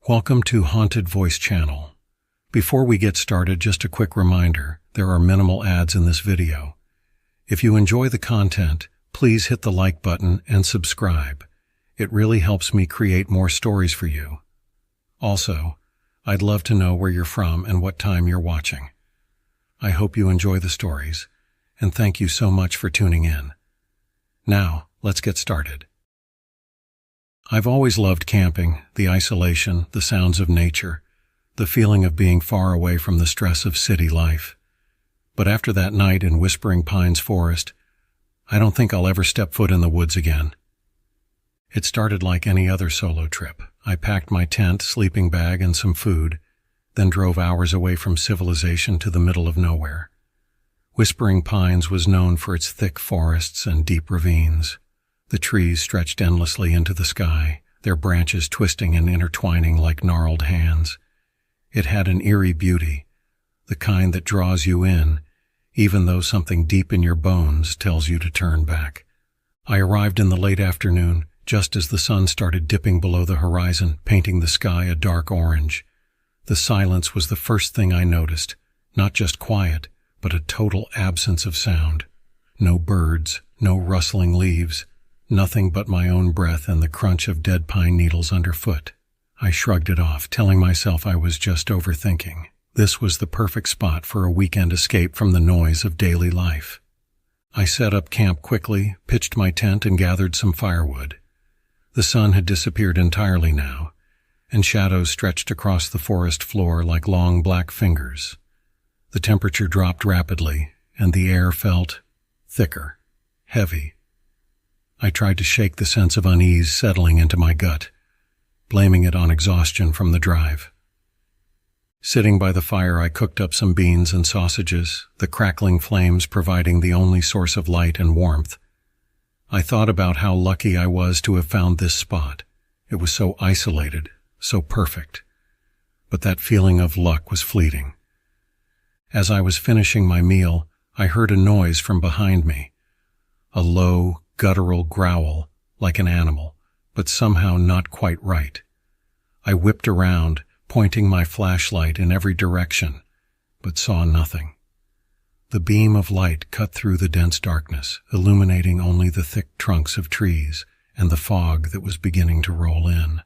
Welcome to Haunted Voice Channel. Before we get started, just a quick reminder, there are minimal ads in this video. If you enjoy the content, please hit the like button and subscribe. It really helps me create more stories for you. Also, I'd love to know where you're from and what time you're watching. I hope you enjoy the stories, and thank you so much for tuning in. Now, let's get started. I've always loved camping, the isolation, the sounds of nature, the feeling of being far away from the stress of city life. But after that night in Whispering Pines Forest, I don't think I'll ever step foot in the woods again. It started like any other solo trip. I packed my tent, sleeping bag, and some food, then drove hours away from civilization to the middle of nowhere. Whispering Pines was known for its thick forests and deep ravines. The trees stretched endlessly into the sky, their branches twisting and intertwining like gnarled hands. It had an eerie beauty, the kind that draws you in, even though something deep in your bones tells you to turn back. I arrived in the late afternoon, just as the sun started dipping below the horizon, painting the sky a dark orange. The silence was the first thing I noticed, not just quiet, but a total absence of sound. No birds, no rustling leaves. Nothing but my own breath and the crunch of dead pine needles underfoot. I shrugged it off, telling myself I was just overthinking. This was the perfect spot for a weekend escape from the noise of daily life. I set up camp quickly, pitched my tent, and gathered some firewood. The sun had disappeared entirely now, and shadows stretched across the forest floor like long black fingers. The temperature dropped rapidly, and the air felt thicker, heavy. I tried to shake the sense of unease settling into my gut, blaming it on exhaustion from the drive. Sitting by the fire, I cooked up some beans and sausages, the crackling flames providing the only source of light and warmth. I thought about how lucky I was to have found this spot. It was so isolated, so perfect. But that feeling of luck was fleeting. As I was finishing my meal, I heard a noise from behind me, a low, guttural growl like an animal, but somehow not quite right. I whipped around, pointing my flashlight in every direction, but saw nothing. The beam of light cut through the dense darkness, illuminating only the thick trunks of trees and the fog that was beginning to roll in.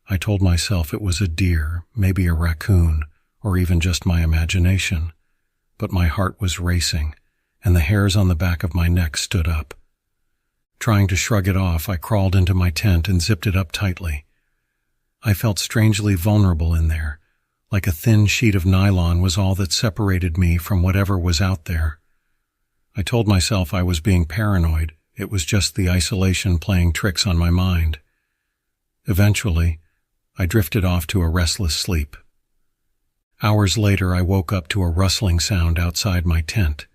I told myself it was a deer, maybe a raccoon, or even just my imagination, but my heart was racing, and the hairs on the back of my neck stood up. Trying to shrug it off, I crawled into my tent and zipped it up tightly. I felt strangely vulnerable in there, like a thin sheet of nylon was all that separated me from whatever was out there. I told myself I was being paranoid. It was just the isolation playing tricks on my mind. Eventually, I drifted off to a restless sleep. Hours later, I woke up to a rustling sound outside my tent.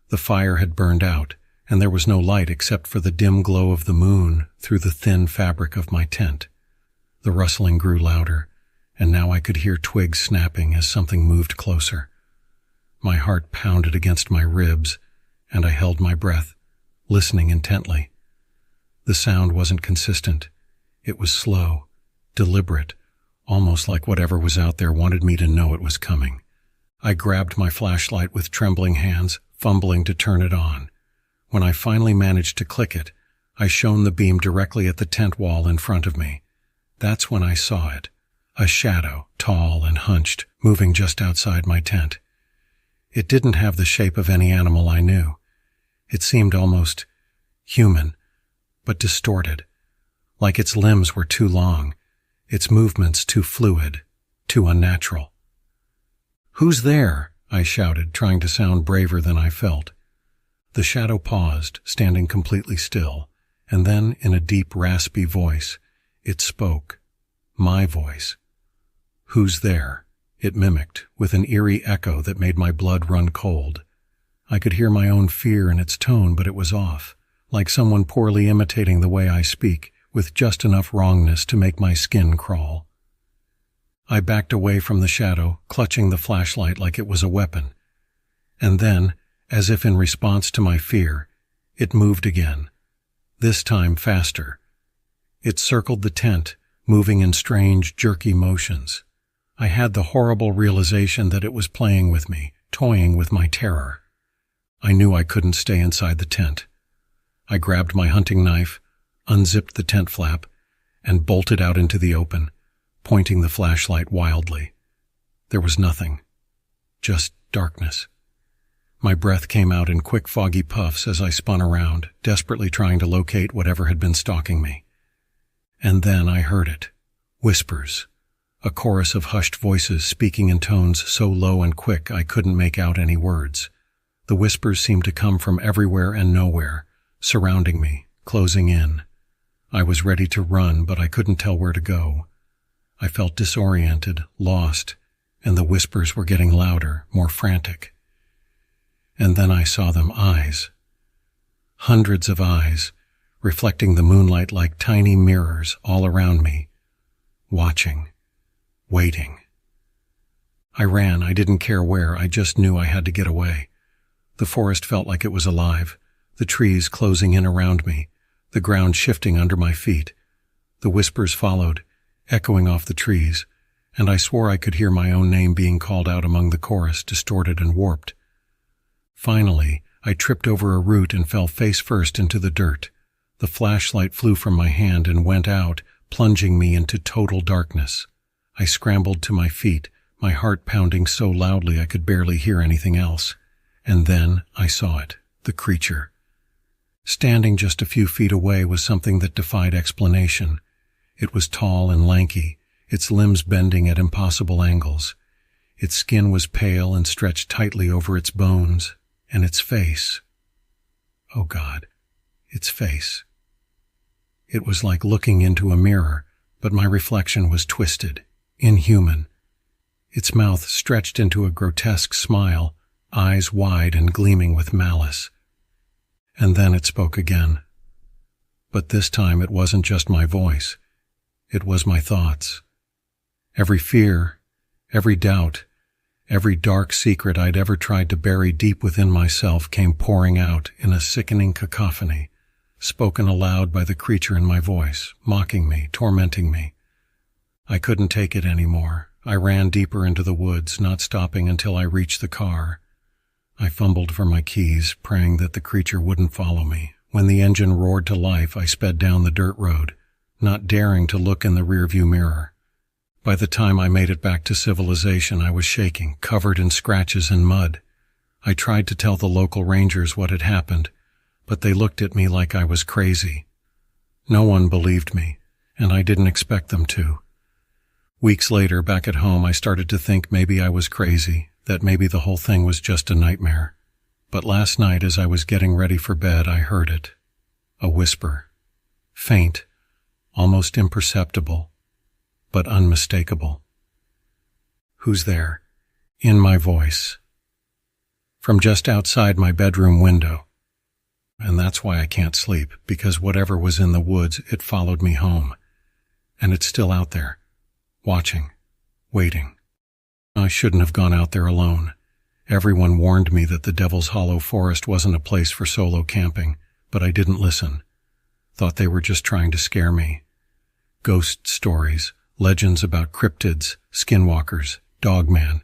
The fire had burned out, and there was no light except for the dim glow of the moon through the thin fabric of my tent. The rustling grew louder, and now I could hear twigs snapping as something moved closer. My heart pounded against my ribs, and I held my breath, listening intently. The sound wasn't consistent. It was slow, deliberate, almost like whatever was out there wanted me to know it was coming. I grabbed my flashlight with trembling hands, fumbling to turn it on. When I finally managed to click it, I shone the beam directly at the tent wall in front of me. That's when I saw it, a shadow, tall and hunched, moving just outside my tent. It didn't have the shape of any animal I knew. It seemed almost human, but distorted, like its limbs were too long, its movements too fluid, too unnatural. "Who's there?" I shouted, trying to sound braver than I felt. The shadow paused, standing completely still, and then, in a deep, raspy voice, it spoke. My voice. "Who's there?" it mimicked, with an eerie echo that made my blood run cold. I could hear my own fear in its tone, but it was off, like someone poorly imitating the way I speak, with just enough wrongness to make my skin crawl. I backed away from the shadow, clutching the flashlight like it was a weapon. And then, as if in response to my fear, it moved again, this time faster. It circled the tent, moving in strange, jerky motions. I had the horrible realization that it was playing with me, toying with my terror. I knew I couldn't stay inside the tent. I grabbed my hunting knife, unzipped the tent flap, and bolted out into the open, pointing the flashlight wildly. There was nothing, just darkness. My breath came out in quick, foggy puffs as I spun around, desperately trying to locate whatever had been stalking me. And then I heard it. Whispers. A chorus of hushed voices speaking in tones so low and quick I couldn't make out any words. The whispers seemed to come from everywhere and nowhere, surrounding me, closing in. I was ready to run, but I couldn't tell where to go. I felt disoriented, lost, and the whispers were getting louder, more frantic. And then I saw them, eyes. Hundreds of eyes, reflecting the moonlight like tiny mirrors all around me, watching, waiting. I ran. I didn't care where. I just knew I had to get away. The forest felt like it was alive, the trees closing in around me, the ground shifting under my feet. The whispers followed, echoing off the trees, and I swore I could hear my own name being called out among the chorus, distorted and warped. Finally, I tripped over a root and fell face first into the dirt. The flashlight flew from my hand and went out, plunging me into total darkness. I scrambled to my feet, my heart pounding so loudly I could barely hear anything else. And then I saw it, the creature. Standing just a few feet away was something that defied explanation. It was tall and lanky, its limbs bending at impossible angles. Its skin was pale and stretched tightly over its bones, and its face. Oh God, its face. It was like looking into a mirror, but my reflection was twisted, inhuman. Its mouth stretched into a grotesque smile, eyes wide and gleaming with malice. And then it spoke again. But this time it wasn't just my voice. It was my thoughts. Every fear, every doubt, every dark secret I'd ever tried to bury deep within myself came pouring out in a sickening cacophony, spoken aloud by the creature in my voice, mocking me, tormenting me. I couldn't take it anymore. I ran deeper into the woods, not stopping until I reached the car. I fumbled for my keys, praying that the creature wouldn't follow me. When the engine roared to life, I sped down the dirt road, not daring to look in the rearview mirror. By the time I made it back to civilization, I was shaking, covered in scratches and mud. I tried to tell the local rangers what had happened, but they looked at me like I was crazy. No one believed me, and I didn't expect them to. Weeks later, back at home, I started to think maybe I was crazy, that maybe the whole thing was just a nightmare. But last night, as I was getting ready for bed, I heard it. A whisper. Faint, almost imperceptible, but unmistakable. Who's there? In my voice. From just outside my bedroom window. And that's why I can't sleep, because whatever was in the woods, it followed me home. And it's still out there, watching, waiting. I shouldn't have gone out there alone. Everyone warned me that the Devil's Hollow Forest wasn't a place for solo camping, but I didn't listen. Thought they were just trying to scare me. Ghost stories, legends about cryptids, skinwalkers, dogman.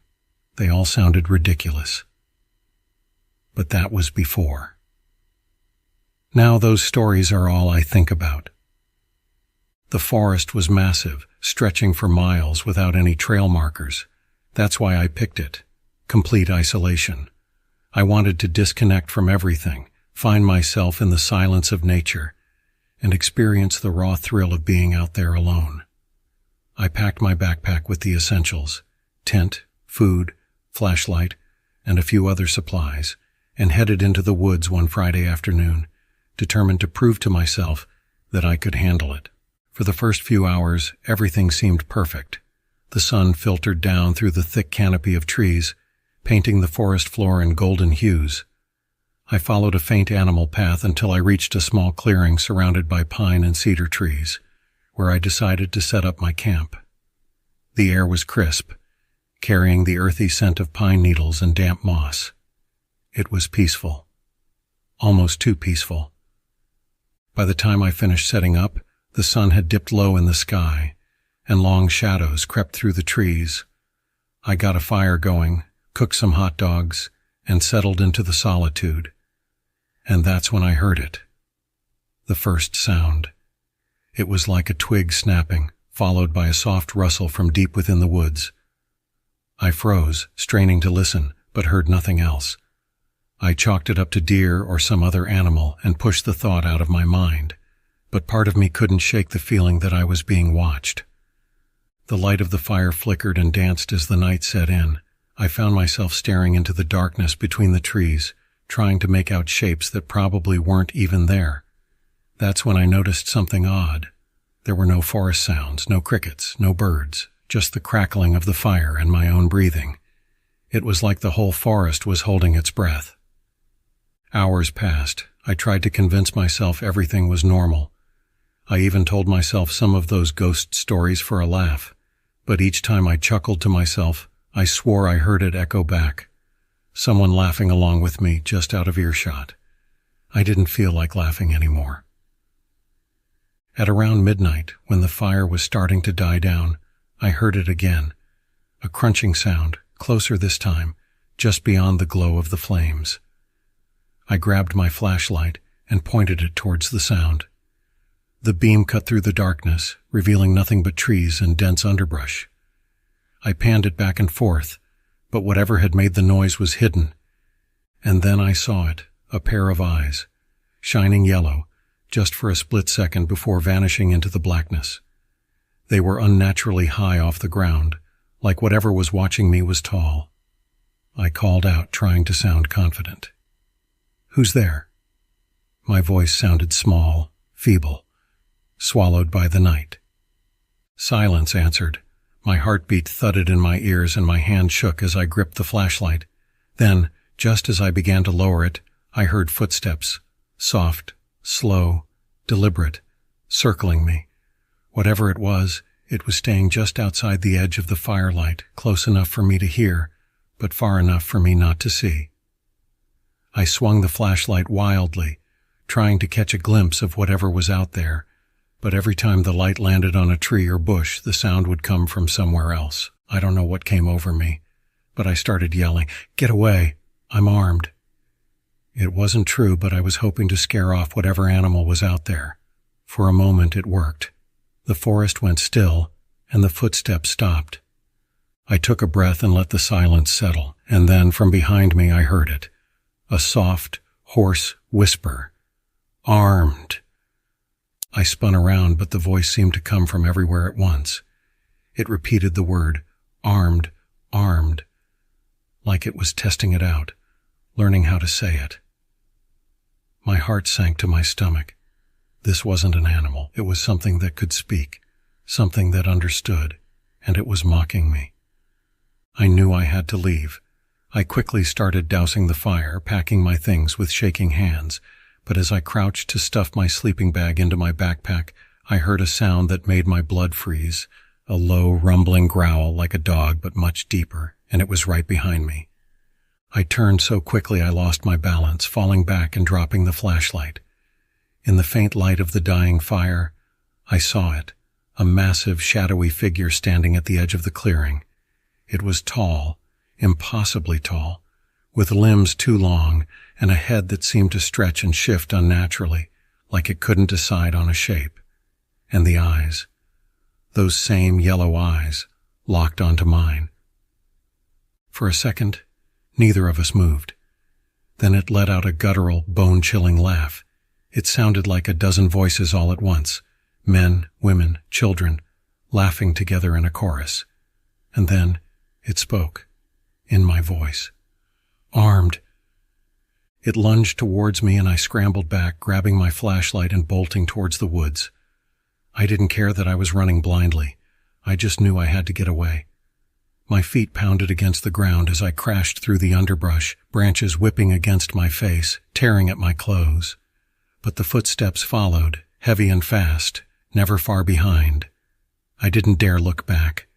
They all sounded ridiculous. But that was before. Now those stories are all I think about. The forest was massive, stretching for miles without any trail markers. That's why I picked it. Complete isolation. I wanted to disconnect from everything, find myself in the silence of nature, and experience the raw thrill of being out there alone. I packed my backpack with the essentials, tent, food, flashlight, and a few other supplies, and headed into the woods one Friday afternoon, determined to prove to myself that I could handle it. For the first few hours, everything seemed perfect. The sun filtered down through the thick canopy of trees, painting the forest floor in golden hues. I followed a faint animal path until I reached a small clearing surrounded by pine and cedar trees, where I decided to set up my camp. The air was crisp, carrying the earthy scent of pine needles and damp moss. It was peaceful. Almost too peaceful. By the time I finished setting up, the sun had dipped low in the sky, and long shadows crept through the trees. I got a fire going, cooked some hot dogs, and settled into the solitude. And that's when I heard it. The first sound. It was like a twig snapping, followed by a soft rustle from deep within the woods. I froze, straining to listen, but heard nothing else. I chalked it up to deer or some other animal and pushed the thought out of my mind, but part of me couldn't shake the feeling that I was being watched. The light of the fire flickered and danced as the night set in. I found myself staring into the darkness between the trees, trying to make out shapes that probably weren't even there. That's when I noticed something odd. There were no forest sounds, no crickets, no birds, just the crackling of the fire and my own breathing. It was like the whole forest was holding its breath. Hours passed. I tried to convince myself everything was normal. I even told myself some of those ghost stories for a laugh, but each time I chuckled to myself, I swore I heard it echo back. Someone laughing along with me just out of earshot. I didn't feel like laughing anymore. At around midnight, when the fire was starting to die down, I heard it again. A crunching sound, closer this time, just beyond the glow of the flames. I grabbed my flashlight and pointed it towards the sound. The beam cut through the darkness, revealing nothing but trees and dense underbrush. I panned it back and forth, but whatever had made the noise was hidden. And then I saw it, a pair of eyes, shining yellow, just for a split second before vanishing into the blackness. They were unnaturally high off the ground, like whatever was watching me was tall. I called out, trying to sound confident. "Who's there?" My voice sounded small, feeble, swallowed by the night. Silence answered. My heartbeat thudded in my ears and my hand shook as I gripped the flashlight. Then, just as I began to lower it, I heard footsteps, soft, slow, deliberate, circling me. Whatever it was staying just outside the edge of the firelight, close enough for me to hear, but far enough for me not to see. I swung the flashlight wildly, trying to catch a glimpse of whatever was out there, but every time the light landed on a tree or bush, the sound would come from somewhere else. I don't know what came over me, but I started yelling, "Get away! I'm armed!" It wasn't true, but I was hoping to scare off whatever animal was out there. For a moment it worked. The forest went still, and the footsteps stopped. I took a breath and let the silence settle, and then from behind me I heard it. A soft, hoarse whisper. "Armed!" I spun around, but the voice seemed to come from everywhere at once. It repeated the word, "armed, armed," like it was testing it out, learning how to say it. My heart sank to my stomach. This wasn't an animal. It was something that could speak, something that understood, and it was mocking me. I knew I had to leave. I quickly started dousing the fire, packing my things with shaking hands, but as I crouched to stuff my sleeping bag into my backpack, I heard a sound that made my blood freeze, a low, rumbling growl like a dog but much deeper, and it was right behind me. I turned so quickly I lost my balance, falling back and dropping the flashlight. In the faint light of the dying fire, I saw it, a massive, shadowy figure standing at the edge of the clearing. It was tall, impossibly tall, with limbs too long and a head that seemed to stretch and shift unnaturally, like it couldn't decide on a shape. And the eyes, those same yellow eyes, locked onto mine. For a second, neither of us moved. Then it let out a guttural, bone-chilling laugh. It sounded like a dozen voices all at once, men, women, children, laughing together in a chorus. And then it spoke, in my voice. "Armed." It lunged towards me and I scrambled back, grabbing my flashlight and bolting towards the woods. I didn't care that I was running blindly. I just knew I had to get away. My feet pounded against the ground as I crashed through the underbrush, branches whipping against my face, tearing at my clothes. But the footsteps followed, heavy and fast, never far behind. I didn't dare look back.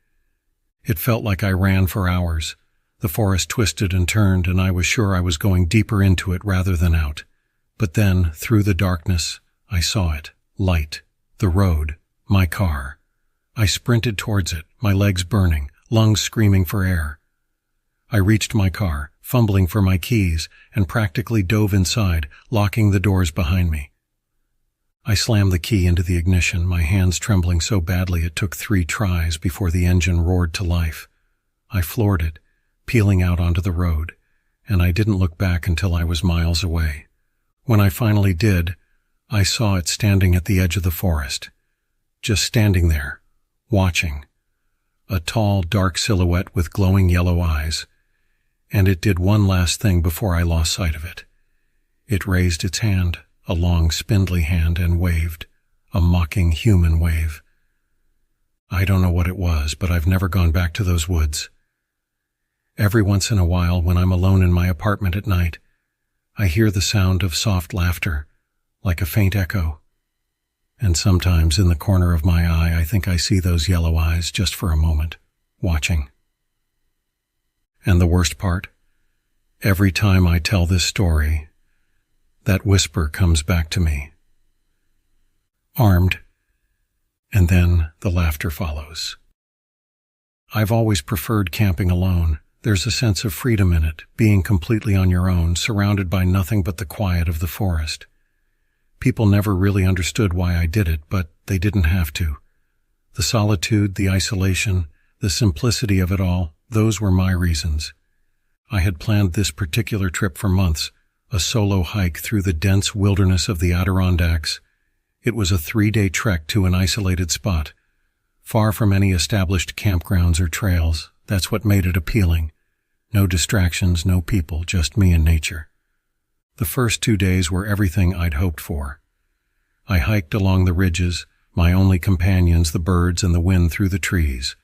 It felt like I ran for hours. The forest twisted and turned, and I was sure I was going deeper into it rather than out. But then, through the darkness, I saw it. Light. The road. My car. I sprinted towards it, my legs burning, lungs screaming for air. I reached my car, fumbling for my keys, and practically dove inside, locking the doors behind me. I slammed the key into the ignition, my hands trembling so badly it took 3 tries before the engine roared to life. I floored it, peeling out onto the road, and I didn't look back until I was miles away. When I finally did, I saw it standing at the edge of the forest, just standing there, watching. A tall, dark silhouette with glowing yellow eyes, and it did one last thing before I lost sight of it. It raised its hand, a long, spindly hand, and waved, a mocking human wave. I don't know what it was, but I've never gone back to those woods. Every once in a while, when I'm alone in my apartment at night, I hear the sound of soft laughter, like a faint echo. And sometimes in the corner of my eye, I think I see those yellow eyes just for a moment, watching. And the worst part? Every time I tell this story, that whisper comes back to me. Armed, and then the laughter follows. I've always preferred camping alone. There's a sense of freedom in it, being completely on your own, surrounded by nothing but the quiet of the forest. People never really understood why I did it, but they didn't have to. The solitude, the isolation, the simplicity of it all, those were my reasons. I had planned this particular trip for months, a solo hike through the dense wilderness of the Adirondacks. It was a 3-day trek to an isolated spot, far from any established campgrounds or trails. That's what made it appealing. No distractions, no people, just me and nature. The first 2 days were everything I'd hoped for. I hiked along the ridges, my only companions the birds and the wind through the trees.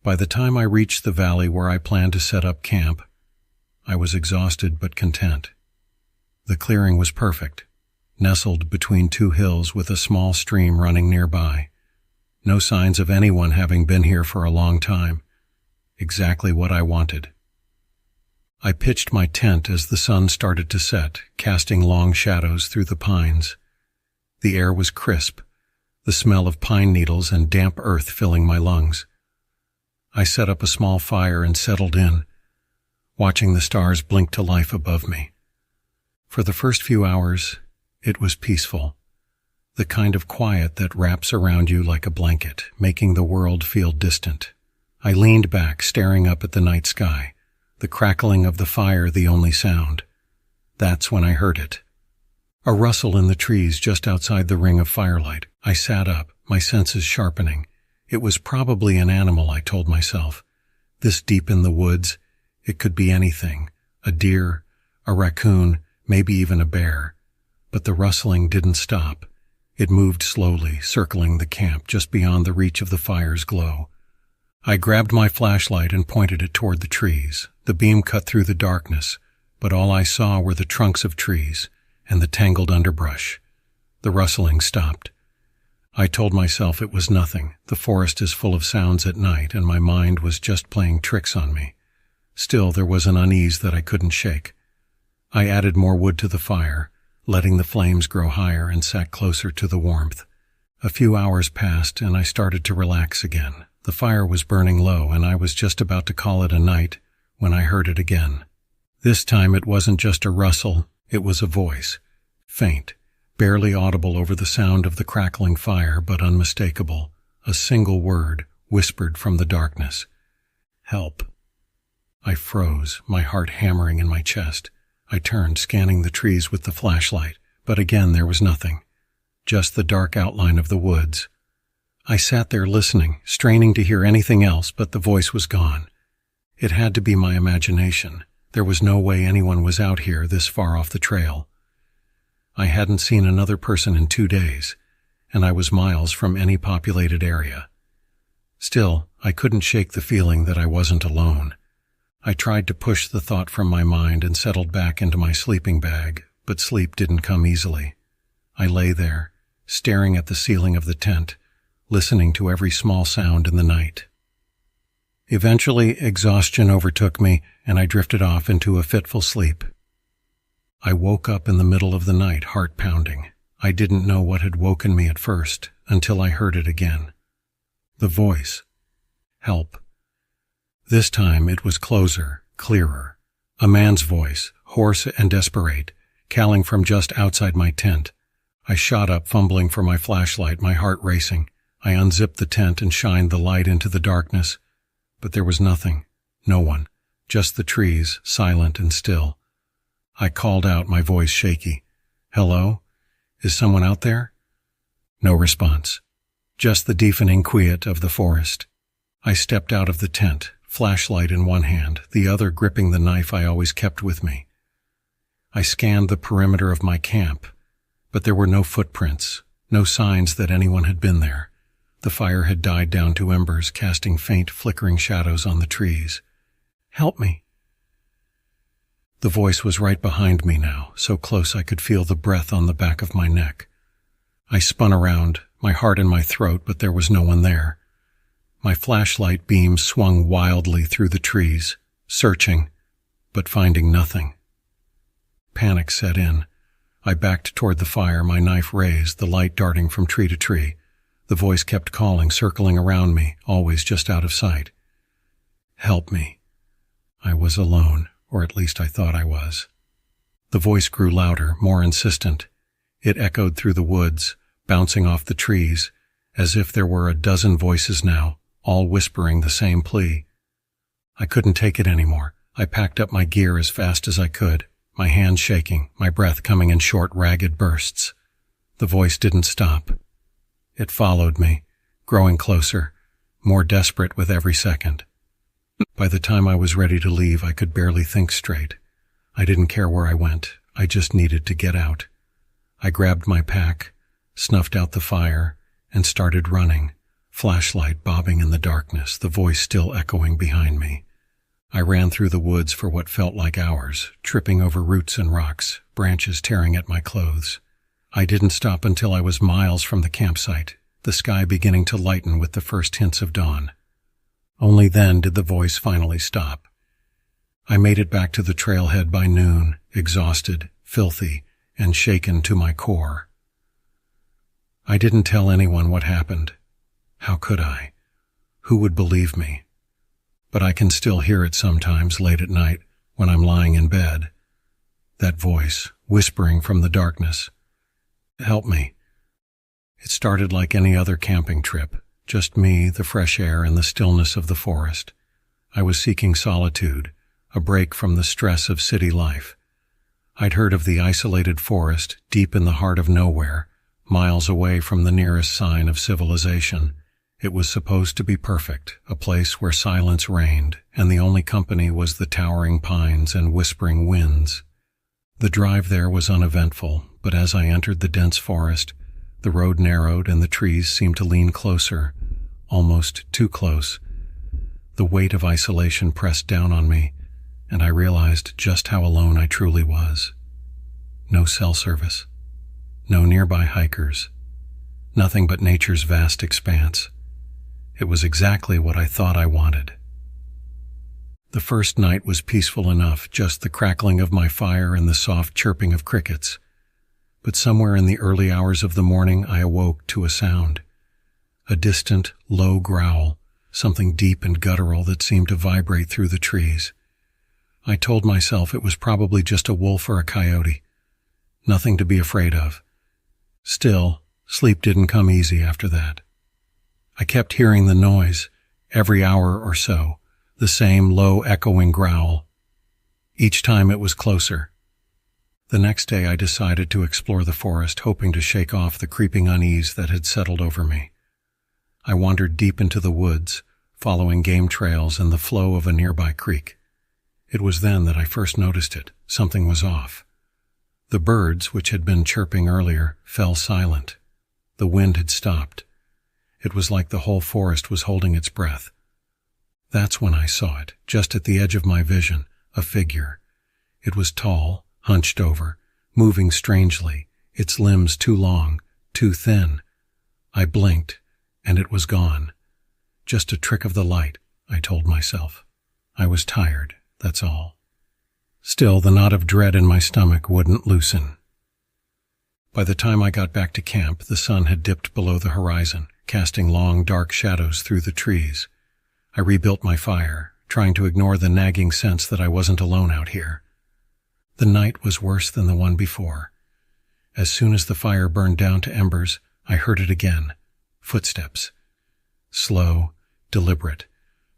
By the time I reached the valley where I planned to set up camp, I was exhausted but content. The clearing was perfect, nestled between 2 hills with a small stream running nearby. No signs of anyone having been here for a long time. Exactly what I wanted. I pitched my tent as the sun started to set, casting long shadows through the pines. The air was crisp, the smell of pine needles and damp earth filling my lungs. I set up a small fire and settled in, watching the stars blink to life above me. For the first few hours, it was peaceful, the kind of quiet that wraps around you like a blanket, making the world feel distant. I leaned back, staring up at the night sky, the crackling of the fire the only sound. That's when I heard it. A rustle in the trees just outside the ring of firelight. I sat up, my senses sharpening. It was probably an animal, I told myself. This deep in the woods, it could be anything. A deer, a raccoon, maybe even a bear. But the rustling didn't stop. It moved slowly, circling the camp just beyond the reach of the fire's glow. I grabbed my flashlight and pointed it toward the trees. The beam cut through the darkness, but all I saw were the trunks of trees and the tangled underbrush. The rustling stopped. I told myself it was nothing. The forest is full of sounds at night, and my mind was just playing tricks on me. Still, there was an unease that I couldn't shake. I added more wood to the fire, letting the flames grow higher, and sat closer to the warmth. A few hours passed, and I started to relax again. The fire was burning low, and I was just about to call it a night when I heard it again. This time it wasn't just a rustle, it was a voice. Faint, barely audible over the sound of the crackling fire, but unmistakable. A single word, whispered from the darkness. Help. I froze, my heart hammering in my chest. I turned, scanning the trees with the flashlight, but again there was nothing. Just the dark outline of the woods. I sat there listening, straining to hear anything else, but the voice was gone. It had to be my imagination. There was no way anyone was out here this far off the trail. I hadn't seen another person in 2 days, and I was miles from any populated area. Still, I couldn't shake the feeling that I wasn't alone. I tried to push the thought from my mind and settled back into my sleeping bag, but sleep didn't come easily. I lay there, staring at the ceiling of the tent, listening to every small sound in the night. Eventually, exhaustion overtook me, and I drifted off into a fitful sleep. I woke up in the middle of the night, heart pounding. I didn't know what had woken me at first, until I heard it again. The voice. Help. This time it was closer, clearer. A man's voice, hoarse and desperate, calling from just outside my tent. I shot up, fumbling for my flashlight, my heart racing. I unzipped the tent and shined the light into the darkness. But there was nothing, no one, just the trees, silent and still. I called out, my voice shaky. Hello? Is someone out there? No response. Just the deafening quiet of the forest. I stepped out of the tent, flashlight in one hand, the other gripping the knife I always kept with me. I scanned the perimeter of my camp, but there were no footprints, no signs that anyone had been there. The fire had died down to embers, casting faint, flickering shadows on the trees. Help me. The voice was right behind me now, so close I could feel the breath on the back of my neck. I spun around, my heart in my throat, but there was no one there. My flashlight beam swung wildly through the trees, searching, but finding nothing. Panic set in. I backed toward the fire, my knife raised, the light darting from tree to tree. The voice kept calling, circling around me, always just out of sight. Help me. I was alone, or at least I thought I was. The voice grew louder, more insistent. It echoed through the woods, bouncing off the trees, as if there were a dozen voices now, all whispering the same plea. I couldn't take it anymore. I packed up my gear as fast as I could, my hands shaking, my breath coming in short, ragged bursts. The voice didn't stop. It followed me, growing closer, more desperate with every second. By the time I was ready to leave, I could barely think straight. I didn't care where I went. I just needed to get out. I grabbed my pack, snuffed out the fire, and started running, flashlight bobbing in the darkness, the voice still echoing behind me. I ran through the woods for what felt like hours, tripping over roots and rocks, branches tearing at my clothes. I didn't stop until I was miles from the campsite, the sky beginning to lighten with the first hints of dawn. Only then did the voice finally stop. I made it back to the trailhead by noon, exhausted, filthy, and shaken to my core. I didn't tell anyone what happened. How could I? Who would believe me? But I can still hear it sometimes late at night when I'm lying in bed. That voice, whispering from the darkness. Help me. It started like any other camping trip, just me, the fresh air, and the stillness of the forest. I was seeking solitude, a break from the stress of city life. I'd heard of the isolated forest deep in the heart of nowhere, miles away from the nearest sign of civilization. It was supposed to be perfect, a place where silence reigned, and the only company was the towering pines and whispering winds. The drive there was uneventful, but as I entered the dense forest, the road narrowed and the trees seemed to lean closer, almost too close. The weight of isolation pressed down on me, and I realized just how alone I truly was. No cell service, no nearby hikers, nothing but nature's vast expanse. It was exactly what I thought I wanted. The first night was peaceful enough, just the crackling of my fire and the soft chirping of crickets. But somewhere in the early hours of the morning I awoke to a sound. A distant, low growl, something deep and guttural that seemed to vibrate through the trees. I told myself it was probably just a wolf or a coyote. Nothing to be afraid of. Still, sleep didn't come easy after that. I kept hearing the noise, every hour or so, the same low echoing growl. Each time it was closer. The next day I decided to explore the forest, hoping to shake off the creeping unease that had settled over me. I wandered deep into the woods, following game trails and the flow of a nearby creek. It was then that I first noticed it. Something was off. The birds, which had been chirping earlier, fell silent. The wind had stopped. It was like the whole forest was holding its breath. That's when I saw it, just at the edge of my vision, a figure. It was tall, hunched over, moving strangely, its limbs too long, too thin. I blinked, and it was gone. Just a trick of the light, I told myself. I was tired, that's all. Still, the knot of dread in my stomach wouldn't loosen. By the time I got back to camp, the sun had dipped below the horizon, casting long, dark shadows through the trees. I rebuilt my fire, trying to ignore the nagging sense that I wasn't alone out here. The night was worse than the one before. As soon as the fire burned down to embers, I heard it again. Footsteps. Slow, deliberate,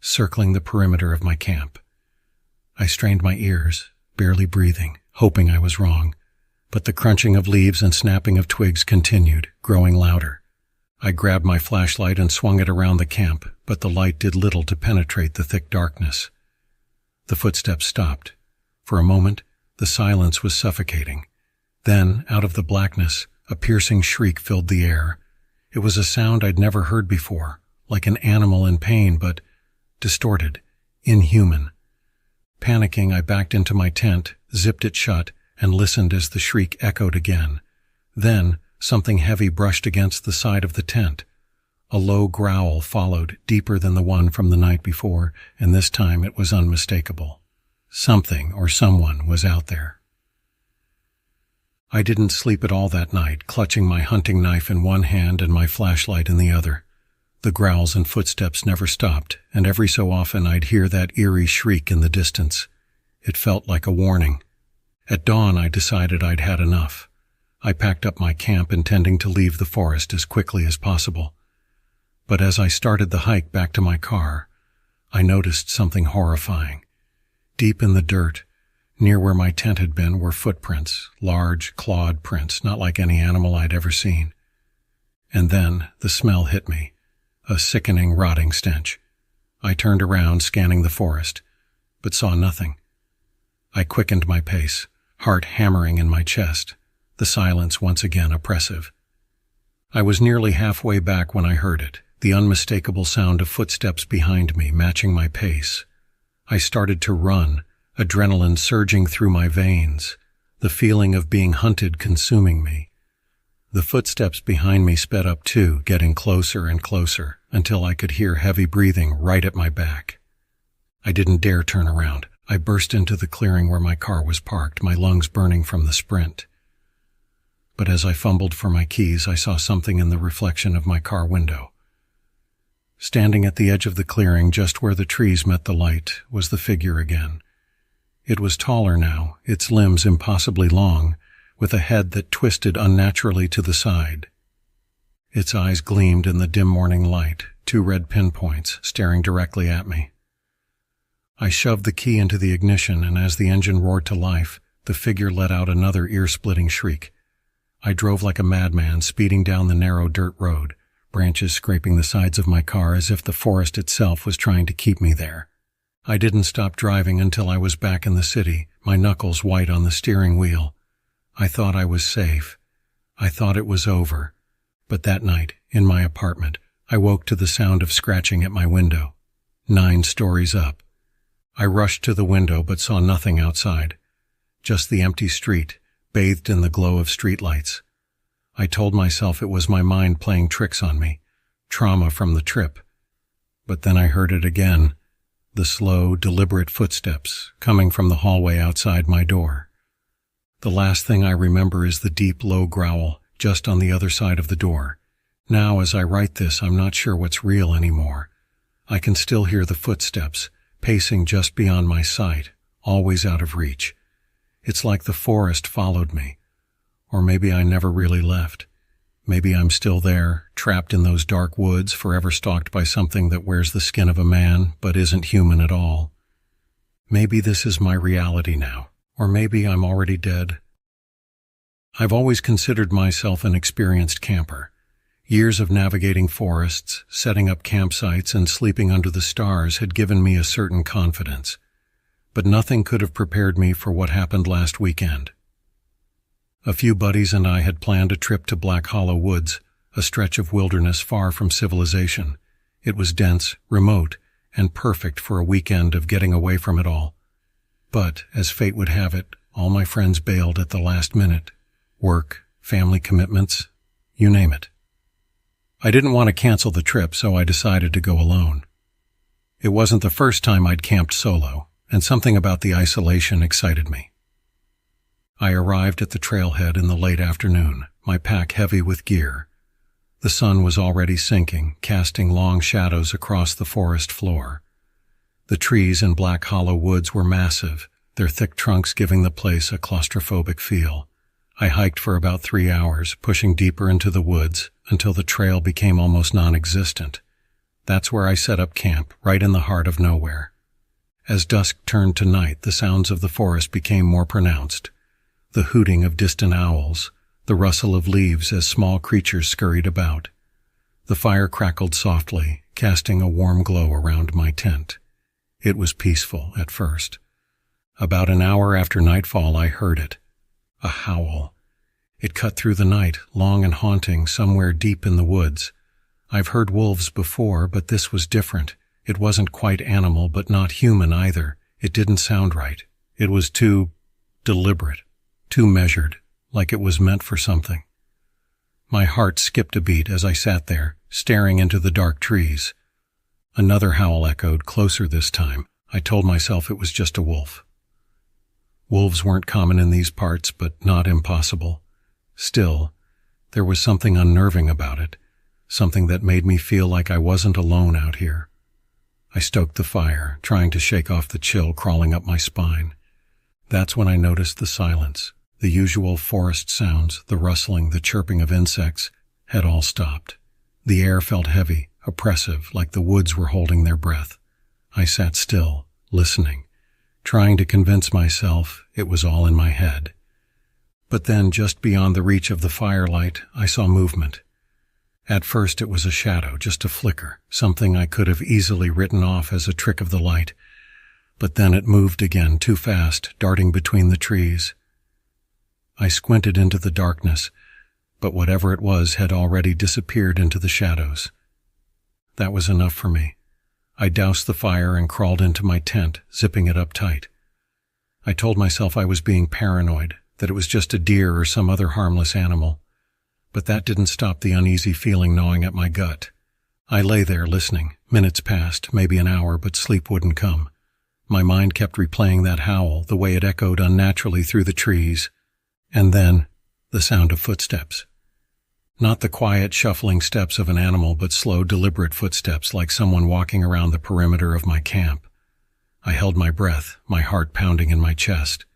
circling the perimeter of my camp. I strained my ears, barely breathing, hoping I was wrong. But the crunching of leaves and snapping of twigs continued, growing louder. I grabbed my flashlight and swung it around the camp, but the light did little to penetrate the thick darkness. The footsteps stopped. For a moment, the silence was suffocating. Then, out of the blackness, a piercing shriek filled the air. It was a sound I'd never heard before, like an animal in pain, but distorted, inhuman. Panicking, I backed into my tent, zipped it shut, and listened as the shriek echoed again. Then, something heavy brushed against the side of the tent. A low growl followed, deeper than the one from the night before, and this time it was unmistakable. Something or someone was out there. I didn't sleep at all that night, clutching my hunting knife in one hand and my flashlight in the other. The growls and footsteps never stopped, and every so often I'd hear that eerie shriek in the distance. It felt like a warning. At dawn, I decided I'd had enough. I packed up my camp, intending to leave the forest as quickly as possible. But as I started the hike back to my car, I noticed something horrifying. Deep in the dirt, near where my tent had been, were footprints, large, clawed prints, not like any animal I'd ever seen. And then the smell hit me, a sickening, rotting stench. I turned around, scanning the forest, but saw nothing. I quickened my pace, heart hammering in my chest, the silence once again oppressive. I was nearly halfway back when I heard it, the unmistakable sound of footsteps behind me, matching my pace. I started to run, adrenaline surging through my veins, the feeling of being hunted consuming me. The footsteps behind me sped up too, getting closer and closer, until I could hear heavy breathing right at my back. I didn't dare turn around. I burst into the clearing where my car was parked, my lungs burning from the sprint. But as I fumbled for my keys, I saw something in the reflection of my car window. Standing at the edge of the clearing, just where the trees met the light, was the figure again. It was taller now, its limbs impossibly long, with a head that twisted unnaturally to the side. Its eyes gleamed in the dim morning light, two red pinpoints staring directly at me. I shoved the key into the ignition, and as the engine roared to life, the figure let out another ear-splitting shriek. I drove like a madman, speeding down the narrow dirt road, branches scraping the sides of my car as if the forest itself was trying to keep me there. I didn't stop driving until I was back in the city, my knuckles white on the steering wheel. I thought I was safe. I thought it was over. But that night, in my apartment, I woke to the sound of scratching at my window. 9 stories up. I rushed to the window but saw nothing outside. Just the empty street, bathed in the glow of streetlights. I told myself it was my mind playing tricks on me, trauma from the trip. But then I heard it again, the slow, deliberate footsteps coming from the hallway outside my door. The last thing I remember is the deep, low growl just on the other side of the door. Now, as I write this, I'm not sure what's real anymore. I can still hear the footsteps, pacing just beyond my sight, always out of reach. It's like the forest followed me. Or maybe I never really left. Maybe I'm still there, trapped in those dark woods, forever stalked by something that wears the skin of a man but isn't human at all. Maybe this is my reality now. Or maybe I'm already dead. I've always considered myself an experienced camper. Years of navigating forests, setting up campsites, and sleeping under the stars had given me a certain confidence. But nothing could have prepared me for what happened last weekend. A few buddies and I had planned a trip to Black Hollow Woods, a stretch of wilderness far from civilization. It was dense, remote, and perfect for a weekend of getting away from it all. But, as fate would have it, all my friends bailed at the last minute. Work, family commitments, you name it. I didn't want to cancel the trip, so I decided to go alone. It wasn't the first time I'd camped solo, and something about the isolation excited me. I arrived at the trailhead in the late afternoon, my pack heavy with gear. The sun was already sinking, casting long shadows across the forest floor. The trees in Black Hollow Woods were massive, their thick trunks giving the place a claustrophobic feel. I hiked for about 3 hours, pushing deeper into the woods until the trail became almost non-existent. That's where I set up camp, right in the heart of nowhere. As dusk turned to night, the sounds of the forest became more pronounced. The hooting of distant owls, the rustle of leaves as small creatures scurried about. The fire crackled softly, casting a warm glow around my tent. It was peaceful at first. About an hour after nightfall, I heard it. A howl. It cut through the night, long and haunting, somewhere deep in the woods. I've heard wolves before, but this was different. It wasn't quite animal, but not human either. It didn't sound right. It was too deliberate, too measured, like it was meant for something. My heart skipped a beat as I sat there, staring into the dark trees. Another howl echoed, closer this time. I told myself it was just a wolf. Wolves weren't common in these parts, but not impossible. Still, there was something unnerving about it, something that made me feel like I wasn't alone out here. I stoked the fire, trying to shake off the chill crawling up my spine. That's when I noticed the silence. The usual forest sounds, the rustling, the chirping of insects, had all stopped. The air felt heavy, oppressive, like the woods were holding their breath. I sat still, listening, trying to convince myself it was all in my head. But then, just beyond the reach of the firelight, I saw movement. At first it was a shadow, just a flicker, something I could have easily written off as a trick of the light. But then it moved again, too fast, darting between the trees. I squinted into the darkness, but whatever it was had already disappeared into the shadows. That was enough for me. I doused the fire and crawled into my tent, zipping it up tight. I told myself I was being paranoid, that it was just a deer or some other harmless animal. But that didn't stop the uneasy feeling gnawing at my gut. I lay there listening. Minutes passed, maybe an hour, but sleep wouldn't come. My mind kept replaying that howl, the way it echoed unnaturally through the trees. And then, the sound of footsteps. Not the quiet, shuffling steps of an animal, but slow, deliberate footsteps like someone walking around the perimeter of my camp. I held my breath, my heart pounding in my chest.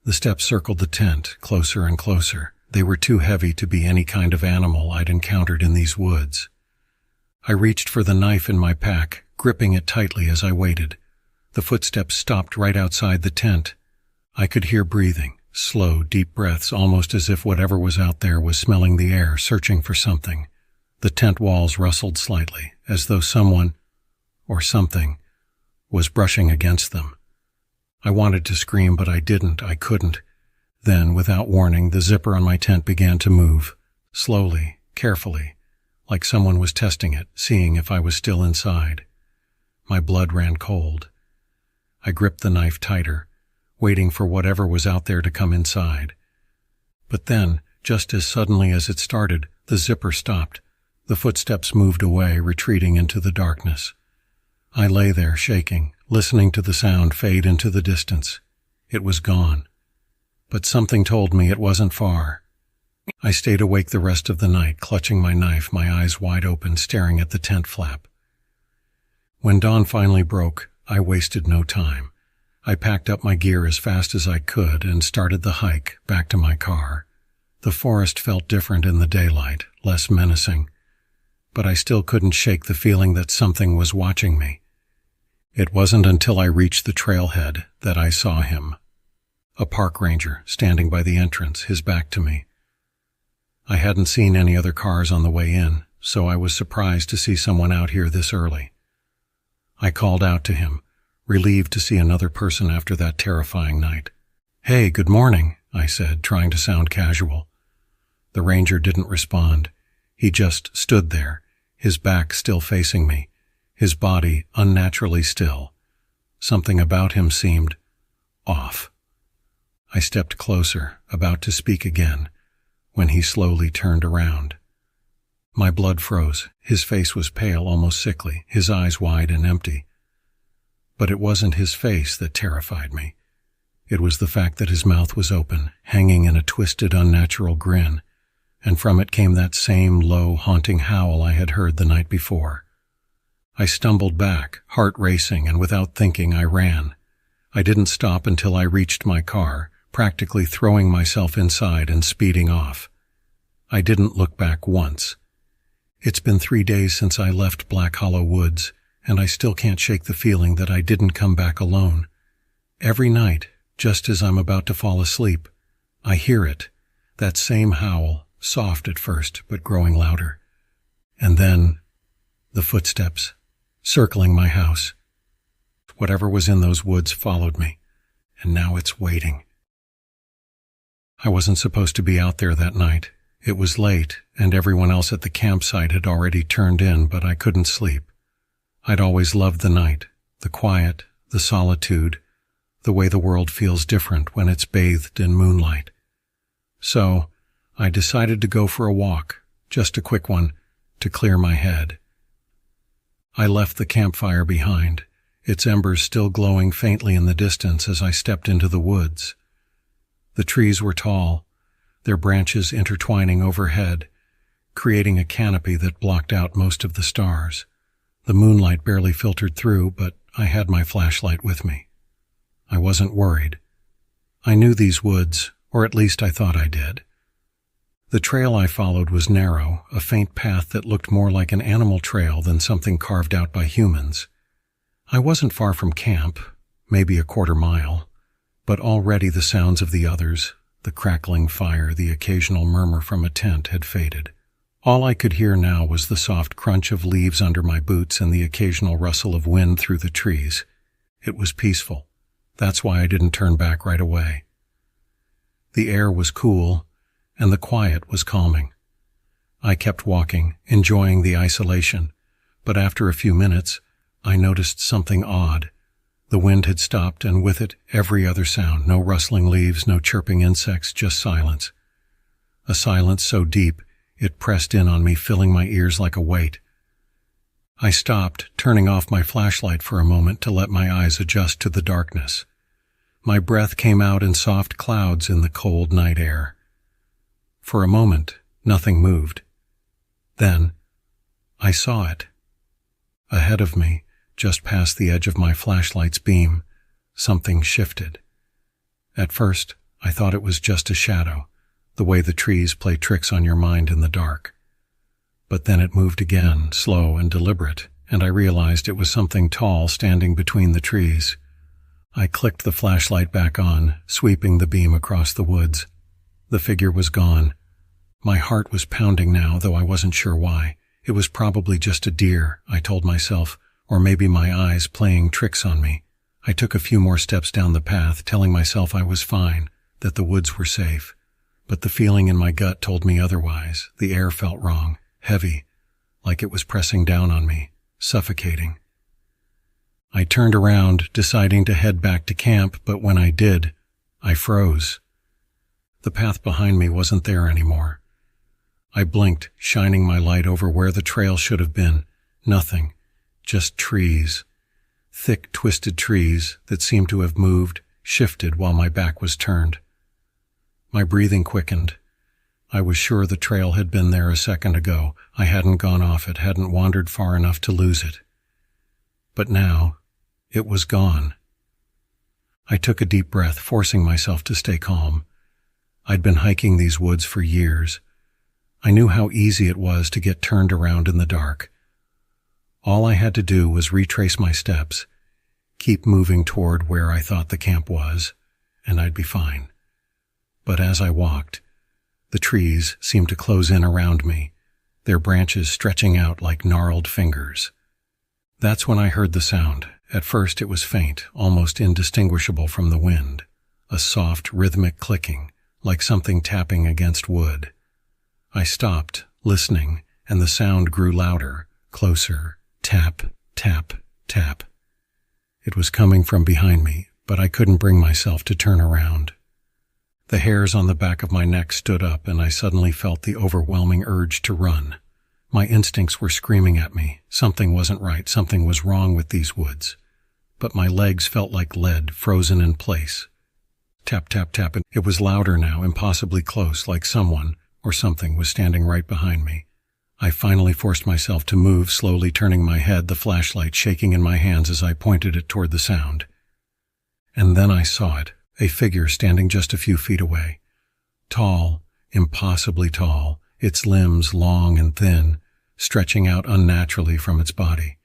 The steps circled the tent, closer and closer. They were too heavy to be any kind of animal I'd encountered in these woods. I reached for the knife in my pack, gripping it tightly as I waited. The footsteps stopped right outside the tent. I could hear breathing. Slow, deep breaths, almost as if whatever was out there was smelling the air, searching for something. The tent walls rustled slightly, as though someone, or something, was brushing against them. I wanted to scream, but I didn't. I couldn't. Then, without warning, the zipper on my tent began to move, slowly, carefully, like someone was testing it, seeing if I was still inside. My blood ran cold. I gripped the knife tighter, waiting for whatever was out there to come inside. But then, just as suddenly as it started, the zipper stopped. The footsteps moved away, retreating into the darkness. I lay there, shaking, listening to the sound fade into the distance. It was gone. But something told me it wasn't far. I stayed awake the rest of the night, clutching my knife, my eyes wide open, staring at the tent flap. When dawn finally broke, I wasted no time. I packed up my gear as fast as I could and started the hike back to my car. The forest felt different in the daylight, less menacing, but I still couldn't shake the feeling that something was watching me. It wasn't until I reached the trailhead that I saw him. A park ranger standing by the entrance, his back to me. I hadn't seen any other cars on the way in, so I was surprised to see someone out here this early. I called out to him, relieved to see another person after that terrifying night. "Hey, good morning," I said, trying to sound casual. The ranger didn't respond. He just stood there, his back still facing me, his body unnaturally still. Something about him seemed off. I stepped closer, about to speak again, when he slowly turned around. My blood froze. His face was pale, almost sickly, his eyes wide and empty. But it wasn't his face that terrified me. It was the fact that his mouth was open, hanging in a twisted, unnatural grin. and from it came that same low, haunting howl I had heard the night before. I stumbled back, heart racing, and without thinking I ran. I didn't stop until I reached my car, practically throwing myself inside and speeding off. I didn't look back once. It's been 3 days since I left Black Hollow Woods, and I still can't shake the feeling that I didn't come back alone. Every night, just as I'm about to fall asleep, I hear it, that same howl, soft at first, but growing louder. And then, the footsteps, circling my house. Whatever was in those woods followed me, and now it's waiting. I wasn't supposed to be out there that night. It was late, and everyone else at the campsite had already turned in, but I couldn't sleep. I'd always loved the night, the quiet, the solitude, the way the world feels different when it's bathed in moonlight. So, I decided to go for a walk, just a quick one, to clear my head. I left the campfire behind, its embers still glowing faintly in the distance as I stepped into the woods. The trees were tall, their branches intertwining overhead, creating a canopy that blocked out most of the stars. The moonlight barely filtered through, but I had my flashlight with me. I wasn't worried. I knew these woods, or at least I thought I did. The trail I followed was narrow, a faint path that looked more like an animal trail than something carved out by humans. I wasn't far from camp, maybe a quarter mile, but already the sounds of the others, the crackling fire, the occasional murmur from a tent had faded. All I could hear now was the soft crunch of leaves under my boots and the occasional rustle of wind through the trees. It was peaceful. That's why I didn't turn back right away. The air was cool, and the quiet was calming. I kept walking, enjoying the isolation, but after a few minutes, I noticed something odd. The wind had stopped, and with it, every other sound. No rustling leaves, no chirping insects, just silence. A silence so deep, it pressed in on me, filling my ears like a weight. I stopped, turning off my flashlight for a moment to let my eyes adjust to the darkness. My breath came out in soft clouds in the cold night air. For a moment, nothing moved. Then, I saw it. Ahead of me, just past the edge of my flashlight's beam, something shifted. At first, I thought it was just a shadow, the way the trees play tricks on your mind in the dark. But then it moved again, slow and deliberate, and I realized it was something tall standing between the trees. I clicked the flashlight back on, sweeping the beam across the woods. The figure was gone. My heart was pounding now, though I wasn't sure why. It was probably just a deer, I told myself, or maybe my eyes playing tricks on me. I took a few more steps down the path, telling myself I was fine, that the woods were safe. But the feeling in my gut told me otherwise. The air felt wrong, heavy, like it was pressing down on me, suffocating. I turned around, deciding to head back to camp, but when I did, I froze. The path behind me wasn't there anymore. I blinked, shining my light over where the trail should have been. Nothing, just trees. Thick, twisted trees that seemed to have moved, shifted while my back was turned. My breathing quickened. I was sure the trail had been there a second ago. I hadn't gone off it, hadn't wandered far enough to lose it. But now, it was gone. I took a deep breath, forcing myself to stay calm. I'd been hiking these woods for years. I knew how easy it was to get turned around in the dark. All I had to do was retrace my steps, keep moving toward where I thought the camp was, and I'd be fine. But as I walked, the trees seemed to close in around me, their branches stretching out like gnarled fingers. That's when I heard the sound. At first it was faint, almost indistinguishable from the wind, a soft, rhythmic clicking, like something tapping against wood. I stopped, listening, and the sound grew louder, closer, tap, tap, tap. It was coming from behind me, but I couldn't bring myself to turn around. The hairs on the back of my neck stood up, and I suddenly felt the overwhelming urge to run. My instincts were screaming at me. Something wasn't right, something was wrong with these woods. But my legs felt like lead, frozen in place. Tap, tap, tap, and it was louder now, impossibly close, like someone, or something was standing right behind me. I finally forced myself to move, slowly turning my head, the flashlight shaking in my hands as I pointed it toward the sound. And then I saw it, a figure standing just a few feet away. Tall, impossibly tall, its limbs long and thin, stretching out unnaturally from its body.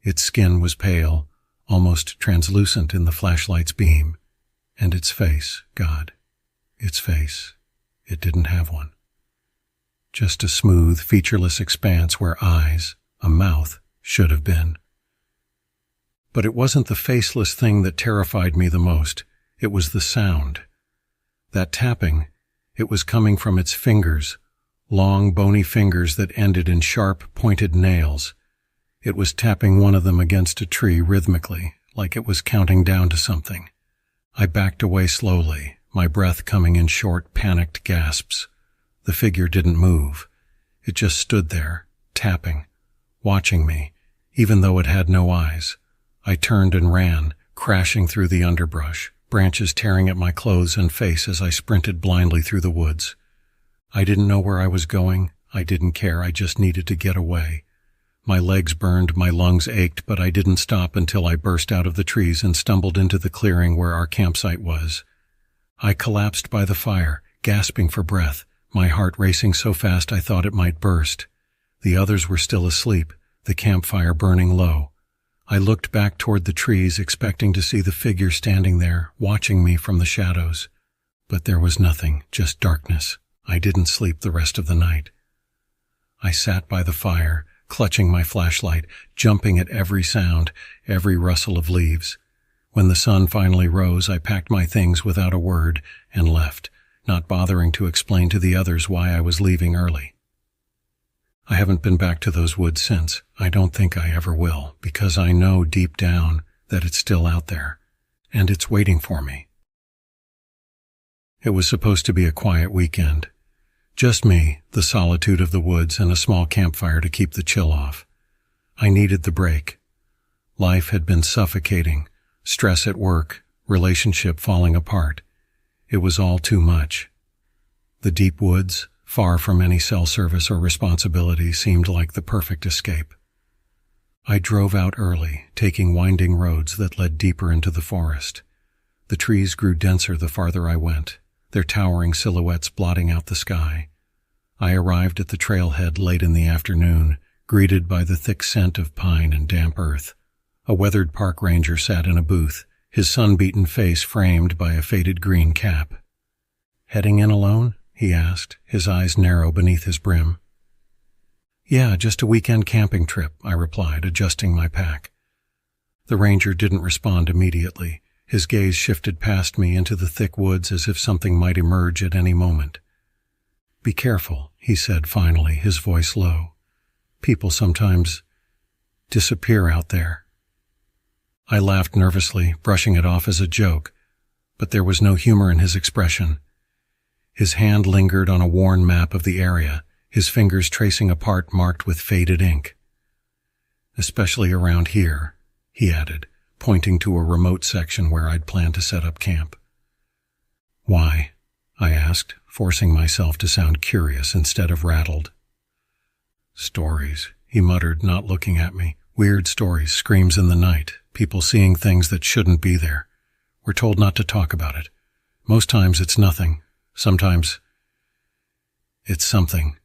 Its skin was pale, almost translucent in the flashlight's beam. And its face, God, its face, it didn't have one. Just a smooth, featureless expanse where eyes, a mouth, should have been. But it wasn't the faceless thing that terrified me the most. It was the sound. That tapping, it was coming from its fingers, long, bony fingers that ended in sharp, pointed nails. It was tapping one of them against a tree rhythmically, like it was counting down to something. I backed away slowly, my breath coming in short, panicked gasps. The figure didn't move. It just stood there, tapping, watching me, even though it had no eyes. I turned and ran, crashing through the underbrush, branches tearing at my clothes and face as I sprinted blindly through the woods. I didn't know where I was going. I didn't care. I just needed to get away. My legs burned, my lungs ached, but I didn't stop until I burst out of the trees and stumbled into the clearing where our campsite was. I collapsed by the fire, gasping for breath, my heart racing so fast I thought it might burst. The others were still asleep, the campfire burning low. I looked back toward the trees, expecting to see the figure standing there, watching me from the shadows. But there was nothing, just darkness. I didn't sleep the rest of the night. I sat by the fire, clutching my flashlight, jumping at every sound, every rustle of leaves. When the sun finally rose, I packed my things without a word and left, not bothering to explain to the others why I was leaving early. I haven't been back to those woods since. I don't think I ever will, because I know deep down that it's still out there, and it's waiting for me. It was supposed to be a quiet weekend. Just me, the solitude of the woods, and a small campfire to keep the chill off. I needed the break. Life had been suffocating, stress at work, relationship falling apart. It was all too much. The deep woods, far from any cell service or responsibility, seemed like the perfect escape. I drove out early, taking winding roads that led deeper into the forest. The trees grew denser the farther I went, their towering silhouettes blotting out the sky. I arrived at the trailhead late in the afternoon, greeted by the thick scent of pine and damp earth. A weathered park ranger sat in a booth, his sun-beaten face framed by a faded green cap. "Heading in alone?" he asked, his eyes narrow beneath his brim. "Yeah, just a weekend camping trip," I replied, adjusting my pack. The ranger didn't respond immediately. His gaze shifted past me into the thick woods as if something might emerge at any moment. "Be careful," he said finally, his voice low. "People sometimes disappear out there." I laughed nervously, brushing it off as a joke, but there was no humor in his expression. His hand lingered on a worn map of the area, his fingers tracing a part marked with faded ink. "Especially around here," he added, pointing to a remote section where I'd planned to set up camp. "Why?" I asked, forcing myself to sound curious instead of rattled. "Stories," he muttered, not looking at me. "Weird stories, screams in the night, people seeing things that shouldn't be there. We're told not to talk about it. Most times it's nothing. Sometimes it's something."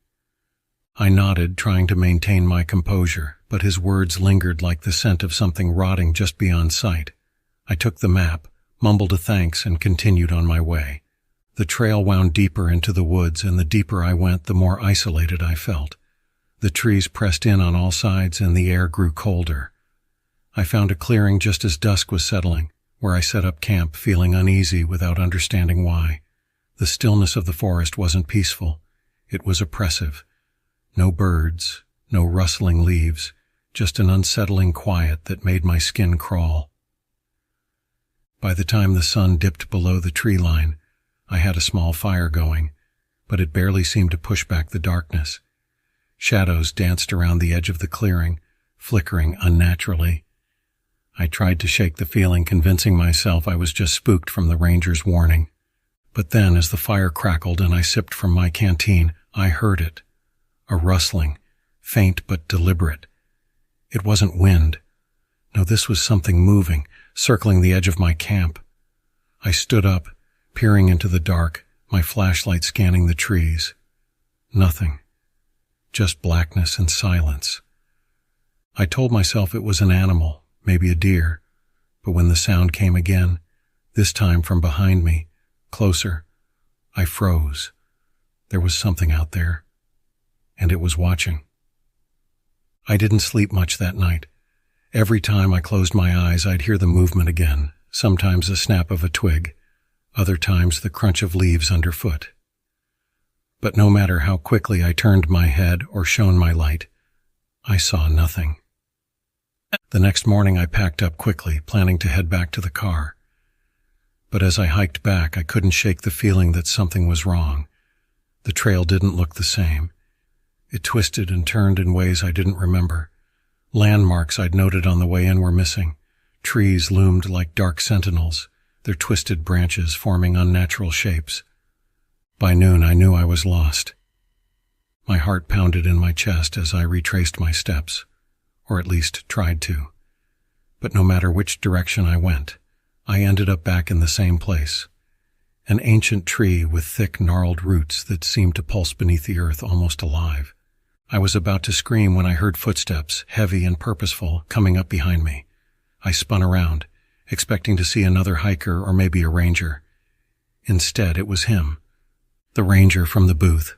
I nodded, trying to maintain my composure, but his words lingered like the scent of something rotting just beyond sight. I took the map, mumbled a thanks, and continued on my way. The trail wound deeper into the woods, and the deeper I went, the more isolated I felt. The trees pressed in on all sides, and the air grew colder. I found a clearing just as dusk was settling, where I set up camp, feeling uneasy without understanding why. The stillness of the forest wasn't peaceful. It was oppressive. No birds, no rustling leaves, just an unsettling quiet that made my skin crawl. By the time the sun dipped below the tree line, I had a small fire going, but it barely seemed to push back the darkness. Shadows danced around the edge of the clearing, flickering unnaturally. I tried to shake the feeling, convincing myself I was just spooked from the ranger's warning. But then, as the fire crackled and I sipped from my canteen, I heard it. A rustling, faint but deliberate. It wasn't wind. No, this was something moving, circling the edge of my camp. I stood up, peering into the dark, my flashlight scanning the trees. Nothing. Just blackness and silence. I told myself it was an animal, maybe a deer, but when the sound came again, this time from behind me, closer, I froze. There was something out there, and it was watching. I didn't sleep much that night. Every time I closed my eyes, I'd hear the movement again, sometimes the snap of a twig, other times the crunch of leaves underfoot. But no matter how quickly I turned my head or shone my light, I saw nothing. The next morning I packed up quickly, planning to head back to the car. But as I hiked back, I couldn't shake the feeling that something was wrong. The trail didn't look the same. It twisted and turned in ways I didn't remember. Landmarks I'd noted on the way in were missing. Trees loomed like dark sentinels, their twisted branches forming unnatural shapes. By noon, I knew I was lost. My heart pounded in my chest as I retraced my steps, or at least tried to. But no matter which direction I went, I ended up back in the same place. An ancient tree with thick, gnarled roots that seemed to pulse beneath the earth, almost alive. I was about to scream when I heard footsteps, heavy and purposeful, coming up behind me. I spun around, expecting to see another hiker or maybe a ranger. Instead, it was him, the ranger from the booth.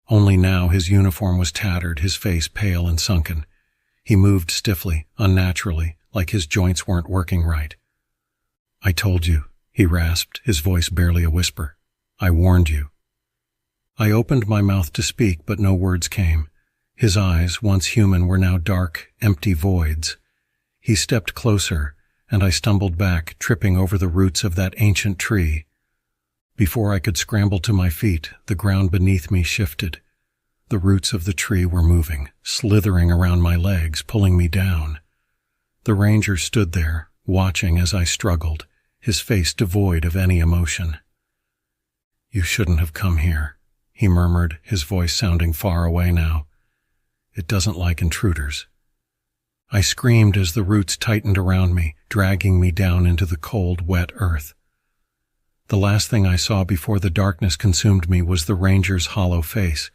Only now his uniform was tattered, his face pale and sunken. He moved stiffly, unnaturally, like his joints weren't working right. "I told you," he rasped, his voice barely a whisper. "I warned you." I opened my mouth to speak, but no words came. His eyes, once human, were now dark, empty voids. He stepped closer, and I stumbled back, tripping over the roots of that ancient tree. Before I could scramble to my feet, the ground beneath me shifted. The roots of the tree were moving, slithering around my legs, pulling me down. The ranger stood there, watching as I struggled, his face devoid of any emotion. "You shouldn't have come here," he murmured, his voice sounding far away now. "It doesn't like intruders." I screamed as the roots tightened around me, dragging me down into the cold, wet earth. The last thing I saw before the darkness consumed me was the ranger's hollow face,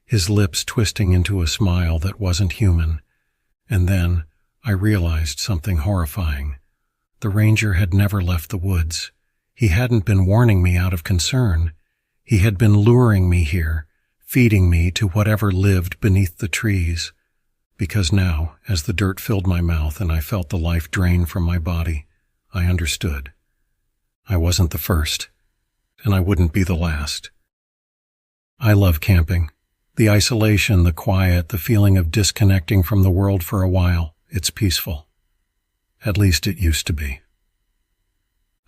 his lips twisting into a smile that wasn't human. And then I realized something horrifying. The ranger had never left the woods. He hadn't been warning me out of concern. He had been luring me here, feeding me to whatever lived beneath the trees. Because now, as the dirt filled my mouth and I felt the life drain from my body, I understood. I wasn't the first, and I wouldn't be the last. I love camping. The isolation, the quiet, the feeling of disconnecting from the world for a while. It's peaceful. At least it used to be.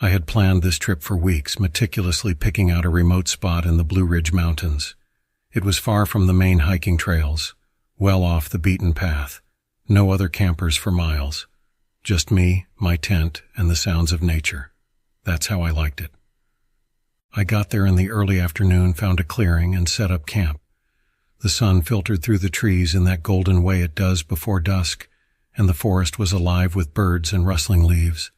I had planned this trip for weeks, meticulously picking out a remote spot in the Blue Ridge Mountains. It was far from the main hiking trails, well off the beaten path. No other campers for miles. Just me, my tent, and the sounds of nature. That's how I liked it. I got there in the early afternoon, found a clearing, and set up camp. The sun filtered through the trees in that golden way it does before dusk, and the forest was alive with birds and rustling leaves.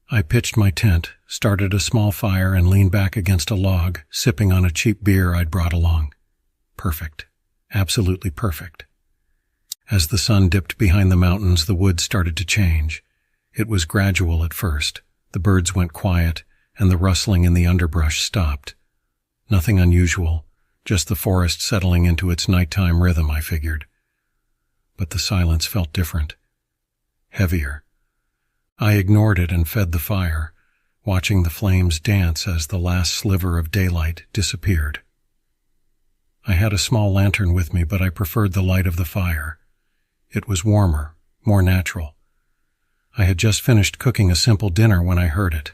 I pitched my tent, started a small fire, and leaned back against a log, sipping on a cheap beer I'd brought along. Perfect. Absolutely perfect. As the sun dipped behind the mountains, the woods started to change. It was gradual at first. The birds went quiet, and the rustling in the underbrush stopped. Nothing unusual, just the forest settling into its nighttime rhythm, I figured. But the silence felt different. Heavier. I ignored it and fed the fire, watching the flames dance as the last sliver of daylight disappeared. I had a small lantern with me, but I preferred the light of the fire. It was warmer, more natural. I had just finished cooking a simple dinner when I heard it.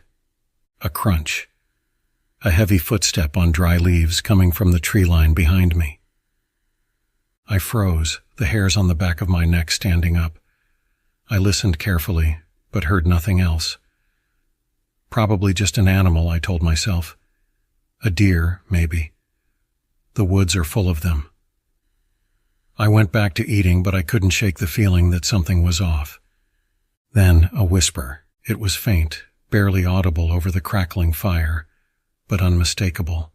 A crunch. A heavy footstep on dry leaves coming from the tree line behind me. I froze, the hairs on the back of my neck standing up. I listened carefully, but heard nothing else. Probably just an animal, I told myself. A deer, maybe. The woods are full of them. I went back to eating, but I couldn't shake the feeling that something was off. Then a whisper. It was faint, barely audible over the crackling fire, but unmistakable.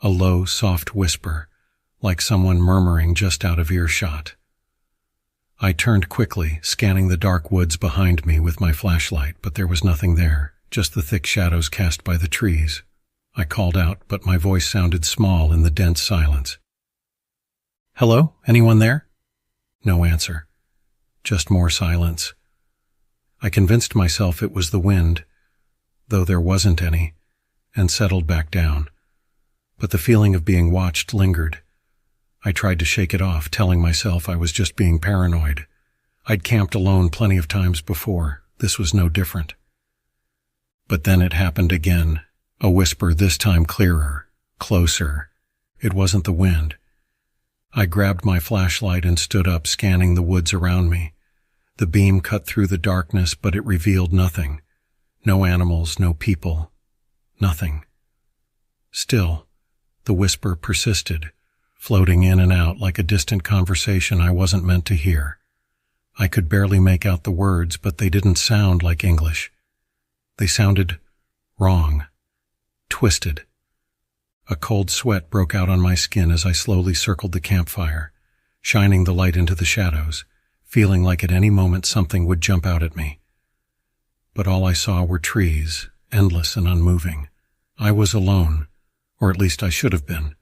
A low, soft whisper, like someone murmuring just out of earshot. I turned quickly, scanning the dark woods behind me with my flashlight, but there was nothing there, just the thick shadows cast by the trees. I called out, but my voice sounded small in the dense silence. "Hello? Anyone there?" No answer. Just more silence. I convinced myself it was the wind, though there wasn't any, and settled back down. But the feeling of being watched lingered. I tried to shake it off, telling myself I was just being paranoid. I'd camped alone plenty of times before. This was no different. But then it happened again. A whisper, this time clearer, closer. It wasn't the wind. I grabbed my flashlight and stood up, scanning the woods around me. The beam cut through the darkness, but it revealed nothing. No animals, no people. Nothing. Still, the whisper persisted, floating in and out like a distant conversation I wasn't meant to hear. I could barely make out the words, but they didn't sound like English. They sounded wrong, twisted. A cold sweat broke out on my skin as I slowly circled the campfire, shining the light into the shadows, feeling like at any moment something would jump out at me. But all I saw were trees, endless and unmoving. I was alone, or at least I should have been.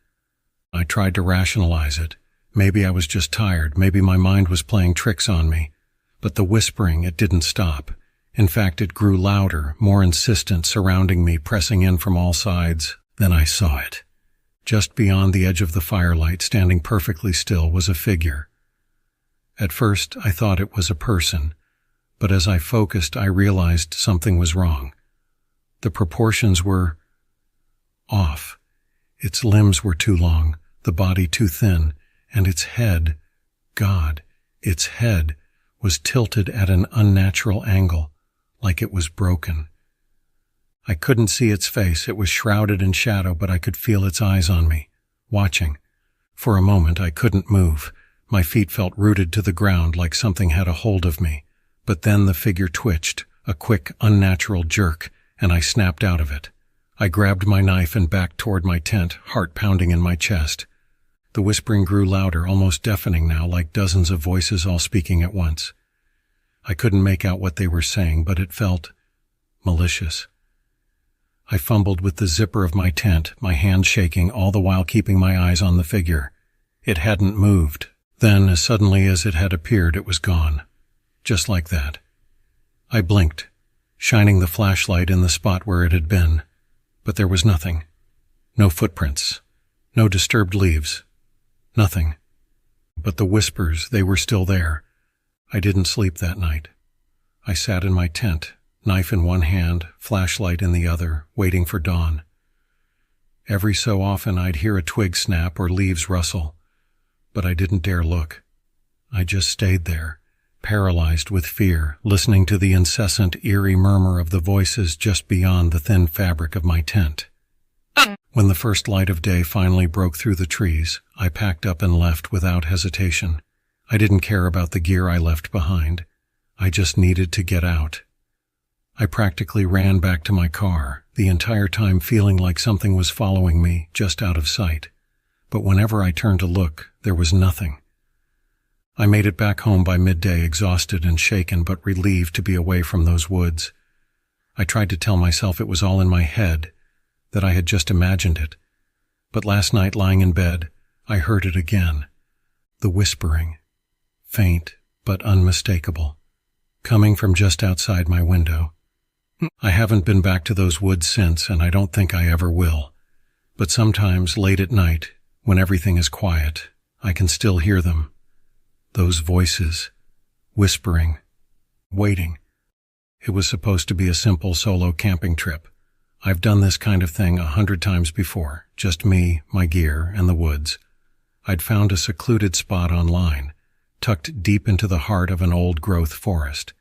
I tried to rationalize it. Maybe I was just tired, maybe my mind was playing tricks on me. But the whispering, it didn't stop. In fact, it grew louder, more insistent, surrounding me, pressing in from all sides. Then I saw it. Just beyond the edge of the firelight, standing perfectly still, was a figure. At first, I thought it was a person, but as I focused, I realized something was wrong. The proportions were off. Its limbs were too long, the body too thin, and its head, God, its head was tilted at an unnatural angle, like it was broken. I couldn't see its face. It was shrouded in shadow, but I could feel its eyes on me, watching. For a moment, I couldn't move. My feet felt rooted to the ground like something had a hold of me. But then the figure twitched, a quick, unnatural jerk, and I snapped out of it. I grabbed my knife and backed toward my tent, heart pounding in my chest. The whispering grew louder, almost deafening now, like dozens of voices all speaking at once. I couldn't make out what they were saying, but it felt malicious. I fumbled with the zipper of my tent, my hand shaking, all the while keeping my eyes on the figure. It hadn't moved. Then, as suddenly as it had appeared, it was gone. Just like that. I blinked, shining the flashlight in the spot where it had been. But there was nothing. No footprints. No disturbed leaves. Nothing. But the whispers, they were still there. I didn't sleep that night. I sat in my tent, knife in one hand, flashlight in the other, waiting for dawn. Every so often I'd hear a twig snap or leaves rustle, but I didn't dare look. I just stayed there, paralyzed with fear, listening to the incessant, eerie murmur of the voices just beyond the thin fabric of my tent. When the first light of day finally broke through the trees, I packed up and left without hesitation. I didn't care about the gear I left behind. I just needed to get out. I practically ran back to my car, the entire time feeling like something was following me, just out of sight. But whenever I turned to look, there was nothing. I made it back home by midday, exhausted and shaken, but relieved to be away from those woods. I tried to tell myself it was all in my head, that I had just imagined it. But last night, lying in bed, I heard it again. The whispering, faint but unmistakable, coming from just outside my window. I haven't been back to those woods since, and I don't think I ever will. But sometimes, late at night, when everything is quiet, I can still hear them. Those voices, whispering, waiting. It was supposed to be a simple solo camping trip. I've done this kind of thing 100 times before, just me, my gear, and the woods. I'd found a secluded spot online, tucked deep into the heart of an old-growth forest.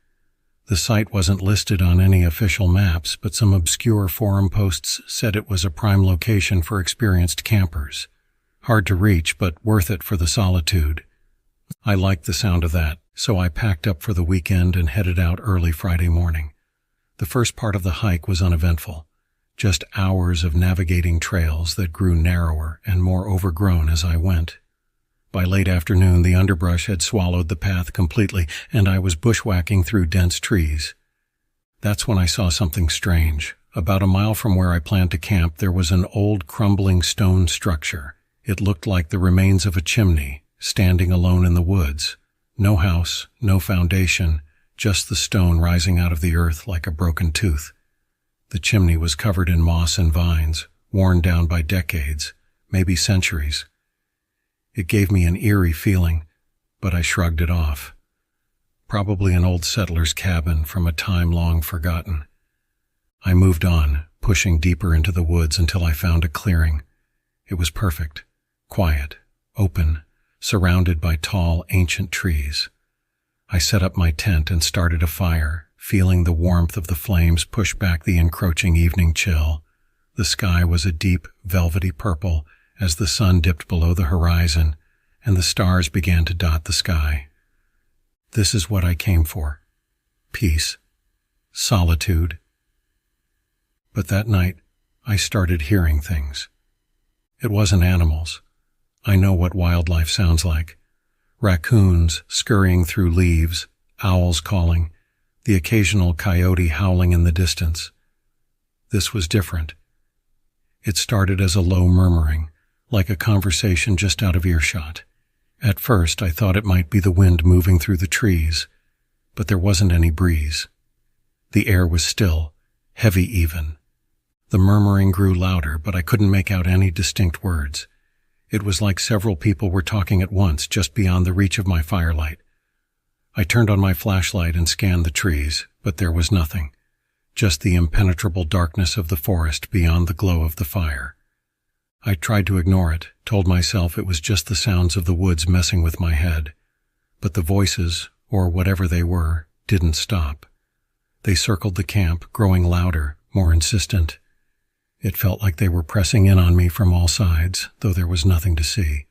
The site wasn't listed on any official maps, but some obscure forum posts said it was a prime location for experienced campers. Hard to reach, but worth it for the solitude. I liked the sound of that, so I packed up for the weekend and headed out early Friday morning. The first part of the hike was uneventful, just hours of navigating trails that grew narrower and more overgrown as I went. By late afternoon, the underbrush had swallowed the path completely, and I was bushwhacking through dense trees. That's when I saw something strange. About a mile from where I planned to camp, there was an old crumbling stone structure. It looked like the remains of a chimney, standing alone in the woods. No house, no foundation, just the stone rising out of the earth like a broken tooth. The chimney was covered in moss and vines, worn down by decades, maybe centuries. It gave me an eerie feeling, but I shrugged it off. Probably an old settler's cabin from a time long forgotten. I moved on, pushing deeper into the woods until I found a clearing. It was perfect, quiet, open, surrounded by tall, ancient trees. I set up my tent and started a fire, feeling the warmth of the flames push back the encroaching evening chill. The sky was a deep, velvety purple as the sun dipped below the horizon and the stars began to dot the sky. This is what I came for. Peace. Solitude. But that night, I started hearing things. It wasn't animals. I know what wildlife sounds like. Raccoons scurrying through leaves, owls calling, the occasional coyote howling in the distance. This was different. It started as a low murmuring, like a conversation just out of earshot. At first, I thought it might be the wind moving through the trees, but there wasn't any breeze. The air was still, heavy even. The murmuring grew louder, but I couldn't make out any distinct words. It was like several people were talking at once, just beyond the reach of my firelight. I turned on my flashlight and scanned the trees, but there was nothing. Just the impenetrable darkness of the forest beyond the glow of the fire. I tried to ignore it, told myself it was just the sounds of the woods messing with my head. But the voices, or whatever they were, didn't stop. They circled the camp, growing louder, more insistent. It felt like they were pressing in on me from all sides, though there was nothing to see.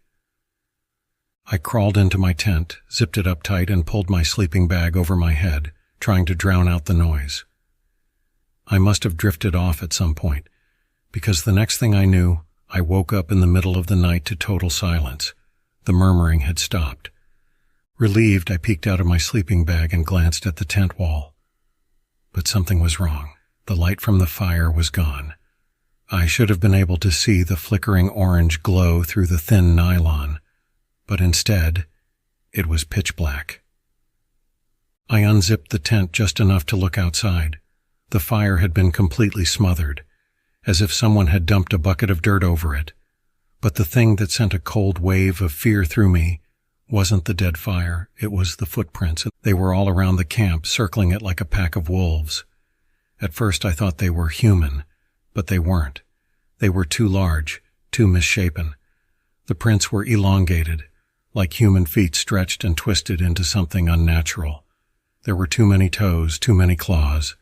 I crawled into my tent, zipped it up tight, and pulled my sleeping bag over my head, trying to drown out the noise. I must have drifted off at some point, because the next thing I knew, I woke up in the middle of the night to total silence. The murmuring had stopped. Relieved, I peeked out of my sleeping bag and glanced at the tent wall. But something was wrong. The light from the fire was gone. I should have been able to see the flickering orange glow through the thin nylon, but instead, it was pitch black. I unzipped the tent just enough to look outside. The fire had been completely smothered, as if someone had dumped a bucket of dirt over it. But the thing that sent a cold wave of fear through me wasn't the dead fire, it was the footprints. They were all around the camp, circling it like a pack of wolves. At first I thought they were human, but they weren't. They were too large, too misshapen. The prints were elongated, like human feet stretched and twisted into something unnatural. There were too many toes, too many claws.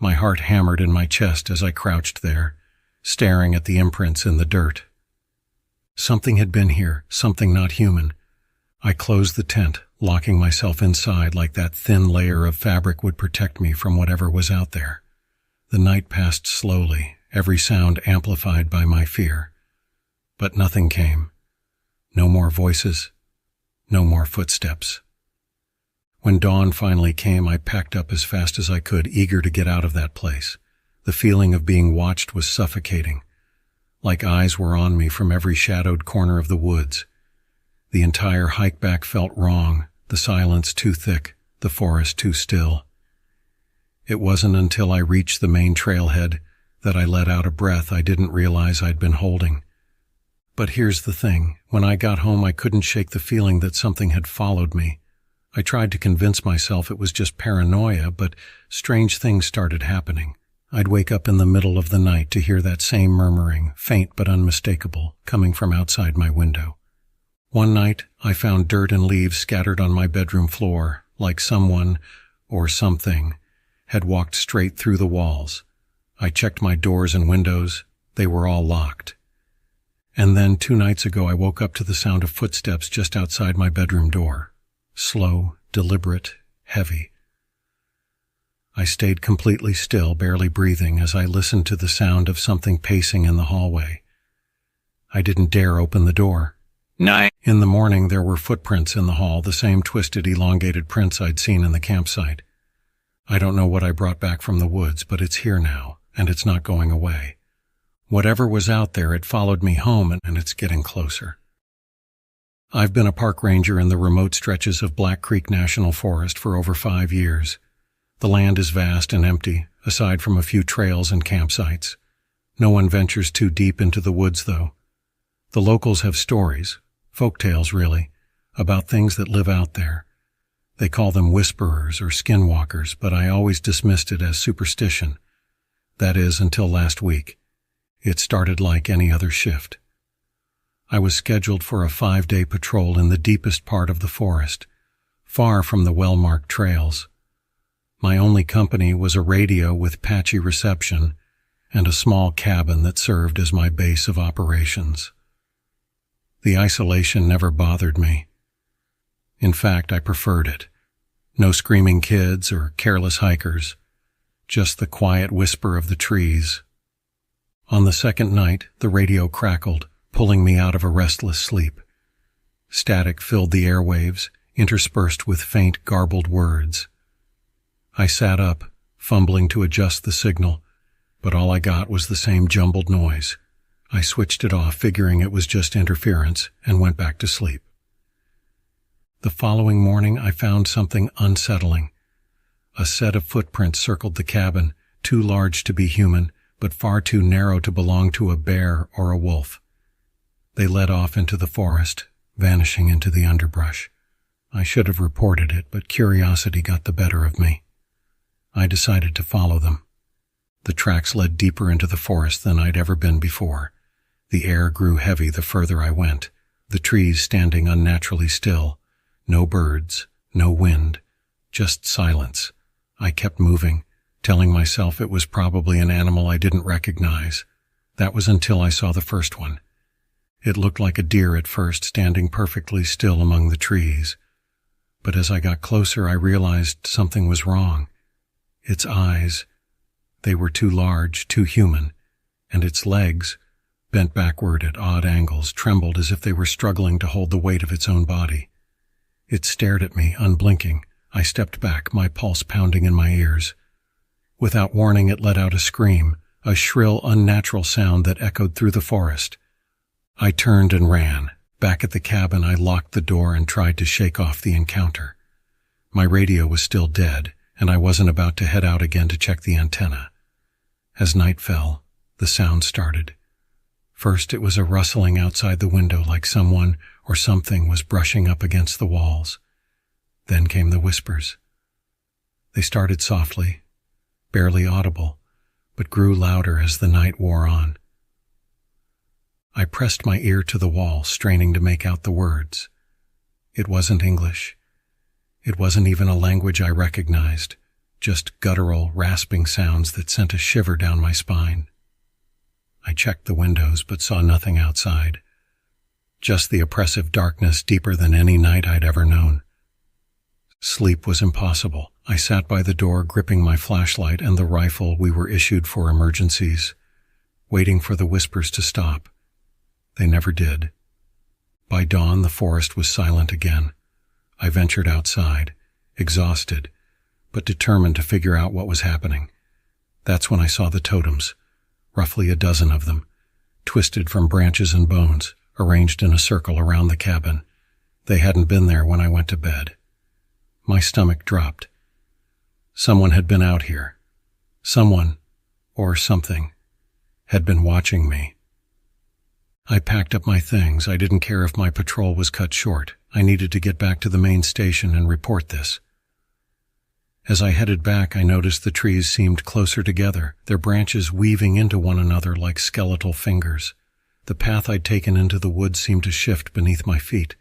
My heart hammered in my chest as I crouched there, staring at the imprints in the dirt. Something had been here, something not human. I closed the tent, locking myself inside like that thin layer of fabric would protect me from whatever was out there. The night passed slowly, every sound amplified by my fear. But nothing came. No more voices, no more footsteps. When dawn finally came, I packed up as fast as I could, eager to get out of that place. The feeling of being watched was suffocating, like eyes were on me from every shadowed corner of the woods. The entire hike back felt wrong, the silence too thick, the forest too still. It wasn't until I reached the main trailhead that I let out a breath I didn't realize I'd been holding. But here's the thing, when I got home I couldn't shake the feeling that something had followed me. I tried to convince myself it was just paranoia, but strange things started happening. I'd wake up in the middle of the night to hear that same murmuring, faint but unmistakable, coming from outside my window. One night, I found dirt and leaves scattered on my bedroom floor, like someone, or something, had walked straight through the walls. I checked my doors and windows. They were all locked. And then 2 nights ago I woke up to the sound of footsteps just outside my bedroom door. Slow, deliberate, heavy. I stayed completely still, barely breathing, as I listened to the sound of something pacing in the hallway. I didn't dare open the door. No. In the morning there were footprints in the hall, the same twisted, elongated prints I'd seen in the campsite. I don't know what I brought back from the woods, but it's here now, and it's not going away. Whatever was out there, it followed me home, and it's getting closer. I've been a park ranger in the remote stretches of Black Creek National Forest for over 5 years. The land is vast and empty, aside from a few trails and campsites. No one ventures too deep into the woods, though. The locals have stories, folktales really, about things that live out there. They call them whisperers or skinwalkers, but I always dismissed it as superstition. That is, until last week. It started like any other shift. I was scheduled for a 5-day patrol in the deepest part of the forest, far from the well-marked trails. My only company was a radio with patchy reception and a small cabin that served as my base of operations. The isolation never bothered me. In fact, I preferred it. No screaming kids or careless hikers, just the quiet whisper of the trees. On the second night, the radio crackled, pulling me out of a restless sleep. Static filled the airwaves, interspersed with faint, garbled words. I sat up, fumbling to adjust the signal, but all I got was the same jumbled noise. I switched it off, figuring it was just interference, and went back to sleep. The following morning, I found something unsettling. A set of footprints circled the cabin, too large to be human, but far too narrow to belong to a bear or a wolf. They led off into the forest, vanishing into the underbrush. I should have reported it, but curiosity got the better of me. I decided to follow them. The tracks led deeper into the forest than I'd ever been before. The air grew heavy the further I went, the trees standing unnaturally still. No birds, no wind, just silence. I kept moving, telling myself it was probably an animal I didn't recognize. That was until I saw the first one. It looked like a deer at first, standing perfectly still among the trees. But as I got closer, I realized something was wrong. Its eyes, they were too large, too human, and its legs, bent backward at odd angles, trembled as if they were struggling to hold the weight of its own body. It stared at me, unblinking. I stepped back, my pulse pounding in my ears. Without warning, it let out a scream, a shrill, unnatural sound that echoed through the forest. I turned and ran. Back at the cabin, I locked the door and tried to shake off the encounter. My radio was still dead, and I wasn't about to head out again to check the antenna. As night fell, the sound started. First, it was a rustling outside the window, like someone or something was brushing up against the walls. Then came the whispers. They started softly, barely audible, but grew louder as the night wore on. I pressed my ear to the wall, straining to make out the words. It wasn't English. It wasn't even a language I recognized, just guttural, rasping sounds that sent a shiver down my spine. I checked the windows, but saw nothing outside. Just the oppressive darkness, deeper than any night I'd ever known. Sleep was impossible. I sat by the door, gripping my flashlight and the rifle we were issued for emergencies, waiting for the whispers to stop. They never did. By dawn, the forest was silent again. I ventured outside, exhausted, but determined to figure out what was happening. That's when I saw the totems, roughly a dozen of them, twisted from branches and bones, arranged in a circle around the cabin. They hadn't been there when I went to bed. My stomach dropped. Someone had been out here. Someone, or something, had been watching me. I packed up my things. I didn't care if my patrol was cut short. I needed to get back to the main station and report this. As I headed back, I noticed the trees seemed closer together, their branches weaving into one another like skeletal fingers. The path I'd taken into the woods seemed to shift beneath my feet,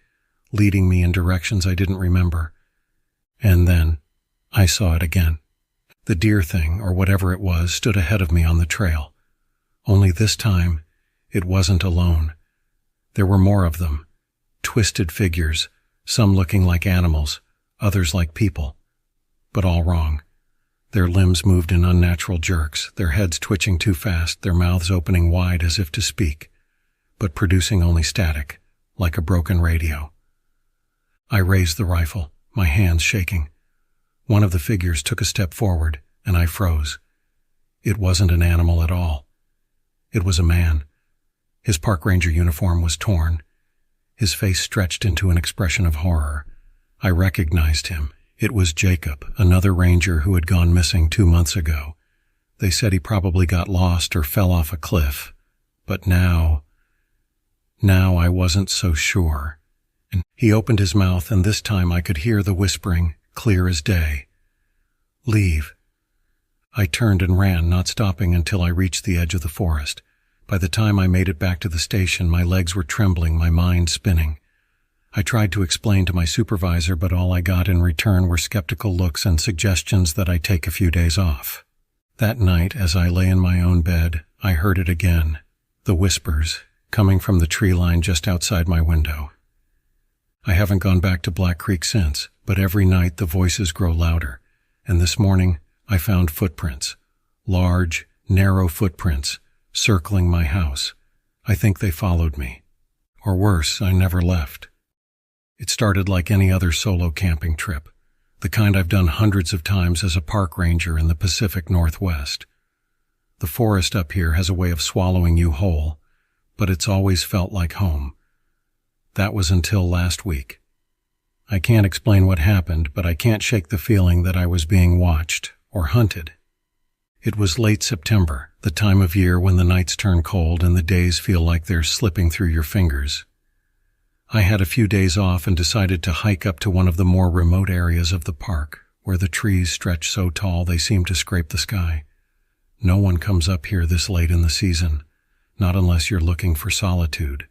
leading me in directions I didn't remember. And then, I saw it again. The deer thing, or whatever it was, stood ahead of me on the trail. Only this time, it wasn't alone. There were more of them. Twisted figures, some looking like animals, others like people. But all wrong. Their limbs moved in unnatural jerks, their heads twitching too fast, their mouths opening wide as if to speak, but producing only static, like a broken radio. I raised the rifle, my hands shaking. One of the figures took a step forward, and I froze. It wasn't an animal at all. It was a man. His park ranger uniform was torn. His face stretched into an expression of horror. I recognized him. It was Jacob, another ranger who had gone missing 2 months ago. They said he probably got lost or fell off a cliff. But now I wasn't so sure. And he opened his mouth, and this time I could hear the whispering, clear as day. Leave. I turned and ran, not stopping until I reached the edge of the forest. By the time I made it back to the station, my legs were trembling, my mind spinning. I tried to explain to my supervisor, but all I got in return were skeptical looks and suggestions that I take a few days off. That night, as I lay in my own bed, I heard it again. The whispers, coming from the tree line just outside my window. I haven't gone back to Black Creek since, but every night the voices grow louder, and this morning I found footprints. Large, narrow footprints, circling my house. I think they followed me. Or worse, I never left. It started like any other solo camping trip, the kind I've done hundreds of times as a park ranger in the Pacific Northwest. The forest up here has a way of swallowing you whole, but it's always felt like home. That was until last week. I can't explain what happened, but I can't shake the feeling that I was being watched or hunted. It was late September, the time of year when the nights turn cold and the days feel like they're slipping through your fingers. I had a few days off and decided to hike up to one of the more remote areas of the park, where the trees stretch so tall they seem to scrape the sky. No one comes up here this late in the season, not unless you're looking for solitude,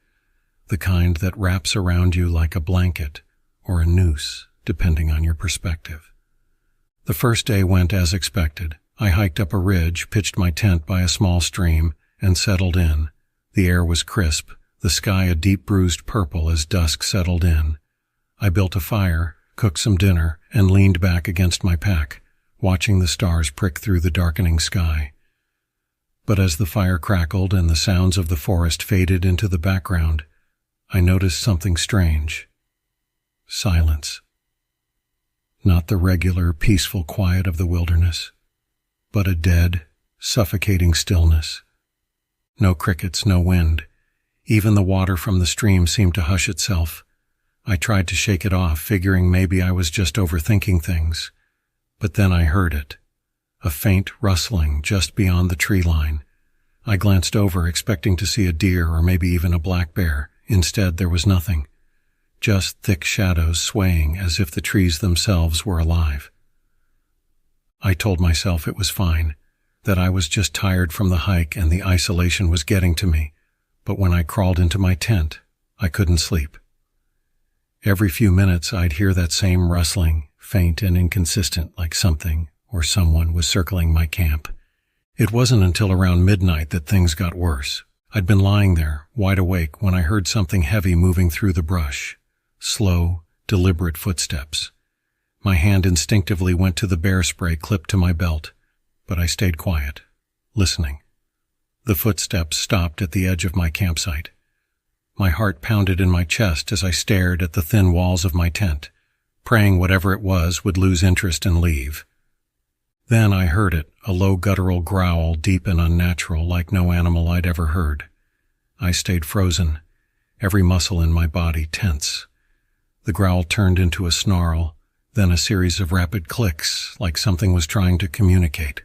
the kind that wraps around you like a blanket or a noose, depending on your perspective. The first day went as expected. I hiked up a ridge, pitched my tent by a small stream, and settled in. The air was crisp, the sky a deep bruised purple as dusk settled in. I built a fire, cooked some dinner, and leaned back against my pack, watching the stars prick through the darkening sky. But as the fire crackled and the sounds of the forest faded into the background, I noticed something strange. Silence. Not the regular, peaceful quiet of the wilderness, but a dead, suffocating stillness. No crickets, no wind. Even the water from the stream seemed to hush itself. I tried to shake it off, figuring maybe I was just overthinking things. But then I heard it. A faint rustling just beyond the tree line. I glanced over, expecting to see a deer or maybe even a black bear. Instead, there was nothing. Just thick shadows swaying as if the trees themselves were alive. I told myself it was fine, that I was just tired from the hike and the isolation was getting to me. But when I crawled into my tent, I couldn't sleep. Every few minutes I'd hear that same rustling, faint and inconsistent, like something or someone was circling my camp. It wasn't until around midnight that things got worse. I'd been lying there, wide awake, when I heard something heavy moving through the brush. Slow, deliberate footsteps. My hand instinctively went to the bear spray clipped to my belt, but I stayed quiet, listening. The footsteps stopped at the edge of my campsite. My heart pounded in my chest as I stared at the thin walls of my tent, praying whatever it was would lose interest and leave. Then I heard it, a low guttural growl, deep and unnatural, like no animal I'd ever heard. I stayed frozen, every muscle in my body tense. The growl turned into a snarl, then a series of rapid clicks, like something was trying to communicate.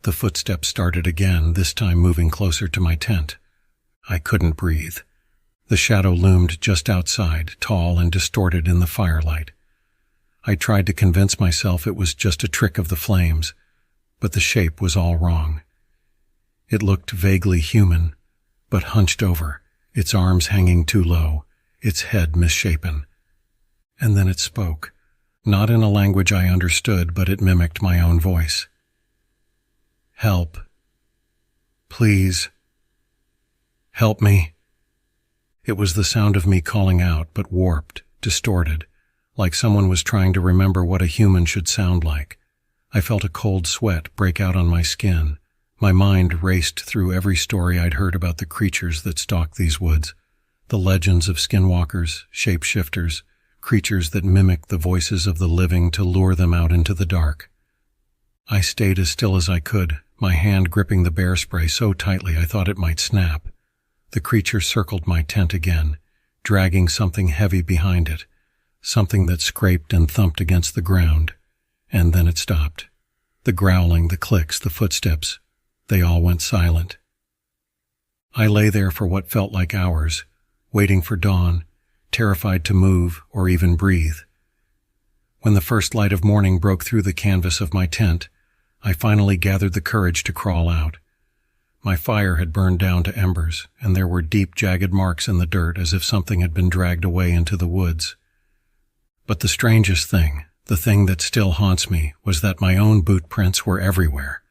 The footsteps started again, this time moving closer to my tent. I couldn't breathe. The shadow loomed just outside, tall and distorted in the firelight. I tried to convince myself it was just a trick of the flames, but the shape was all wrong. It looked vaguely human, but hunched over, its arms hanging too low, its head misshapen. And then it spoke, not in a language I understood, but it mimicked my own voice. "Help. Please. Help me." It was the sound of me calling out, but warped, distorted, like someone was trying to remember what a human should sound like. I felt a cold sweat break out on my skin. My mind raced through every story I'd heard about the creatures that stalk these woods, the legends of skinwalkers, shapeshifters, creatures that mimic the voices of the living to lure them out into the dark. I stayed as still as I could, my hand gripping the bear spray so tightly I thought it might snap. The creature circled my tent again, dragging something heavy behind it, something that scraped and thumped against the ground. And then it stopped. The growling, the clicks, the footsteps, they all went silent. I lay there for what felt like hours, waiting for dawn, terrified to move or even breathe. When the first light of morning broke through the canvas of my tent, I finally gathered the courage to crawl out. My fire had burned down to embers, and there were deep, jagged marks in the dirt as if something had been dragged away into the woods. But the strangest thing, the thing that still haunts me, was that my own boot prints were everywhere,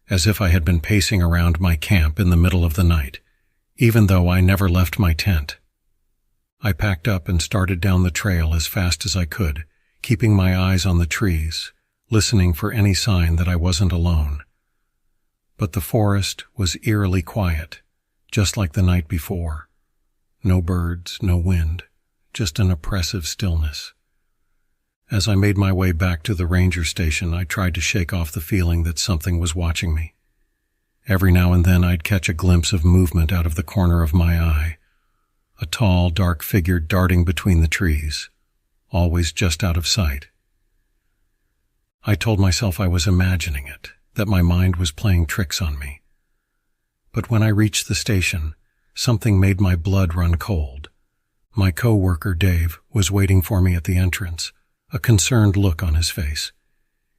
as if I had been pacing around my camp in the middle of the night, even though I never left my tent. I packed up and started down the trail as fast as I could, keeping my eyes on the trees, listening for any sign that I wasn't alone. But the forest was eerily quiet, just like the night before. No birds, no wind, just an oppressive stillness. As I made my way back to the ranger station, I tried to shake off the feeling that something was watching me. Every now and then I'd catch a glimpse of movement out of the corner of my eye, a tall, dark figure darting between the trees, always just out of sight. I told myself I was imagining it, that my mind was playing tricks on me. But when I reached the station, something made my blood run cold. My co-worker, Dave, was waiting for me at the entrance, a concerned look on his face.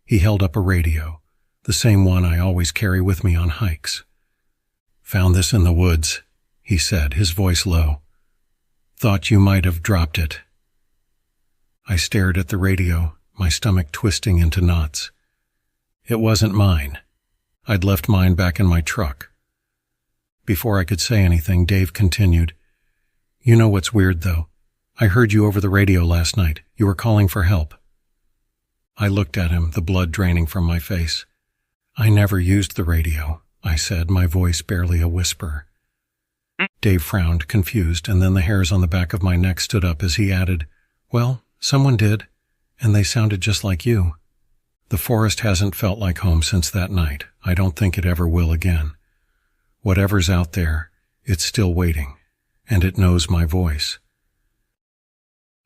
He held up a radio, the same one I always carry with me on hikes. "Found this in the woods," he said, his voice low. "Thought you might have dropped it." I stared at the radio, my stomach twisting into knots. It wasn't mine. I'd left mine back in my truck. Before I could say anything, Dave continued, "You know what's weird, though? I heard you over the radio last night. You were calling for help." I looked at him, the blood draining from my face. "I never used the radio," I said, my voice barely a whisper. Dave frowned, confused, and then the hairs on the back of my neck stood up as he added, "Well, someone did, and they sounded just like you." The forest hasn't felt like home since that night. I don't think it ever will again. Whatever's out there, it's still waiting, and it knows my voice.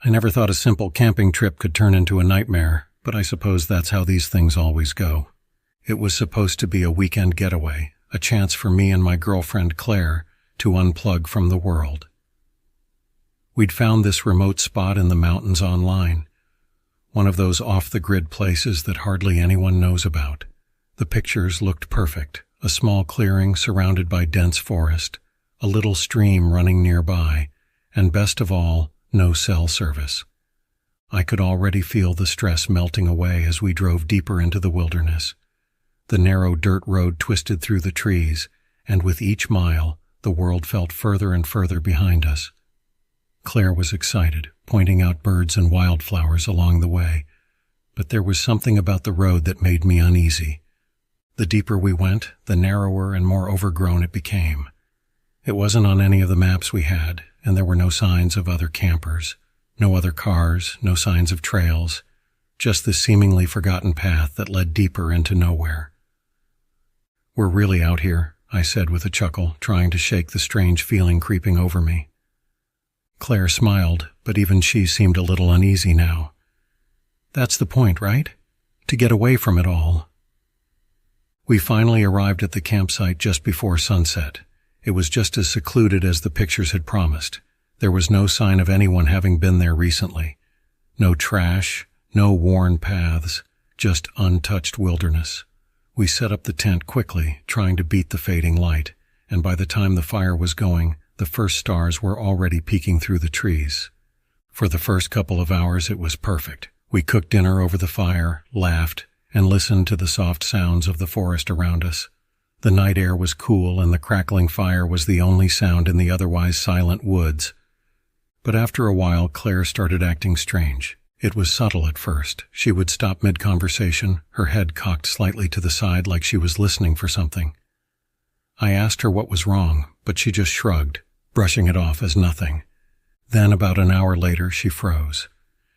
I never thought a simple camping trip could turn into a nightmare, but I suppose that's how these things always go. It was supposed to be a weekend getaway, a chance for me and my girlfriend Claire to unplug from the world. We'd found this remote spot in the mountains online, one of those off-the-grid places that hardly anyone knows about. The pictures looked perfect, a small clearing surrounded by dense forest, a little stream running nearby, and best of all, no cell service. I could already feel the stress melting away as we drove deeper into the wilderness. The narrow dirt road twisted through the trees, and with each mile, the world felt further and further behind us. Claire was excited, pointing out birds and wildflowers along the way, but there was something about the road that made me uneasy. The deeper we went, the narrower and more overgrown it became. It wasn't on any of the maps we had, and there were no signs of other campers, no other cars, no signs of trails, just this seemingly forgotten path that led deeper into nowhere. "We're really out here," I said with a chuckle, trying to shake the strange feeling creeping over me. Claire smiled, but even she seemed a little uneasy now. "That's the point, right? To get away from it all." We finally arrived at the campsite just before sunset. It was just as secluded as the pictures had promised. There was no sign of anyone having been there recently. No trash, no worn paths, just untouched wilderness. We set up the tent quickly, trying to beat the fading light, and by the time the fire was going, the first stars were already peeking through the trees. For the first couple of hours it was perfect. We cooked dinner over the fire, laughed, and listened to the soft sounds of the forest around us. The night air was cool and the crackling fire was the only sound in the otherwise silent woods. But after a while, Claire started acting strange. It was subtle at first. She would stop mid-conversation, her head cocked slightly to the side like she was listening for something. I asked her what was wrong, but she just shrugged, brushing it off as nothing. Then, about an hour later, she froze.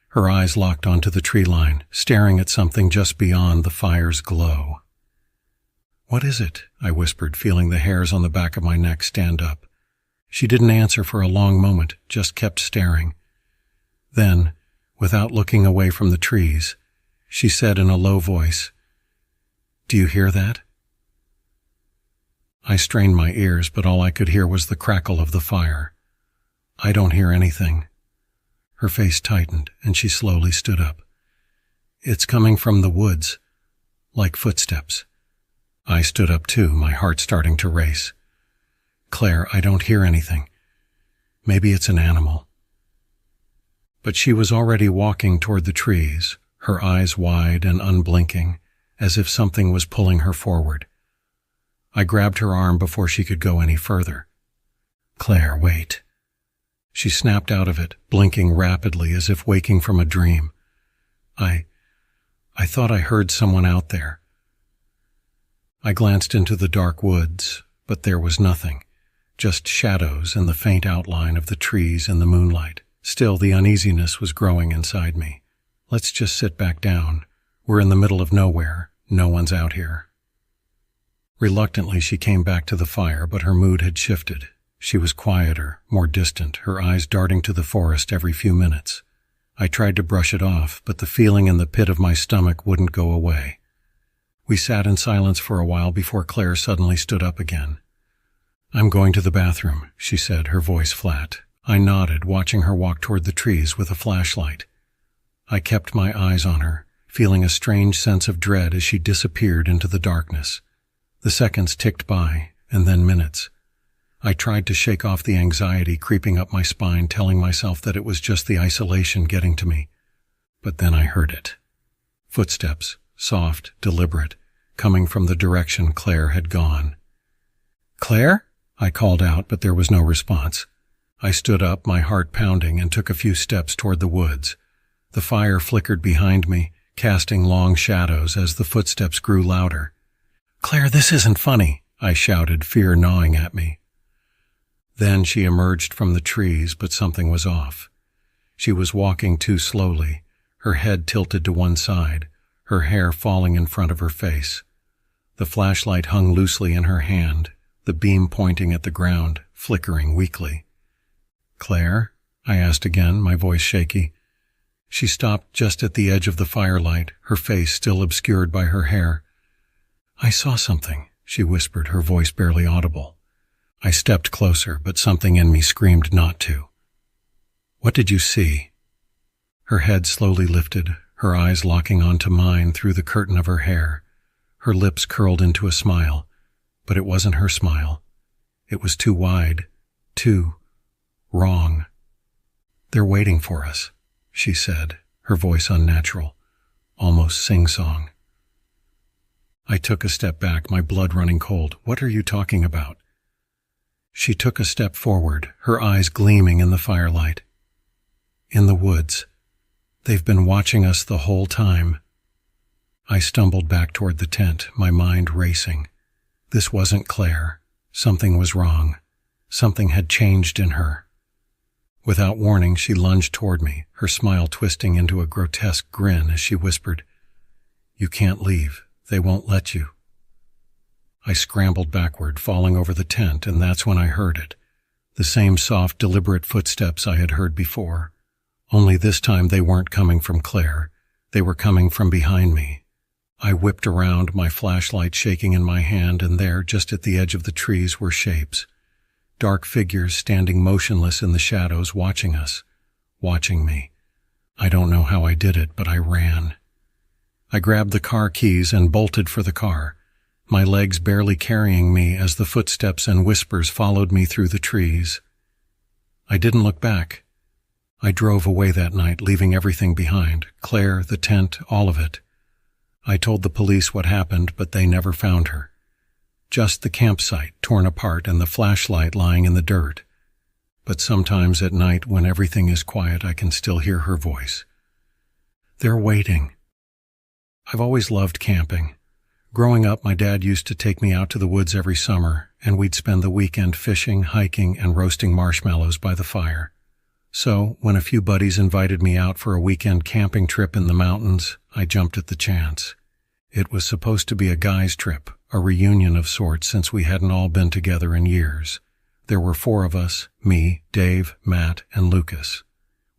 Her eyes locked onto the tree line, staring at something just beyond the fire's glow. "What is it?" I whispered, feeling the hairs on the back of my neck stand up. She didn't answer for a long moment, just kept staring. Then, without looking away from the trees, she said in a low voice, "Do you hear that?" I strained my ears, but all I could hear was the crackle of the fire. "I don't hear anything." Her face tightened, and she slowly stood up. "It's coming from the woods, like footsteps." I stood up too, my heart starting to race. "Claire, I don't hear anything. Maybe it's an animal." But she was already walking toward the trees, her eyes wide and unblinking, as if something was pulling her forward. I grabbed her arm before she could go any further. "Claire, wait." She snapped out of it, blinking rapidly as if waking from a dream. I thought I heard someone out there." I glanced into the dark woods, but there was nothing, just shadows and the faint outline of the trees in the moonlight. Still, the uneasiness was growing inside me. "Let's just sit back down. We're in the middle of nowhere. No one's out here." Reluctantly, she came back to the fire, but her mood had shifted. She was quieter, more distant, her eyes darting to the forest every few minutes. I tried to brush it off, but the feeling in the pit of my stomach wouldn't go away. We sat in silence for a while before Claire suddenly stood up again. "I'm going to the bathroom," she said, her voice flat. I nodded, watching her walk toward the trees with a flashlight. I kept my eyes on her, feeling a strange sense of dread as she disappeared into the darkness. The seconds ticked by, and then minutes. I tried to shake off the anxiety creeping up my spine, telling myself that it was just the isolation getting to me. But then I heard it. Footsteps, soft, deliberate, coming from the direction Claire had gone. "Claire?" I called out, but there was no response. I stood up, my heart pounding, and took a few steps toward the woods. The fire flickered behind me, casting long shadows as the footsteps grew louder. "Claire, this isn't funny," I shouted, fear gnawing at me. Then she emerged from the trees, but something was off. She was walking too slowly, her head tilted to one side, her hair falling in front of her face. The flashlight hung loosely in her hand, the beam pointing at the ground, flickering weakly. "Claire?" I asked again, my voice shaky. She stopped just at the edge of the firelight, her face still obscured by her hair. "I saw something," she whispered, her voice barely audible. I stepped closer, but something in me screamed not to. "What did you see?" Her head slowly lifted, her eyes locking onto mine through the curtain of her hair. Her lips curled into a smile, but it wasn't her smile. It was too wide, too wrong. "They're waiting for us," she said, her voice unnatural, almost sing-song. I took a step back, my blood running cold. "What are you talking about?" She took a step forward, her eyes gleaming in the firelight. "In the woods. They've been watching us the whole time." I stumbled back toward the tent, my mind racing. This wasn't Claire. Something was wrong. Something had changed in her. Without warning, she lunged toward me, her smile twisting into a grotesque grin as she whispered, "You can't leave. They won't let you." I scrambled backward, falling over the tent, and that's when I heard it. The same soft, deliberate footsteps I had heard before. Only this time they weren't coming from Claire. They were coming from behind me. I whipped around, my flashlight shaking in my hand, and there, just at the edge of the trees, were shapes. Dark figures standing motionless in the shadows, watching us. Watching me. I don't know how I did it, but I ran. I grabbed the car keys and bolted for the car, my legs barely carrying me as the footsteps and whispers followed me through the trees. I didn't look back. I drove away that night, leaving everything behind. Claire, the tent, all of it. I told the police what happened, but they never found her. Just the campsite torn apart and the flashlight lying in the dirt. But sometimes at night, when everything is quiet, I can still hear her voice. They're waiting. I've always loved camping. Growing up, my dad used to take me out to the woods every summer, and we'd spend the weekend fishing, hiking, and roasting marshmallows by the fire. So, when a few buddies invited me out for a weekend camping trip in the mountains, I jumped at the chance. It was supposed to be a guys' trip, a reunion of sorts since we hadn't all been together in years. There were 4 of us, me, Dave, Matt, and Lucas.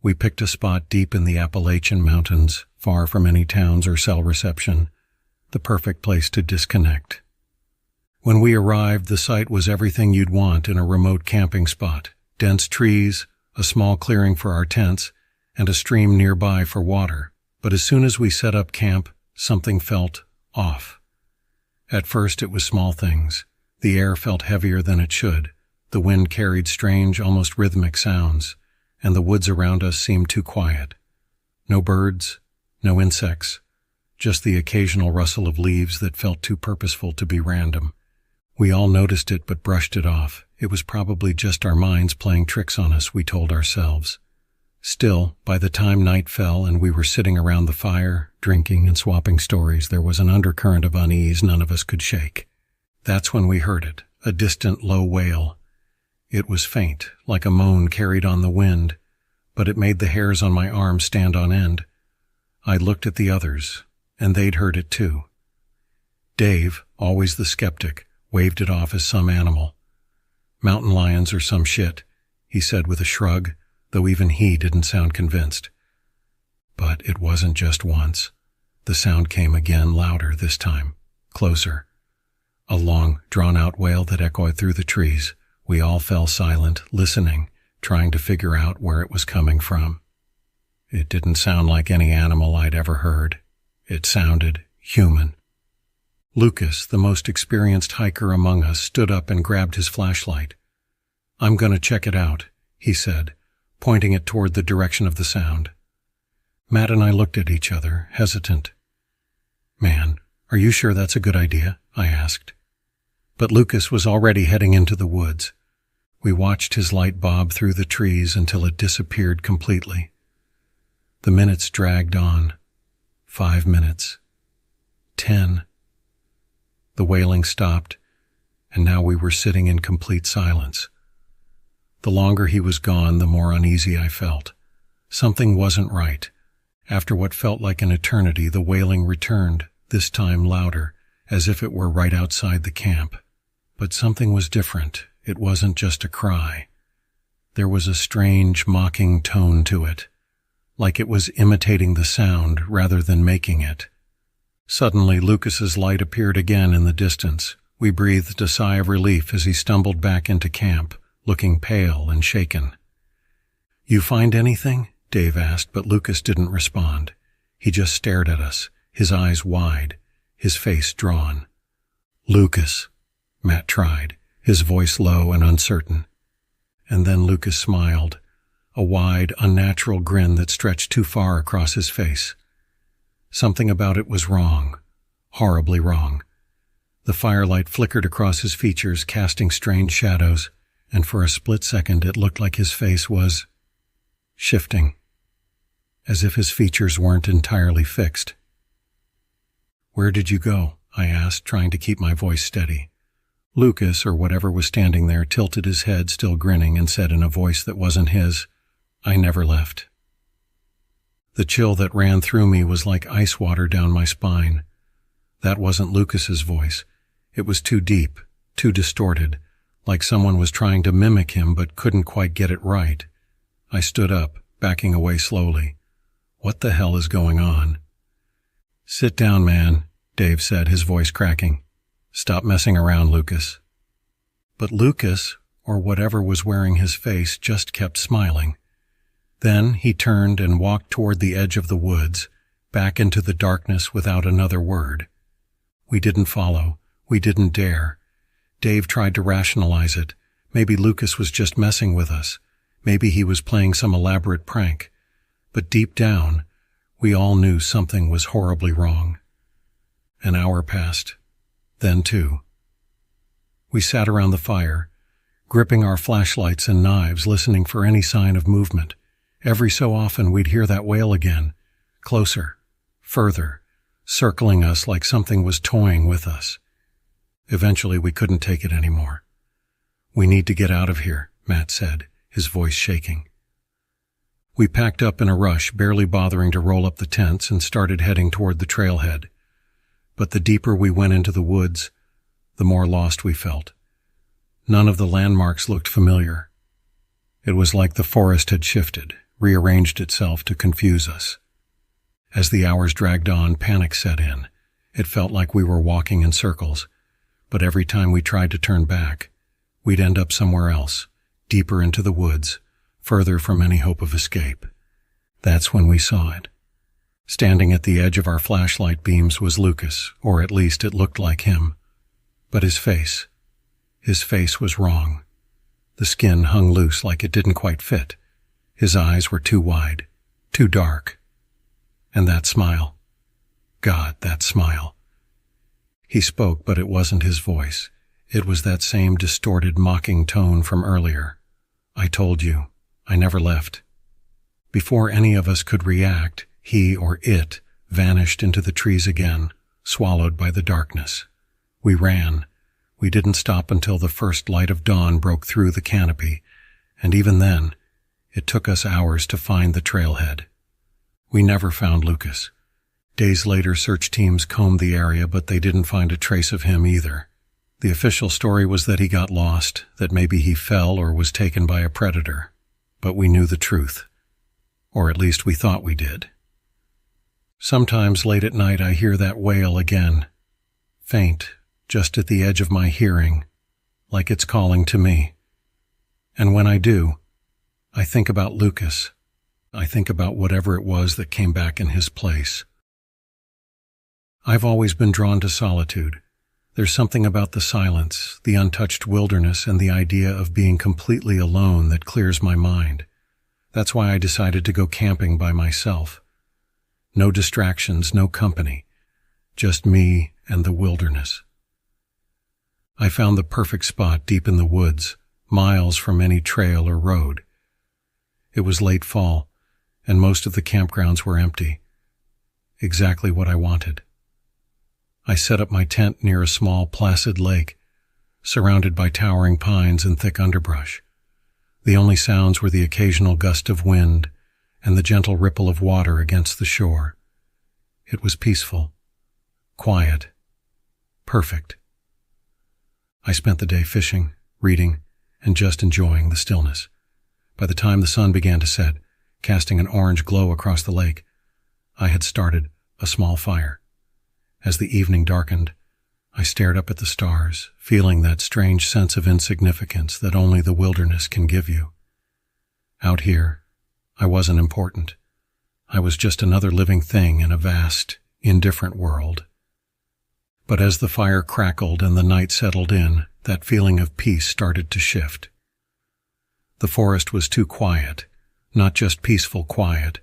We picked a spot deep in the Appalachian Mountains, far from any towns or cell reception. The perfect place to disconnect. When we arrived, the site was everything you'd want in a remote camping spot. Dense trees, a small clearing for our tents, and a stream nearby for water. But as soon as we set up camp, something felt off. At first it was small things. The air felt heavier than it should. The wind carried strange, almost rhythmic sounds, and the woods around us seemed too quiet. No birds, no insects, just the occasional rustle of leaves that felt too purposeful to be random. We all noticed it but brushed it off. It was probably just our minds playing tricks on us, we told ourselves. Still, by the time night fell and we were sitting around the fire, drinking and swapping stories, there was an undercurrent of unease none of us could shake. That's when we heard it, a distant low wail. It was faint, like a moan carried on the wind, but it made the hairs on my arms stand on end. I looked at the others, and they'd heard it too. Dave, always the skeptic, waved it off as some animal. Mountain lions or some shit, he said with a shrug, though even he didn't sound convinced. But it wasn't just once. The sound came again, louder this time, closer. A long, drawn-out wail that echoed through the trees. We all fell silent, listening, trying to figure out where it was coming from. It didn't sound like any animal I'd ever heard. It sounded human. Lucas, the most experienced hiker among us, stood up and grabbed his flashlight. "I'm going to check it out," he said, pointing it toward the direction of the sound. Matt and I looked at each other, hesitant. "Man, are you sure that's a good idea?" I asked. But Lucas was already heading into the woods. We watched his light bob through the trees until it disappeared completely. The minutes dragged on. 5 minutes. 10. The wailing stopped, and now we were sitting in complete silence. The longer he was gone, the more uneasy I felt. Something wasn't right. After what felt like an eternity, the wailing returned, this time louder, as if it were right outside the camp. But something was different. It wasn't just a cry. There was a strange, mocking tone to it, like it was imitating the sound rather than making it. Suddenly, Lucas's light appeared again in the distance. We breathed a sigh of relief as he stumbled back into camp, looking pale and shaken. "You find anything?" Dave asked, but Lucas didn't respond. He just stared at us, his eyes wide, his face drawn. "Lucas," Matt tried, his voice low and uncertain. And then Lucas smiled, a wide, unnatural grin that stretched too far across his face. Something about it was wrong, horribly wrong. The firelight flickered across his features, casting strange shadows, and for a split second it looked like his face was shifting, as if his features weren't entirely fixed. "Where did you go?" I asked, trying to keep my voice steady. Lucas, or whatever was standing there, tilted his head, still grinning, and said in a voice that wasn't his, "I never left." The chill that ran through me was like ice water down my spine. That wasn't Lucas's voice. It was too deep, too distorted, like someone was trying to mimic him but couldn't quite get it right. I stood up, backing away slowly. What the hell is going on? "Sit down, man," Dave said, his voice cracking. "Stop messing around, Lucas." But Lucas, or whatever was wearing his face, just kept smiling. Then he turned and walked toward the edge of the woods, back into the darkness without another word. We didn't follow. We didn't dare. Dave tried to rationalize it. Maybe Lucas was just messing with us. Maybe he was playing some elaborate prank, but deep down, we all knew something was horribly wrong. An hour passed, then 2. We sat around the fire, gripping our flashlights and knives, listening for any sign of movement. Every so often we'd hear that wail again, closer, further, circling us like something was toying with us. Eventually we couldn't take it anymore. "We need to get out of here," Matt said, his voice shaking. We packed up in a rush, barely bothering to roll up the tents, and started heading toward the trailhead. But the deeper we went into the woods, the more lost we felt. None of the landmarks looked familiar. It was like the forest had shifted, rearranged itself to confuse us. As the hours dragged on, panic set in. It felt like we were walking in circles, but every time we tried to turn back, we'd end up somewhere else, deeper into the woods, further from any hope of escape. That's when we saw it. Standing at the edge of our flashlight beams was Lucas, or at least it looked like him. But his face was wrong. The skin hung loose like it didn't quite fit. His eyes were too wide, too dark. And that smile. God, that smile. He spoke, but it wasn't his voice. It was that same distorted, mocking tone from earlier. "I told you. I never left." Before any of us could react, he or it vanished into the trees again, swallowed by the darkness. We ran. We didn't stop until the first light of dawn broke through the canopy, and even then, it took us hours to find the trailhead. We never found Lucas. Days later, search teams combed the area, but they didn't find a trace of him either. The official story was that he got lost, that maybe he fell or was taken by a predator. But we knew the truth. Or at least we thought we did. Sometimes late at night I hear that wail again. Faint, just at the edge of my hearing, like it's calling to me. And when I do, I think about Lucas. I think about whatever it was that came back in his place. I've always been drawn to solitude. There's something about the silence, the untouched wilderness, and the idea of being completely alone that clears my mind. That's why I decided to go camping by myself. No distractions, no company, just me and the wilderness. I found the perfect spot deep in the woods, miles from any trail or road. It was late fall, and most of the campgrounds were empty. Exactly what I wanted. I set up my tent near a small, placid lake, surrounded by towering pines and thick underbrush. The only sounds were the occasional gust of wind and the gentle ripple of water against the shore. It was peaceful, quiet, perfect. I spent the day fishing, reading, and just enjoying the stillness. By the time the sun began to set, casting an orange glow across the lake, I had started a small fire. As the evening darkened, I stared up at the stars, feeling that strange sense of insignificance that only the wilderness can give you. Out here, I wasn't important. I was just another living thing in a vast, indifferent world. But as the fire crackled and the night settled in, that feeling of peace started to shift. The forest was too quiet, not just peaceful quiet,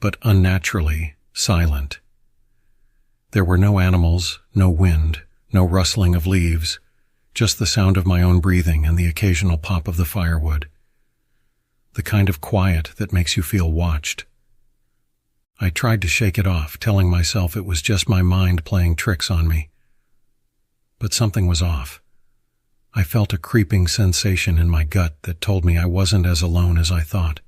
but unnaturally silent. There were no animals, no wind, no rustling of leaves, just the sound of my own breathing and the occasional pop of the firewood. The kind of quiet that makes you feel watched. I tried to shake it off, telling myself it was just my mind playing tricks on me. But something was off. I felt a creeping sensation in my gut that told me I wasn't as alone as I thought.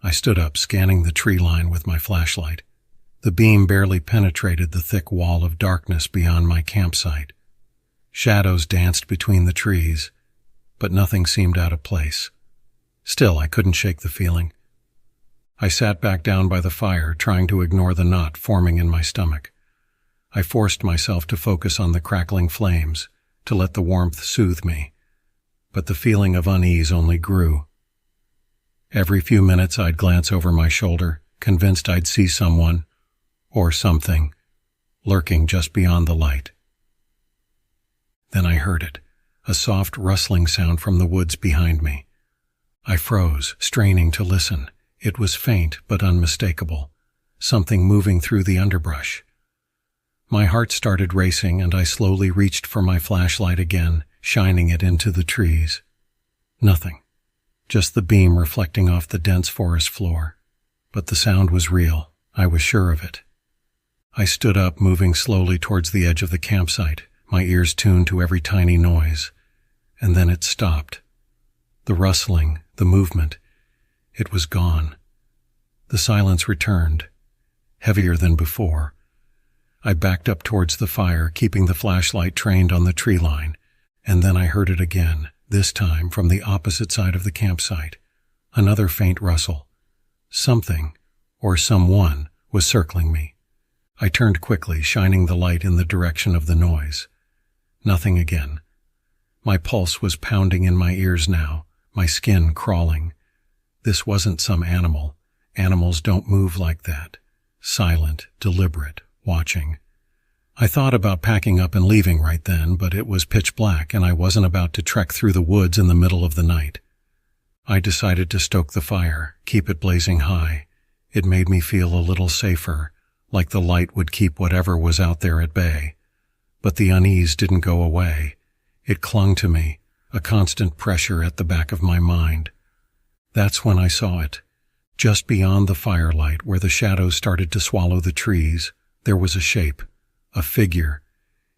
I stood up, scanning the tree line with my flashlight. The beam barely penetrated the thick wall of darkness beyond my campsite. Shadows danced between the trees, but nothing seemed out of place. Still, I couldn't shake the feeling. I sat back down by the fire, trying to ignore the knot forming in my stomach. I forced myself to focus on the crackling flames, to let the warmth soothe me, but the feeling of unease only grew. Every few minutes I'd glance over my shoulder, convinced I'd see someone, or something, lurking just beyond the light. Then I heard it, a soft rustling sound from the woods behind me. I froze, straining to listen. It was faint but unmistakable. Something moving through the underbrush. My heart started racing and I slowly reached for my flashlight again, shining it into the trees. Nothing. Just the beam reflecting off the dense forest floor. But the sound was real. I was sure of it. I stood up, moving slowly towards the edge of the campsite, my ears tuned to every tiny noise. And then it stopped. The rustling, the movement. It was gone. The silence returned, heavier than before. I backed up towards the fire, keeping the flashlight trained on the tree line, and then I heard it again, this time from the opposite side of the campsite. Another faint rustle. Something, or someone, was circling me. I turned quickly, shining the light in the direction of the noise. Nothing again. My pulse was pounding in my ears now, my skin crawling. This wasn't some animal. Animals don't move like that. Silent, deliberate, watching. I thought about packing up and leaving right then, but it was pitch black and I wasn't about to trek through the woods in the middle of the night. I decided to stoke the fire, keep it blazing high. It made me feel a little safer, like the light would keep whatever was out there at bay. But the unease didn't go away. It clung to me, a constant pressure at the back of my mind. That's when I saw it. Just beyond the firelight, where the shadows started to swallow the trees, there was a shape, a figure.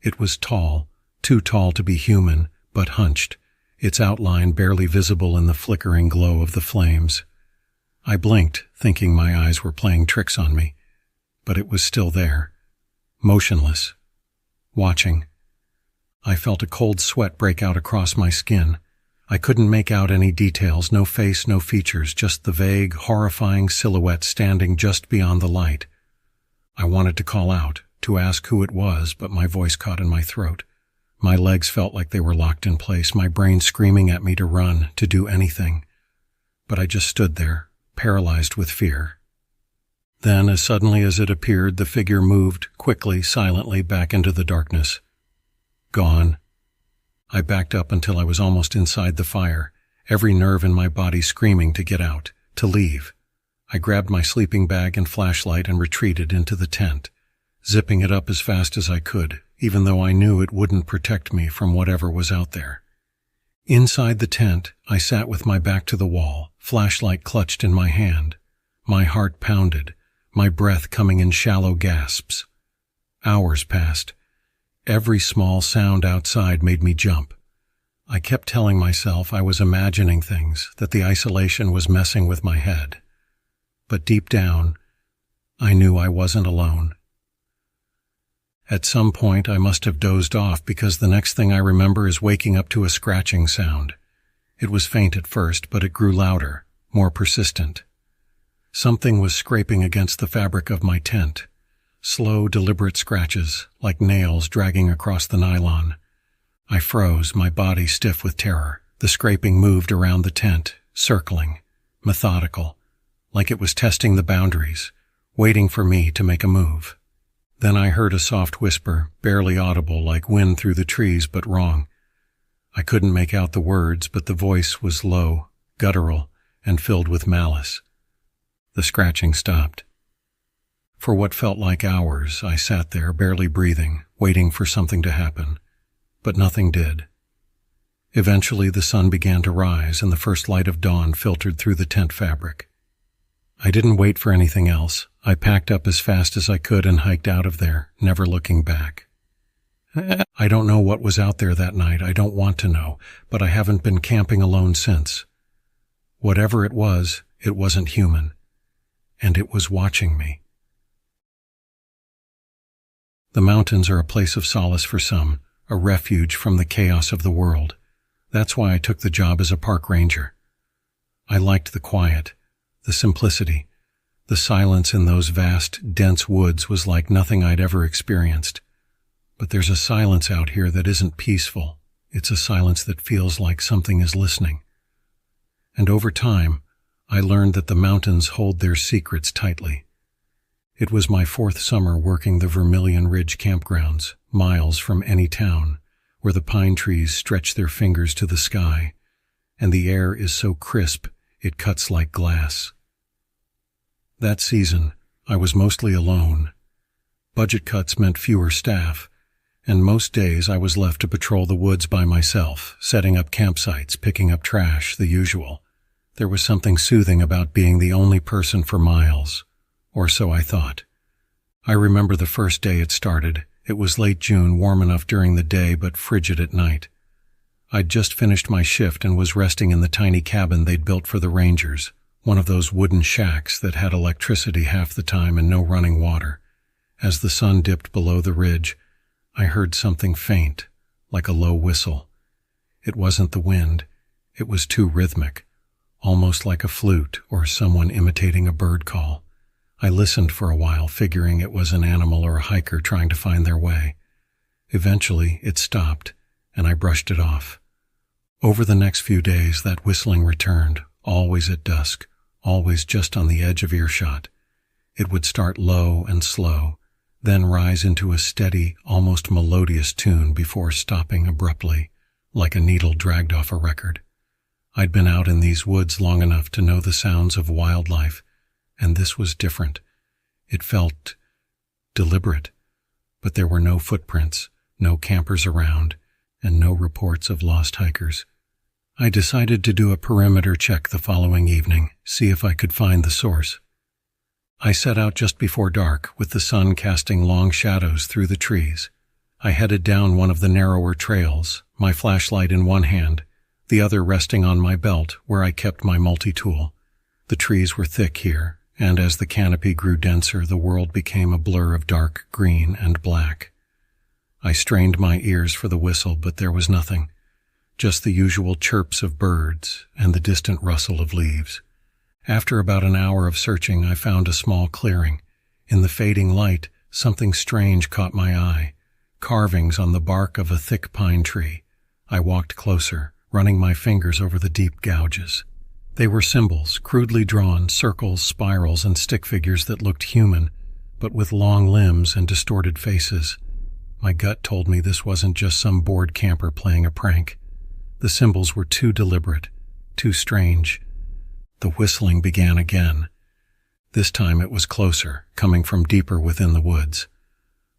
It was tall, too tall to be human, but hunched, its outline barely visible in the flickering glow of the flames. I blinked, thinking my eyes were playing tricks on me, but it was still there, motionless, watching. I felt a cold sweat break out across my skin. I couldn't make out any details, no face, no features, just the vague, horrifying silhouette standing just beyond the light. I wanted to call out, to ask who it was, but my voice caught in my throat. My legs felt like they were locked in place, my brain screaming at me to run, to do anything. But I just stood there, paralyzed with fear. Then, as suddenly as it appeared, the figure moved, quickly, silently, back into the darkness. Gone. I backed up until I was almost inside the fire, every nerve in my body screaming to get out, to leave. I grabbed my sleeping bag and flashlight and retreated into the tent, zipping it up as fast as I could, even though I knew it wouldn't protect me from whatever was out there. Inside the tent, I sat with my back to the wall, flashlight clutched in my hand. My heart pounded, my breath coming in shallow gasps. Hours passed. Every small sound outside made me jump. I kept telling myself I was imagining things, that the isolation was messing with my head. But deep down, I knew I wasn't alone. At some point, I must have dozed off because the next thing I remember is waking up to a scratching sound. It was faint at first, but it grew louder, more persistent. Something was scraping against the fabric of my tent. Slow, deliberate scratches, like nails dragging across the nylon. I froze, my body stiff with terror. The scraping moved around the tent, circling, methodical, like it was testing the boundaries, waiting for me to make a move. Then I heard a soft whisper, barely audible, like wind through the trees, but wrong. I couldn't make out the words, but the voice was low, guttural, and filled with malice. The scratching stopped. For what felt like hours, I sat there, barely breathing, waiting for something to happen. But nothing did. Eventually, the sun began to rise, and the first light of dawn filtered through the tent fabric. I didn't wait for anything else. I packed up as fast as I could and hiked out of there, never looking back. I don't know what was out there that night. I don't want to know, but I haven't been camping alone since. Whatever it wasn't human. And it was watching me. The mountains are a place of solace for some, a refuge from the chaos of the world. That's why I took the job as a park ranger. I liked the quiet, the simplicity. The silence in those vast, dense woods was like nothing I'd ever experienced. But there's a silence out here that isn't peaceful. It's a silence that feels like something is listening. And over time, I learned that the mountains hold their secrets tightly. It was my 4th summer working the Vermilion Ridge campgrounds, miles from any town, where the pine trees stretched their fingers to the sky, and the air is so crisp it cuts like glass. That season, I was mostly alone. Budget cuts meant fewer staff, and most days I was left to patrol the woods by myself, setting up campsites, picking up trash, the usual. There was something soothing about being the only person for miles, or so I thought. I remember the first day it started. It was late June, warm enough during the day but frigid at night. I'd just finished my shift and was resting in the tiny cabin they'd built for the Rangers, one of those wooden shacks that had electricity half the time and no running water. As the sun dipped below the ridge, I heard something faint, like a low whistle. It wasn't the wind. It was too rhythmic, almost like a flute or someone imitating a bird call. I listened for a while, figuring it was an animal or a hiker trying to find their way. Eventually, it stopped, and I brushed it off. Over the next few days, that whistling returned, always at dusk, always just on the edge of earshot. It would start low and slow, then rise into a steady, almost melodious tune before stopping abruptly, like a needle dragged off a record. I'd been out in these woods long enough to know the sounds of wildlife, and this was different. It felt deliberate, but there were no footprints, no campers around, and no reports of lost hikers. I decided to do a perimeter check the following evening, see if I could find the source. I set out just before dark, with the sun casting long shadows through the trees. I headed down one of the narrower trails, my flashlight in one hand, the other resting on my belt where I kept my multi-tool. The trees were thick here, and as the canopy grew denser, the world became a blur of dark green and black. I strained my ears for the whistle, but there was nothing, just the usual chirps of birds and the distant rustle of leaves. After about an hour of searching, I found a small clearing. In the fading light, something strange caught my eye, carvings on the bark of a thick pine tree. I walked closer, running my fingers over the deep gouges. They were symbols, crudely drawn, circles, spirals, and stick figures that looked human, but with long limbs and distorted faces. My gut told me this wasn't just some bored camper playing a prank. The symbols were too deliberate, too strange. The whistling began again. This time it was closer, coming from deeper within the woods.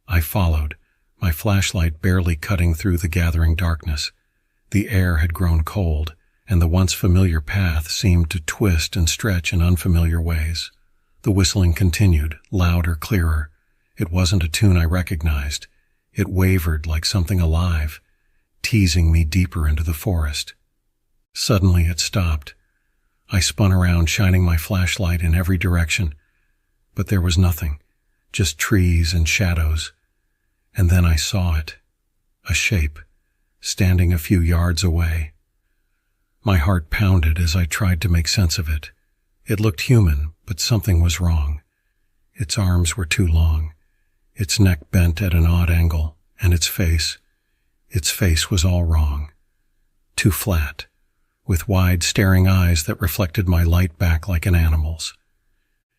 I followed, my flashlight barely cutting through the gathering darkness. The air had grown cold, and the once familiar path seemed to twist and stretch in unfamiliar ways. The whistling continued, louder, clearer. It wasn't a tune I recognized. It wavered like something alive, teasing me deeper into the forest. Suddenly it stopped. I spun around, shining my flashlight in every direction, but there was nothing, just trees and shadows. And then I saw it, a shape, standing a few yards away. My heart pounded as I tried to make sense of it. It looked human, but something was wrong. Its arms were too long, its neck bent at an odd angle, and its face was all wrong. Too flat, with wide, staring eyes that reflected my light back like an animal's.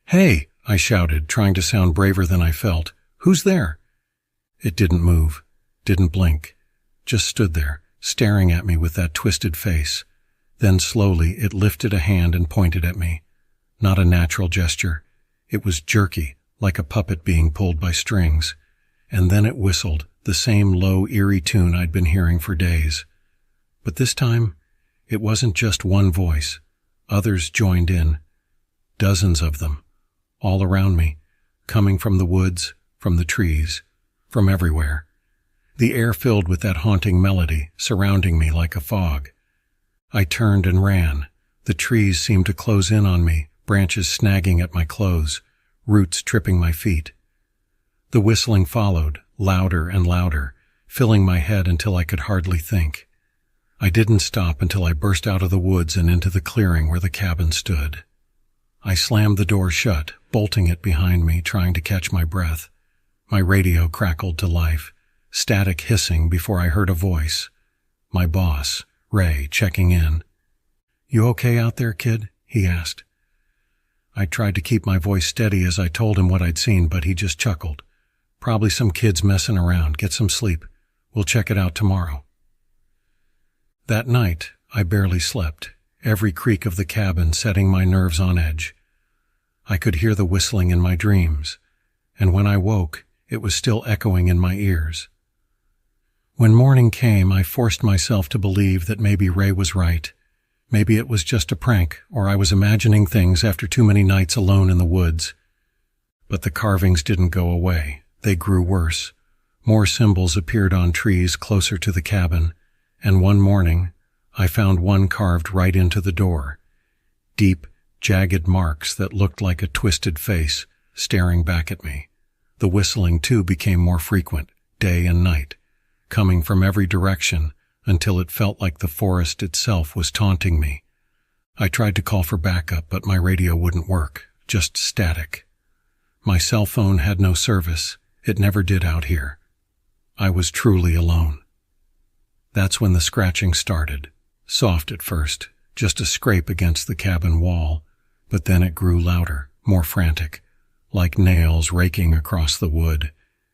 "Hey!" I shouted, trying to sound braver than I felt. "Who's there?" It didn't move, didn't blink, just stood there, staring at me with that twisted face. Then slowly it lifted a hand and pointed at me. Not a natural gesture. It was jerky, like a puppet being pulled by strings. And then it whistled, the same low, eerie tune I'd been hearing for days. But this time, it wasn't just one voice. Others joined in. Dozens of them, all around me, coming from the woods, from the trees, from everywhere. The air filled with that haunting melody, surrounding me like a fog. I turned and ran. The trees seemed to close in on me, branches snagging at my clothes, roots tripping my feet. The whistling followed, louder and louder, filling my head until I could hardly think. I didn't stop until I burst out of the woods and into the clearing where the cabin stood. I slammed the door shut, bolting it behind me, trying to catch my breath. My radio crackled to life, static hissing before I heard a voice. My boss, Ray, checking in. "You okay out there, kid?" he asked. I tried to keep my voice steady as I told him what I'd seen, but he just chuckled. "Probably some kids messing around. Get some sleep. We'll check it out tomorrow." That night, I barely slept. every creak of the cabin setting my nerves on edge. I could hear the whistling in my dreams, and when I woke, it was still echoing in my ears. When morning came, I forced myself to believe that maybe Ray was right. Maybe it was just a prank, or I was imagining things after too many nights alone in the woods. But the carvings didn't go away. They grew worse. More symbols appeared on trees closer to the cabin, and one morning, I found one carved right into the door. Deep, jagged marks that looked like a twisted face, staring back at me. The whistling, too, became more frequent, day and night, coming from every direction until it felt like the forest itself was taunting me. I tried to call for backup, but my radio wouldn't work, just static. My cell phone had no service. It never did out here. I was truly alone. That's when the scratching started. Soft at first, just a scrape against the cabin wall, but then it grew louder, more frantic, like nails raking across the wood.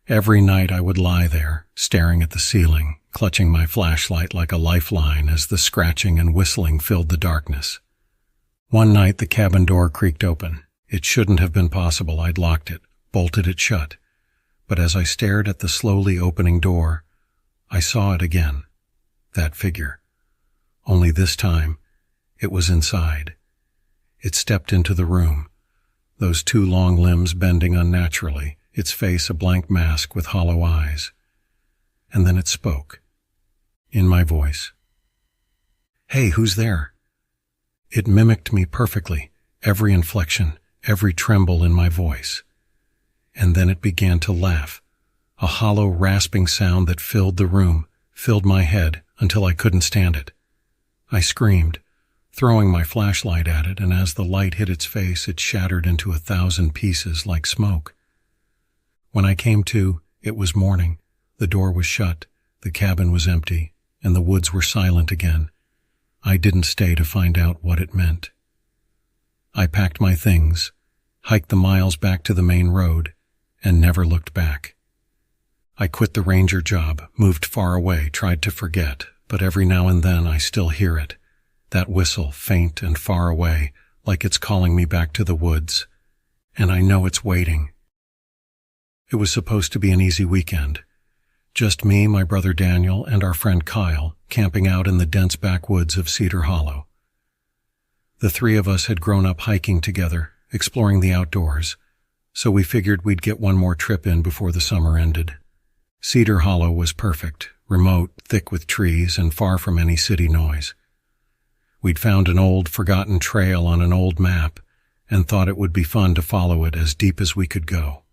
Every night I would lie there, staring at the ceiling, clutching my flashlight like a lifeline as the scratching and whistling filled the darkness. One night the cabin door creaked open. It shouldn't have been possible. I'd locked it, bolted it shut. But as I stared at the slowly opening door, I saw it again. That figure. Only this time, it was inside. It stepped into the room, those two long limbs bending unnaturally, its face a blank mask with hollow eyes. And then it spoke. In my voice. "Hey, who's there?" It mimicked me perfectly, every inflection, every tremble in my voice. And then it began to laugh, a hollow, rasping sound that filled the room, filled my head until I couldn't stand it. I screamed, throwing my flashlight at it, and as the light hit its face, it shattered into 1,000 pieces like smoke. When I came to, it was morning. The door was shut, the cabin was empty, and the woods were silent again. I didn't stay to find out what it meant. I packed my things, hiked the miles back to the main road, and never looked back. I quit the ranger job, moved far away, tried to forget, but every now and then I still hear it. That whistle, faint and far away, like it's calling me back to the woods. And I know it's waiting. It was supposed to be an easy weekend. Just me, my brother Daniel, and our friend Kyle, camping out in the dense backwoods of Cedar Hollow. The three of us had grown up hiking together, exploring the outdoors, so we figured we'd get one more trip in before the summer ended. Cedar Hollow was perfect, remote, thick with trees, and far from any city noise. We'd found an old, forgotten trail on an old map and thought it would be fun to follow it as deep as we could go.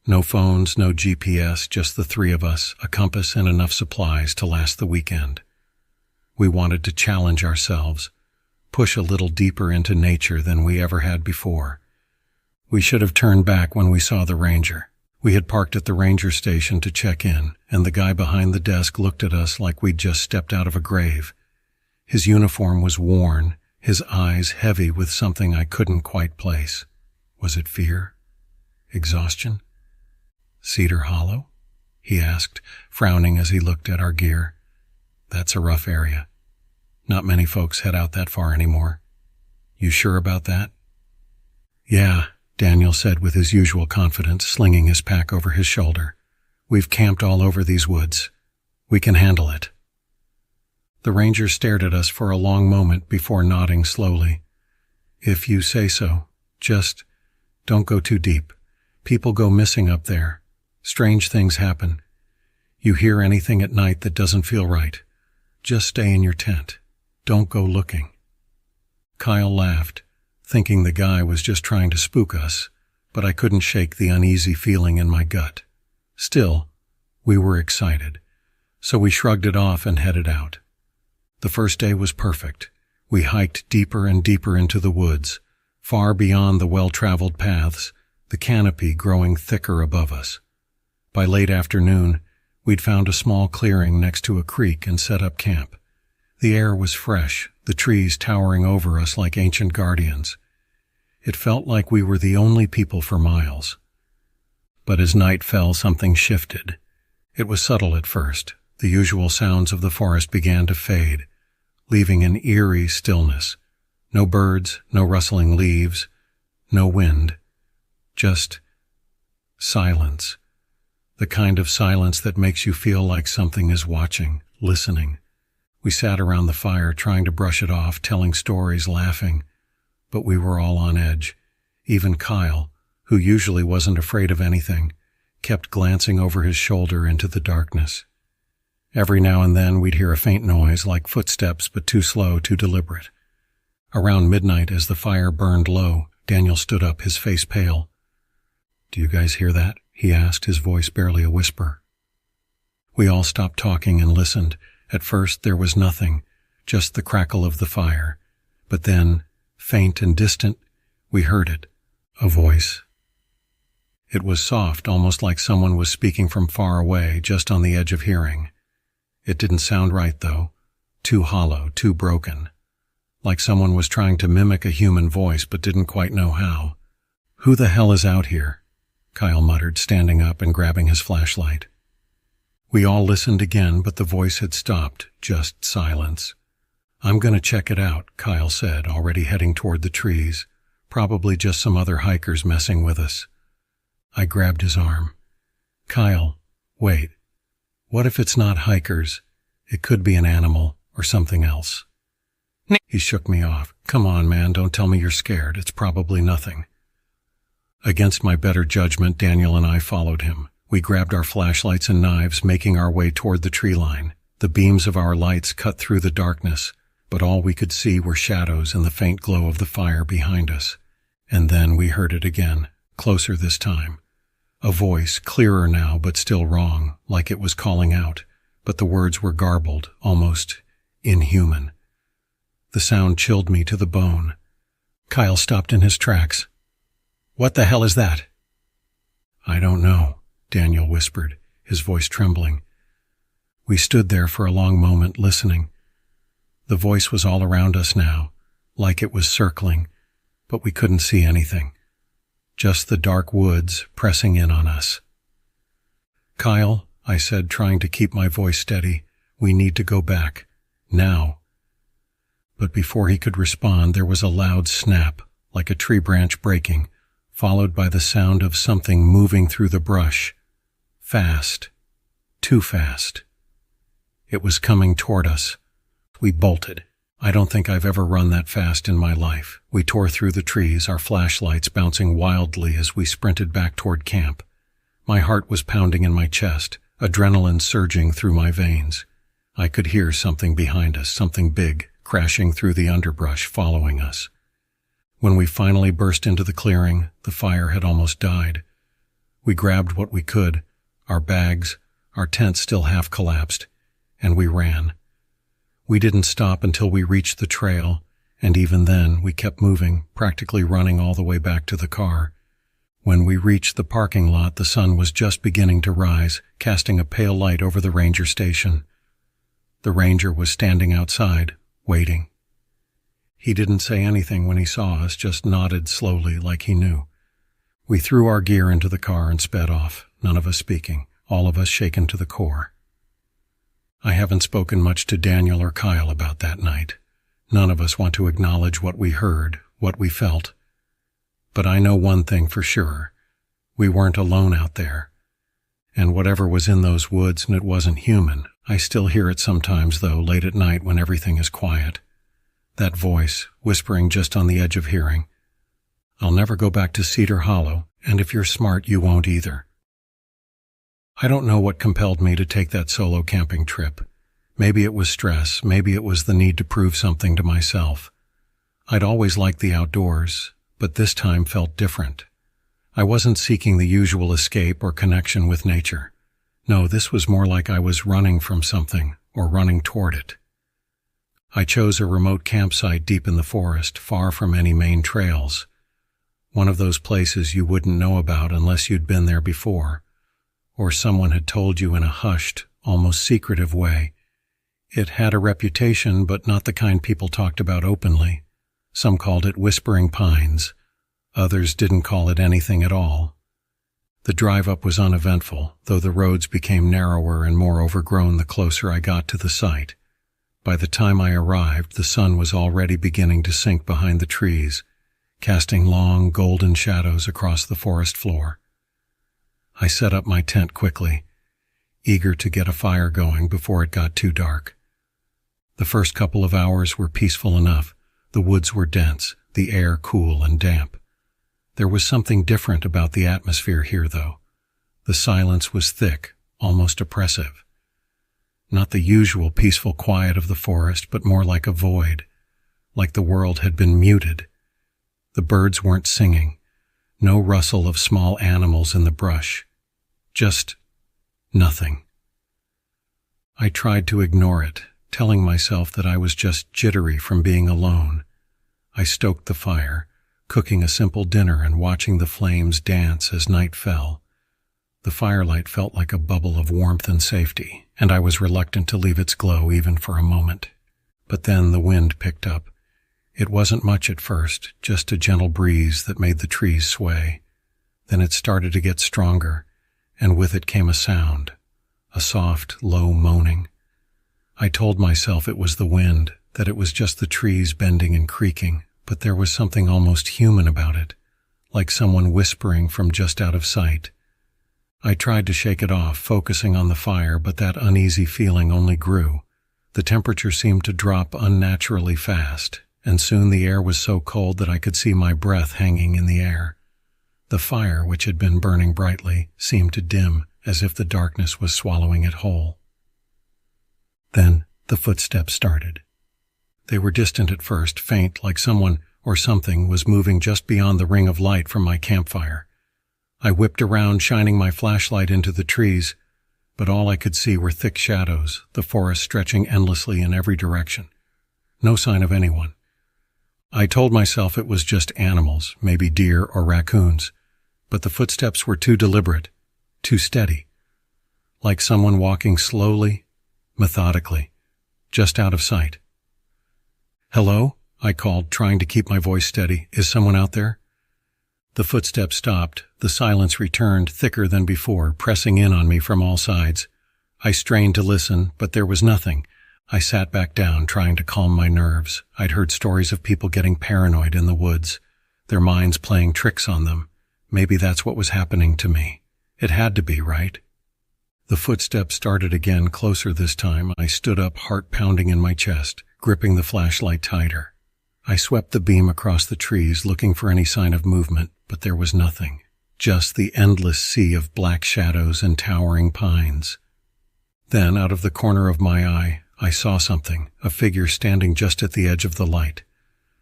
No phones, no GPS, just the three of us, a compass and enough supplies to last the weekend. We wanted to challenge ourselves, push a little deeper into nature than we ever had before. We should have turned back when we saw the ranger. We had parked at the ranger station to check in, and the guy behind the desk looked at us like we'd just stepped out of a grave. His uniform was worn, his eyes heavy with something I couldn't quite place. Was it fear? Exhaustion? "Cedar Hollow?" he asked, frowning as he looked at our gear. "That's a rough area. Not many folks head out that far anymore. You sure about that?" "Yeah," Daniel said with his usual confidence, slinging his pack over his shoulder. "We've camped all over these woods. We can handle it." The ranger stared at us for a long moment before nodding slowly. "If you say so, just don't go too deep. People go missing up there. Strange things happen. You hear anything at night that doesn't feel right. Just stay in your tent. Don't go looking." Kyle laughed, thinking the guy was just trying to spook us, but I couldn't shake the uneasy feeling in my gut. Still, we were excited, so we shrugged it off and headed out. The first day was perfect. We hiked deeper and deeper into the woods, far beyond the well-traveled paths, the canopy growing thicker above us. By late afternoon, we'd found a small clearing next to a creek and set up camp. The air was fresh, the trees towering over us like ancient guardians. It felt like we were the only people for miles. But as night fell, something shifted. It was subtle at first. The usual sounds of the forest began to fade, leaving an eerie stillness, No birds, no rustling leaves, no wind. Just silence. The kind of silence that makes you feel like something is watching, listening. We sat around the fire trying to brush it off, telling stories, laughing. But we were all on edge. Even Kyle, who usually wasn't afraid of anything, kept glancing over his shoulder into the darkness. Every now and then we'd hear a faint noise, like footsteps, but too slow, too deliberate. Around midnight, as the fire burned low, Daniel stood up, his face pale. "Do you guys hear that?" he asked, his voice barely a whisper. We all stopped talking and listened. At first there was nothing, just the crackle of the fire. But then, faint and distant, we heard it, a voice. It was soft, almost like someone was speaking from far away, just on the edge of hearing. It didn't sound right, though. Too hollow, too broken. Like someone was trying to mimic a human voice but didn't quite know how. "Who the hell is out here?" Kyle muttered, standing up and grabbing his flashlight. We all listened again, but the voice had stopped, just silence. "I'm gonna check it out," Kyle said, already heading toward the trees. "Probably just some other hikers messing with us." I grabbed his arm. "Kyle, wait. What if it's not hikers? It could be an animal or something else." He shook me off. "Come on, man, don't tell me you're scared. It's probably nothing." Against my better judgment, Daniel and I followed him. We grabbed our flashlights and knives, making our way toward the tree line. The beams of our lights cut through the darkness, but all we could see were shadows and the faint glow of the fire behind us. And then we heard it again, closer this time. A voice, clearer now, but still wrong, like it was calling out, but the words were garbled, almost inhuman. The sound chilled me to the bone. Kyle stopped in his tracks. "What the hell is that?" "I don't know," Daniel whispered, his voice trembling. We stood there for a long moment, listening. The voice was all around us now, like it was circling, but we couldn't see anything. Just the dark woods pressing in on us. "Kyle," I said, trying to keep my voice steady, "we need to go back. Now." But before he could respond, there was a loud snap, like a tree branch breaking, followed by the sound of something moving through the brush. Fast. Too fast. It was coming toward us. We bolted. I don't think I've ever run that fast in my life. We tore through the trees, our flashlights bouncing wildly as we sprinted back toward camp. My heart was pounding in my chest, adrenaline surging through my veins. I could hear something behind us, something big, crashing through the underbrush, following us. When we finally burst into the clearing, the fire had almost died. We grabbed what we could, our bags, our tent still half collapsed, and we ran. We didn't stop until we reached the trail, and even then we kept moving, practically running all the way back to the car. When we reached the parking lot, the sun was just beginning to rise, casting a pale light over the ranger station. The ranger was standing outside, waiting. He didn't say anything when he saw us, just nodded slowly like he knew. We threw our gear into the car and sped off, none of us speaking, all of us shaken to the core. I haven't spoken much to Daniel or Kyle about that night. None of us want to acknowledge what we heard, what we felt. But I know one thing for sure. We weren't alone out there. And whatever was in those woods, and it wasn't human, I still hear it sometimes, though, late at night when everything is quiet. That voice, whispering just on the edge of hearing. "I'll never go back to Cedar Hollow, and if you're smart, you won't either." I don't know what compelled me to take that solo camping trip. Maybe it was stress, maybe it was the need to prove something to myself. I'd always liked the outdoors, but this time felt different. I wasn't seeking the usual escape or connection with nature. No, this was more like I was running from something, or running toward it. I chose a remote campsite deep in the forest, far from any main trails. One of those places you wouldn't know about unless you'd been there before, or someone had told you in a hushed, almost secretive way. It had a reputation, but not the kind people talked about openly. Some called it Whispering Pines. Others didn't call it anything at all. The drive up was uneventful, though the roads became narrower and more overgrown the closer I got to the site. By the time I arrived, the sun was already beginning to sink behind the trees, casting long, golden shadows across the forest floor. I set up my tent quickly, eager to get a fire going before it got too dark. The first couple of hours were peaceful enough. The woods were dense, the air cool and damp. There was something different about the atmosphere here, though. The silence was thick, almost oppressive. Not the usual peaceful quiet of the forest, but more like a void, like the world had been muted. The birds weren't singing, no rustle of small animals in the brush. Just nothing. I tried to ignore it, telling myself that I was just jittery from being alone. I stoked the fire, cooking a simple dinner and watching the flames dance as night fell. The firelight felt like a bubble of warmth and safety, and I was reluctant to leave its glow even for a moment. But then the wind picked up. It wasn't much at first, just a gentle breeze that made the trees sway. Then it started to get stronger, and with it came a sound, a soft, low moaning. I told myself it was the wind, that it was just the trees bending and creaking, but there was something almost human about it, like someone whispering from just out of sight. I tried to shake it off, focusing on the fire, but that uneasy feeling only grew. The temperature seemed to drop unnaturally fast, and soon the air was so cold that I could see my breath hanging in the air. The fire, which had been burning brightly, seemed to dim, as if the darkness was swallowing it whole. Then the footsteps started. They were distant at first, faint, like someone or something was moving just beyond the ring of light from my campfire. I whipped around, shining my flashlight into the trees, but all I could see were thick shadows, the forest stretching endlessly in every direction. No sign of anyone. I told myself it was just animals, maybe deer or raccoons, but the footsteps were too deliberate, too steady, like someone walking slowly, methodically, just out of sight. "Hello?" I called, trying to keep my voice steady. "Is someone out there?" The footsteps stopped. The silence returned, thicker than before, pressing in on me from all sides. I strained to listen, but there was nothing. I sat back down, trying to calm my nerves. I'd heard stories of people getting paranoid in the woods, their minds playing tricks on them. Maybe that's what was happening to me. It had to be, right? The footsteps started again, closer this time. I stood up, heart pounding in my chest, gripping the flashlight tighter. I swept the beam across the trees, looking for any sign of movement, but there was nothing. Just the endless sea of black shadows and towering pines. Then, out of the corner of my eye, I saw something, a figure standing just at the edge of the light.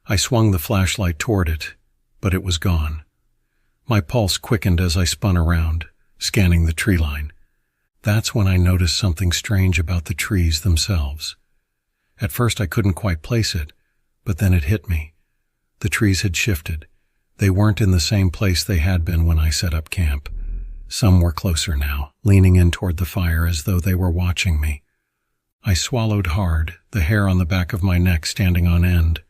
I swung the flashlight toward it, but it was gone. My pulse quickened as I spun around, scanning the tree line. That's when I noticed something strange about the trees themselves. At first I couldn't quite place it, but then it hit me. The trees had shifted. They weren't in the same place they had been when I set up camp. Some were closer now, leaning in toward the fire as though they were watching me. I swallowed hard, the hair on the back of my neck standing on end.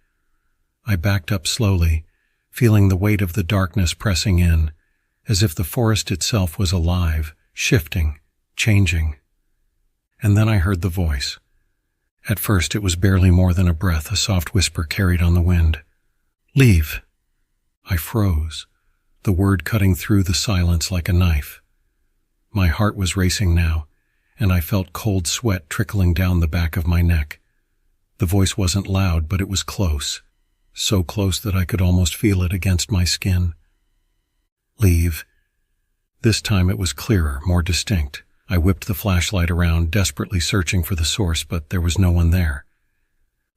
I backed up slowly, feeling the weight of the darkness pressing in, as if the forest itself was alive, shifting, changing. And then I heard the voice. At first it was barely more than a breath, a soft whisper carried on the wind. "Leave." I froze, the word cutting through the silence like a knife. My heart was racing now, and I felt cold sweat trickling down the back of my neck. The voice wasn't loud, but it was close, so close that I could almost feel it against my skin. "Leave." This time it was clearer, more distinct. I whipped the flashlight around, desperately searching for the source, but there was no one there.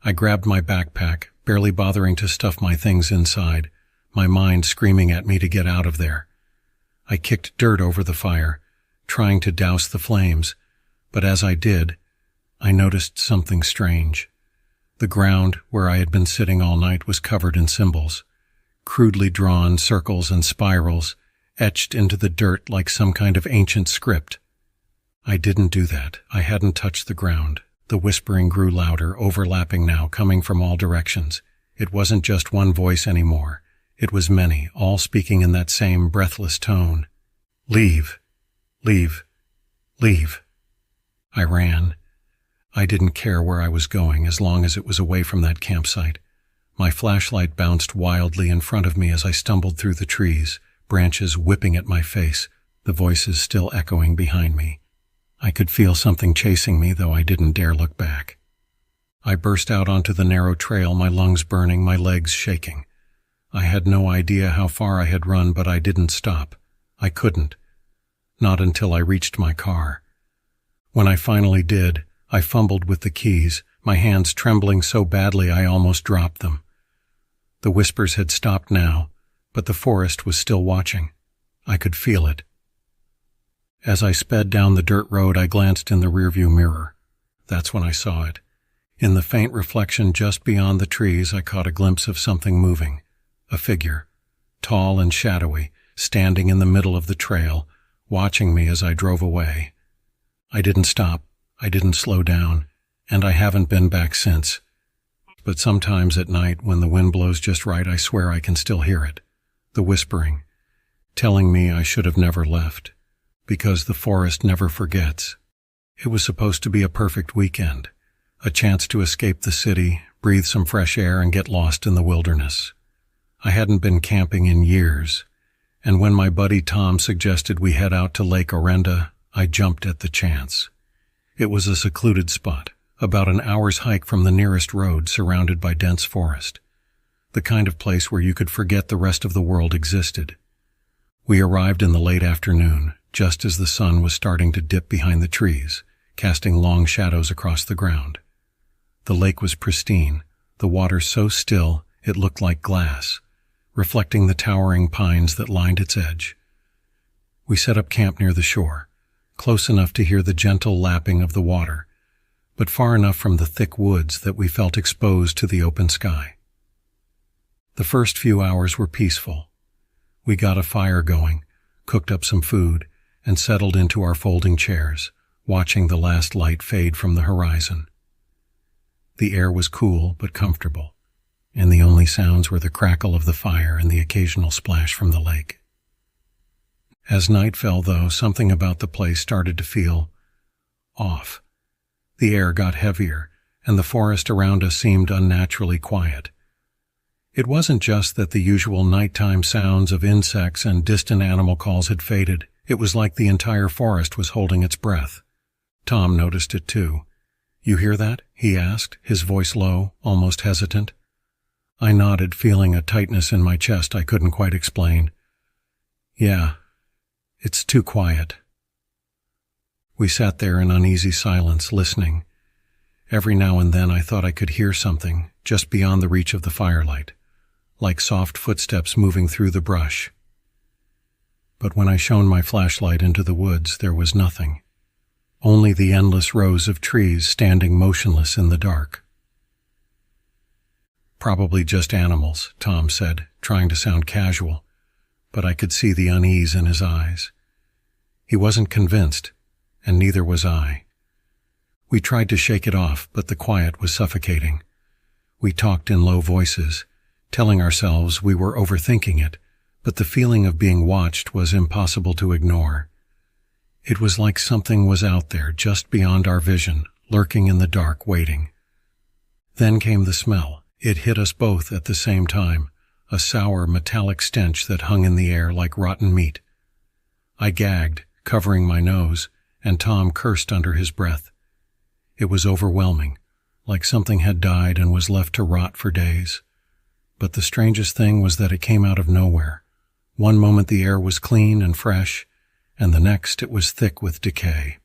I grabbed my backpack, barely bothering to stuff my things inside, my mind screaming at me to get out of there. I kicked dirt over the fire, trying to douse the flames, but as I did, I noticed something strange. The ground where I had been sitting all night was covered in symbols, crudely drawn circles and spirals, etched into the dirt like some kind of ancient script. I didn't do that. I hadn't touched the ground. The whispering grew louder, overlapping now, coming from all directions. It wasn't just one voice anymore. It was many, all speaking in that same breathless tone. "Leave. Leave. Leave." I ran. I didn't care where I was going as long as it was away from that campsite. My flashlight bounced wildly in front of me as I stumbled through the trees, branches whipping at my face, the voices still echoing behind me. I could feel something chasing me, though I didn't dare look back. I burst out onto the narrow trail, my lungs burning, my legs shaking. I had no idea how far I had run, but I didn't stop. I couldn't. Not until I reached my car. When I finally did, I fumbled with the keys, my hands trembling so badly I almost dropped them. The whispers had stopped now, but the forest was still watching. I could feel it. As I sped down the dirt road, I glanced in the rearview mirror. That's when I saw it. In the faint reflection just beyond the trees, I caught a glimpse of something moving. A figure, tall and shadowy, standing in the middle of the trail, watching me as I drove away. I didn't stop. I didn't slow down, and I haven't been back since. But sometimes at night, when the wind blows just right, I swear I can still hear it. The whispering, telling me I should have never left, because the forest never forgets. It was supposed to be a perfect weekend, a chance to escape the city, breathe some fresh air, and get lost in the wilderness. I hadn't been camping in years, and when my buddy Tom suggested we head out to Lake Orenda, I jumped at the chance. It was a secluded spot, about an hour's hike from the nearest road, surrounded by dense forest. The kind of place where you could forget the rest of the world existed. We arrived in the late afternoon, just as the sun was starting to dip behind the trees, casting long shadows across the ground. The lake was pristine, the water so still it looked like glass, reflecting the towering pines that lined its edge. We set up camp near the shore, close enough to hear the gentle lapping of the water, but far enough from the thick woods that we felt exposed to the open sky. The first few hours were peaceful. We got a fire going, cooked up some food, and settled into our folding chairs, watching the last light fade from the horizon. The air was cool but comfortable, and the only sounds were the crackle of the fire and the occasional splash from the lake. As night fell, though, something about the place started to feel off. The air got heavier, and the forest around us seemed unnaturally quiet. It wasn't just that the usual nighttime sounds of insects and distant animal calls had faded. It was like the entire forest was holding its breath. Tom noticed it too. "You hear that?" he asked, his voice low, almost hesitant. I nodded, feeling a tightness in my chest I couldn't quite explain. "Yeah, it's too quiet." We sat there in uneasy silence, listening. Every now and then I thought I could hear something just beyond the reach of the firelight, like soft footsteps moving through the brush. But when I shone my flashlight into the woods, there was nothing. Only the endless rows of trees standing motionless in the dark. "Probably just animals," Tom said, trying to sound casual, but I could see the unease in his eyes. He wasn't convinced, and neither was I. We tried to shake it off, but the quiet was suffocating. We talked in low voices, telling ourselves we were overthinking it, but the feeling of being watched was impossible to ignore. It was like something was out there, just beyond our vision, lurking in the dark, waiting. Then came the smell. It hit us both at the same time, a sour, metallic stench that hung in the air like rotten meat. I gagged, covering my nose, and Tom cursed under his breath. It was overwhelming, like something had died and was left to rot for days. But the strangest thing was that it came out of nowhere. One moment the air was clean and fresh, and the next it was thick with decay.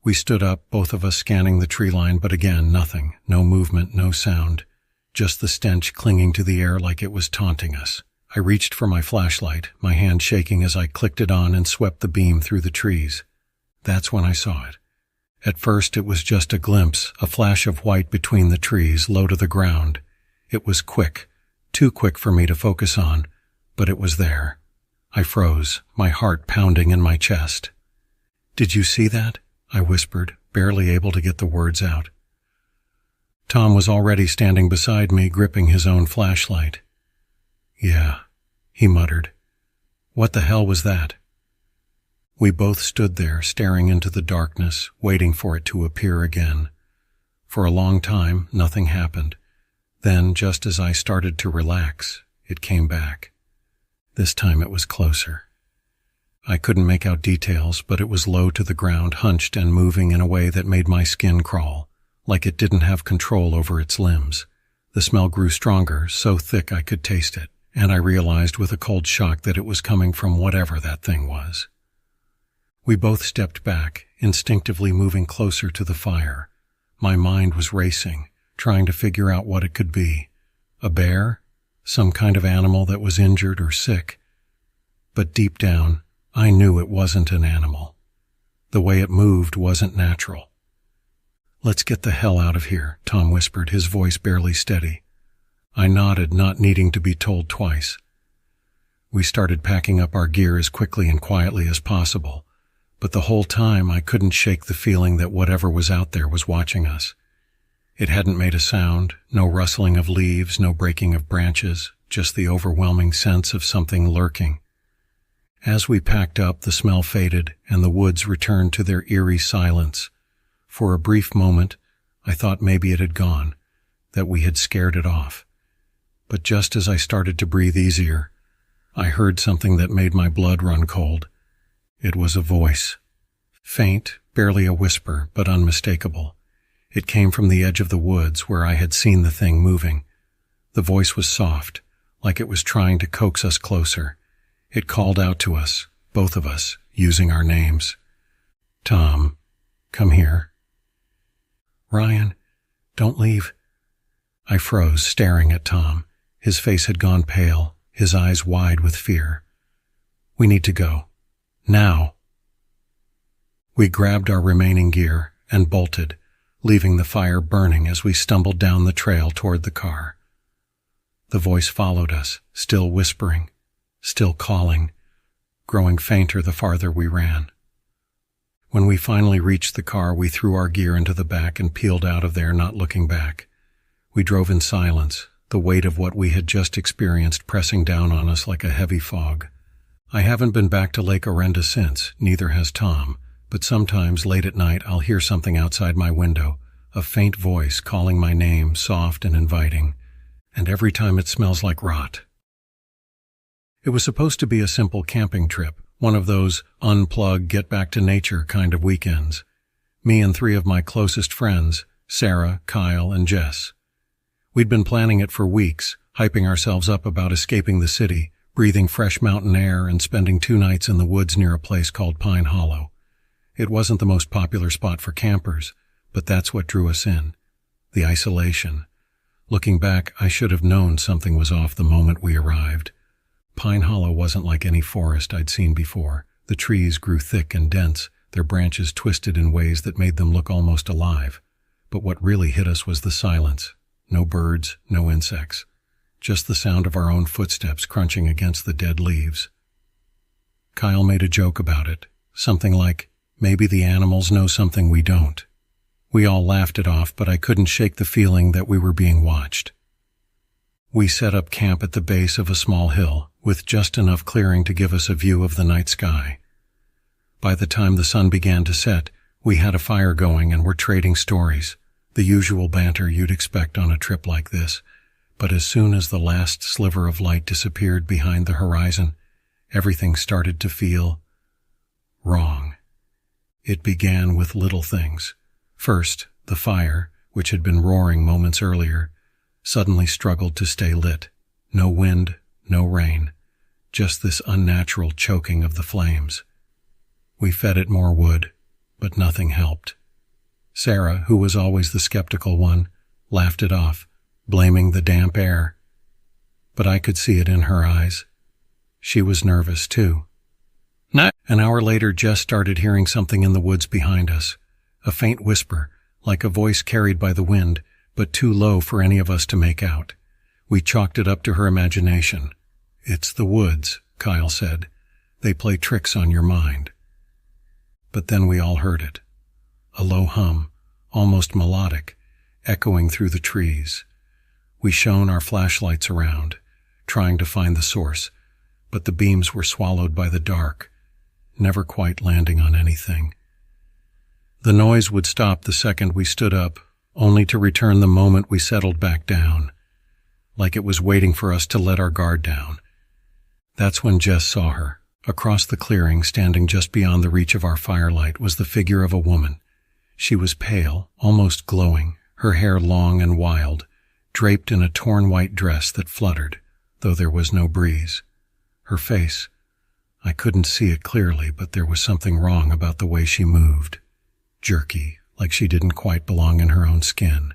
We stood up, both of us scanning the tree line, but again, nothing. No movement, no sound. Just the stench clinging to the air like it was taunting us. I reached for my flashlight, my hand shaking as I clicked it on and swept the beam through the trees. That's when I saw it. At first it was just a glimpse, a flash of white between the trees, low to the ground. It was quick, too quick for me to focus on, but it was there. I froze, my heart pounding in my chest. "Did you see that?" I whispered, barely able to get the words out. Tom was already standing beside me, gripping his own flashlight. "Yeah," he muttered. "What the hell was that?" We both stood there, staring into the darkness, waiting for it to appear again. For a long time, nothing happened. Then, just as I started to relax, it came back. This time it was closer. I couldn't make out details, but it was low to the ground, hunched and moving in a way that made my skin crawl, like it didn't have control over its limbs. The smell grew stronger, so thick I could taste it, and I realized with a cold shock that it was coming from whatever that thing was. We both stepped back, instinctively moving closer to the fire. My mind was racing, trying to figure out what it could be. A bear? Some kind of animal that was injured or sick? But deep down, I knew it wasn't an animal. The way it moved wasn't natural. "Let's get the hell out of here," Tom whispered, his voice barely steady. I nodded, not needing to be told twice. We started packing up our gear as quickly and quietly as possible, but the whole time I couldn't shake the feeling that whatever was out there was watching us. It hadn't made a sound, no rustling of leaves, no breaking of branches, just the overwhelming sense of something lurking. As we packed up, the smell faded, and the woods returned to their eerie silence. For a brief moment, I thought maybe it had gone, that we had scared it off. But just as I started to breathe easier, I heard something that made my blood run cold. It was a voice. Faint, barely a whisper, but unmistakable. It came from the edge of the woods where I had seen the thing moving. The voice was soft, like it was trying to coax us closer. It called out to us, both of us, using our names. "Tom, come here." "Ryan, don't leave." I froze, staring at Tom. His face had gone pale, his eyes wide with fear. "We need to go. Now." We grabbed our remaining gear and bolted, leaving the fire burning as we stumbled down the trail toward the car. The voice followed us, still whispering, still calling, growing fainter the farther we ran. When we finally reached the car, we threw our gear into the back and peeled out of there, not looking back. We drove in silence, the weight of what we had just experienced pressing down on us like a heavy fog. I haven't been back to Lake Orenda since, neither has Tom, but sometimes late at night I'll hear something outside my window, a faint voice calling my name, soft and inviting, and every time it smells like rot. It was supposed to be a simple camping trip, one of those unplug, get back to nature kind of weekends. Me and 3 of my closest friends, Sarah, Kyle, and Jess. We'd been planning it for weeks, hyping ourselves up about escaping the city, breathing fresh mountain air, and spending 2 nights in the woods near a place called Pine Hollow. It wasn't the most popular spot for campers, but that's what drew us in. The isolation. Looking back, I should have known something was off the moment we arrived. Pine Hollow wasn't like any forest I'd seen before. The trees grew thick and dense, their branches twisted in ways that made them look almost alive. But what really hit us was the silence. No birds, no insects. Just the sound of our own footsteps crunching against the dead leaves. Kyle made a joke about it, something like, "Maybe the animals know something we don't." We all laughed it off, but I couldn't shake the feeling that we were being watched. We set up camp at the base of a small hill, with just enough clearing to give us a view of the night sky. By the time the sun began to set, we had a fire going and were trading stories, the usual banter you'd expect on a trip like this. But as soon as the last sliver of light disappeared behind the horizon, everything started to feel wrong. It began with little things. First, the fire, which had been roaring moments earlier, suddenly struggled to stay lit. No wind, no rain, just this unnatural choking of the flames. We fed it more wood, but nothing helped. Sarah, who was always the skeptical one, laughed it off, blaming the damp air. But I could see it in her eyes. She was nervous, too. An hour later, Jess started hearing something in the woods behind us. A faint whisper, like a voice carried by the wind, but too low for any of us to make out. We chalked it up to her imagination. "It's the woods," Kyle said. "They play tricks on your mind." But then we all heard it. A low hum, almost melodic, echoing through the trees. We shone our flashlights around, trying to find the source, but the beams were swallowed by the dark. never quite landing on anything. The noise would stop the second we stood up, only to return the moment we settled back down, like it was waiting for us to let our guard down. That's when Jess saw her. Across the clearing, standing just beyond the reach of our firelight, was the figure of a woman. She was pale, almost glowing, her hair long and wild, draped in a torn white dress that fluttered, though there was no breeze. Her face, I couldn't see it clearly, but there was something wrong about the way she moved. Jerky, like she didn't quite belong in her own skin.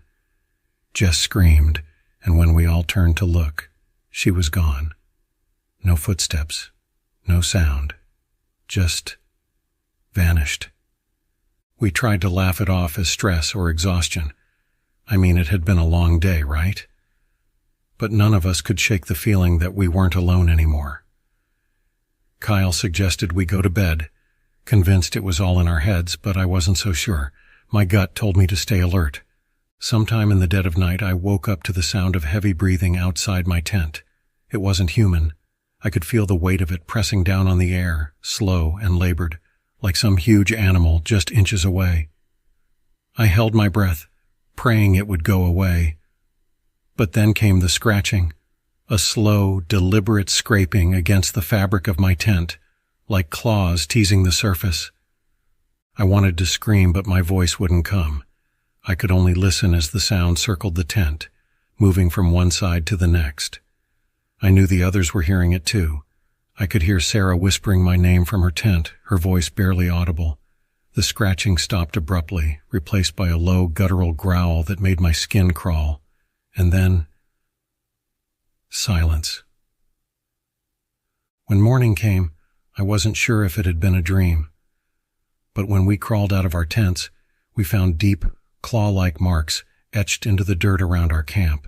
Jess screamed, and when we all turned to look, she was gone. No footsteps, no sound, just vanished. We tried to laugh it off as stress or exhaustion. I mean, it had been a long day, right? But none of us could shake the feeling that we weren't alone anymore. Kyle suggested we go to bed, convinced it was all in our heads, but I wasn't so sure. My gut told me to stay alert. Sometime in the dead of night, I woke up to the sound of heavy breathing outside my tent. It wasn't human. I could feel the weight of it pressing down on the air, slow and labored, like some huge animal just inches away. I held my breath, praying it would go away. But then came the scratching, a slow, deliberate scraping against the fabric of my tent, like claws teasing the surface. I wanted to scream, but my voice wouldn't come. I could only listen as the sound circled the tent, moving from one side to the next. I knew the others were hearing it too. I could hear Sarah whispering my name from her tent, her voice barely audible. The scratching stopped abruptly, replaced by a low, guttural growl that made my skin crawl. And then, silence. When morning came, I wasn't sure if it had been a dream. But when we crawled out of our tents, we found deep, claw-like marks etched into the dirt around our camp.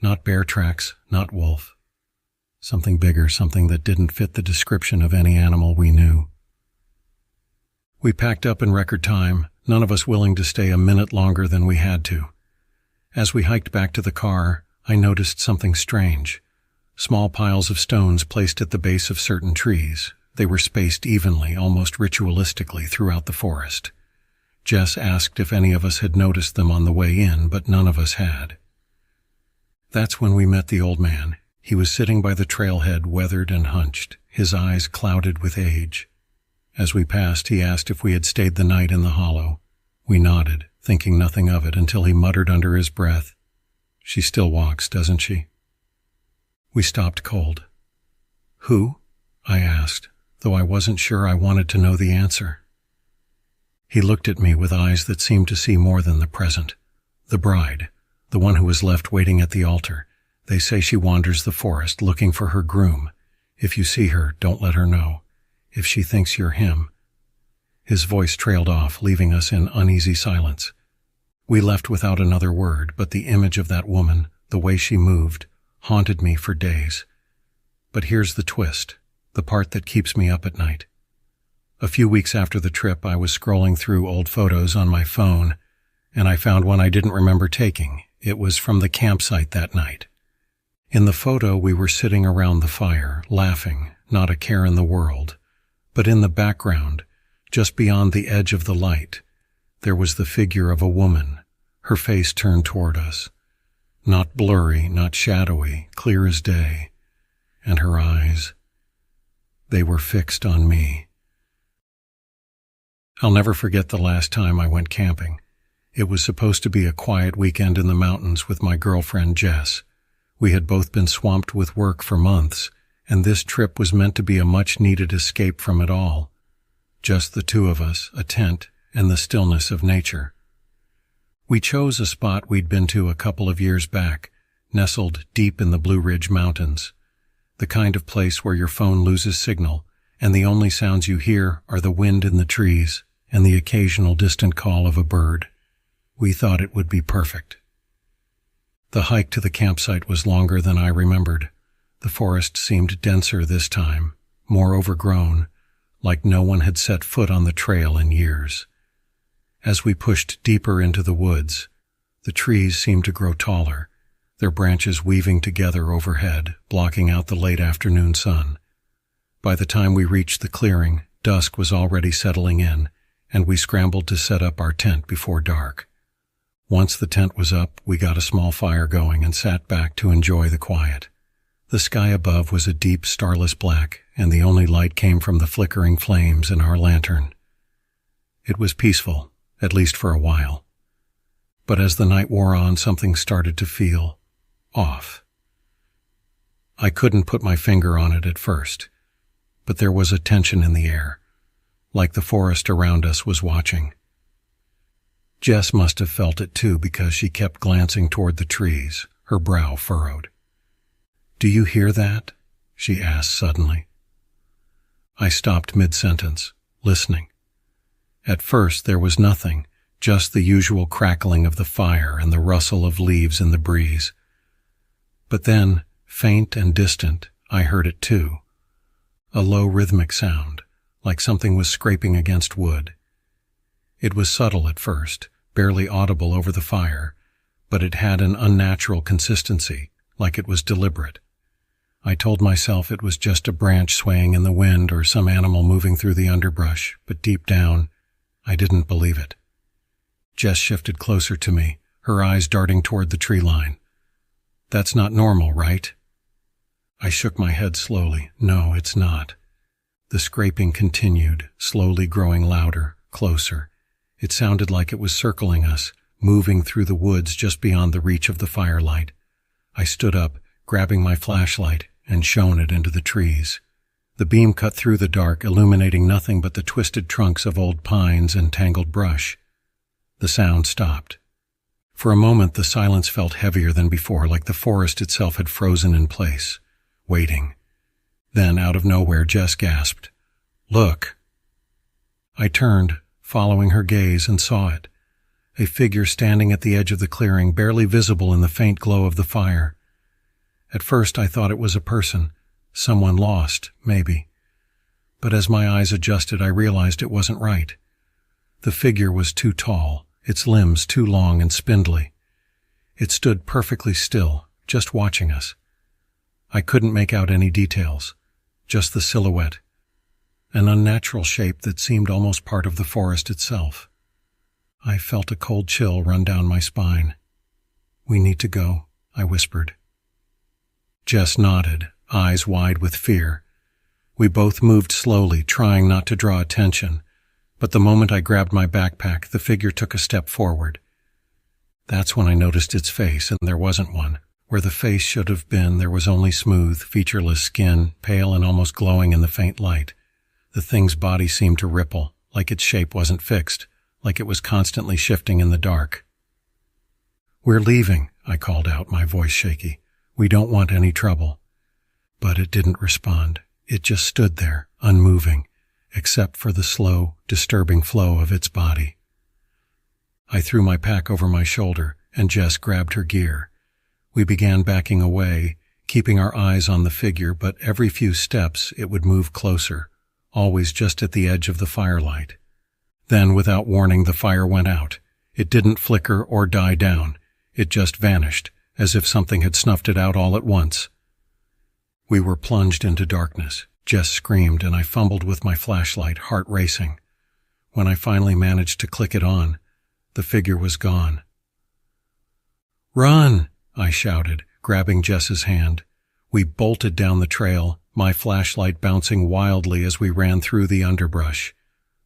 Not bear tracks, not wolf. Something bigger, something that didn't fit the description of any animal we knew. We packed up in record time, none of us willing to stay a minute longer than we had to. As we hiked back to the car, I noticed something strange. Small piles of stones placed at the base of certain trees. They were spaced evenly, almost ritualistically, throughout the forest. Jess asked if any of us had noticed them on the way in, but none of us had. That's when we met the old man. He was sitting by the trailhead, weathered and hunched, his eyes clouded with age. As we passed, he asked if we had stayed the night in the hollow. We nodded, thinking nothing of it, until he muttered under his breath, "She still walks, doesn't she?" We stopped cold. "Who?" I asked, though I wasn't sure I wanted to know the answer. He looked at me with eyes that seemed to see more than the present. "The bride, the one who was left waiting at the altar. They say she wanders the forest looking for her groom. If you see her, don't let her know. If she thinks you're him." His voice trailed off, leaving us in uneasy silence. We left without another word, but the image of that woman, the way she moved, haunted me for days. But here's the twist, the part that keeps me up at night. A few weeks after the trip, I was scrolling through old photos on my phone, and I found one I didn't remember taking. It was from the campsite that night. In the photo, we were sitting around the fire, laughing, not a care in the world. But in the background, just beyond the edge of the light, there was the figure of a woman, her face turned toward us. Not blurry, not shadowy, clear as day. And her eyes, they were fixed on me. I'll never forget the last time I went camping. It was supposed to be a quiet weekend in the mountains with my girlfriend Jess. We had both been swamped with work for months, and this trip was meant to be a much-needed escape from it all. Just the two of us, a tent, and the stillness of nature. We chose a spot we'd been to a couple of years back, nestled deep in the Blue Ridge Mountains. The kind of place where your phone loses signal, and the only sounds you hear are the wind in the trees and the occasional distant call of a bird. We thought it would be perfect. The hike to the campsite was longer than I remembered. The forest seemed denser this time, more overgrown, like no one had set foot on the trail in years. As we pushed deeper into the woods, the trees seemed to grow taller, their branches weaving together overhead, blocking out the late afternoon sun. By the time we reached the clearing, Dusk was already settling in, and we scrambled to set up our tent before dark. Once the tent was up, we got a small fire going and sat back to enjoy the quiet. The sky above was a deep, starless black, and the only light came from the flickering flames in our lantern. It was peaceful, at least for a while. But as the night wore on, something started to feel off. I couldn't put my finger on it at first, but there was a tension in the air, like the forest around us was watching. Jess must have felt it too because she kept glancing toward the trees, her brow furrowed. "Do you hear that?" she asked suddenly. I stopped mid-sentence, listening. At first there was nothing, just the usual crackling of the fire and the rustle of leaves in the breeze. But then, faint and distant, I heard it too. A low rhythmic sound, like something was scraping against wood. It was subtle at first, barely audible over the fire, but it had an unnatural consistency, like it was deliberate. I told myself it was just a branch swaying in the wind or some animal moving through the underbrush, but deep down, I didn't believe it. Jess shifted closer to me, her eyes darting toward the tree line. "That's not normal, right?" I shook my head slowly. "No, it's not." The scraping continued, slowly growing louder, closer. It sounded like it was circling us, moving through the woods just beyond the reach of the firelight. I stood up, grabbing my flashlight, and shone it into the trees. The beam cut through the dark, illuminating nothing but the twisted trunks of old pines and tangled brush. The sound stopped. For a moment the silence felt heavier than before, like the forest itself had frozen in place, waiting. Then, out of nowhere, Jess gasped, "Look!" I turned, following her gaze, and saw it. A figure standing at the edge of the clearing, barely visible in the faint glow of the fire. At first I thought it was a person, someone lost, maybe. But as my eyes adjusted, I realized it wasn't right. The figure was too tall, its limbs too long and spindly. It stood perfectly still, just watching us. I couldn't make out any details, just the silhouette, an unnatural shape that seemed almost part of the forest itself. I felt a cold chill run down my spine. "We need to go," I whispered. Jess nodded, eyes wide with fear. We both moved slowly, trying not to draw attention, but the moment I grabbed my backpack, the figure took a step forward. That's when I noticed its face, and there wasn't one. Where the face should have been, there was only smooth, featureless skin, pale and almost glowing in the faint light. The thing's body seemed to ripple, like its shape wasn't fixed, like it was constantly shifting in the dark. "We're leaving," I called out, my voice shaky. "We don't want any trouble." But it didn't respond. It just stood there, unmoving, except for the slow, disturbing flow of its body. I threw my pack over my shoulder, and Jess grabbed her gear. We began backing away, keeping our eyes on the figure, but every few steps it would move closer, always just at the edge of the firelight. Then, without warning, the fire went out. It didn't flicker or die down. It just vanished, as if something had snuffed it out all at once. We were plunged into darkness. Jess screamed, and I fumbled with my flashlight, heart racing. When I finally managed to click it on, the figure was gone. "Run!" I shouted, grabbing Jess's hand. We bolted down the trail, my flashlight bouncing wildly as we ran through the underbrush.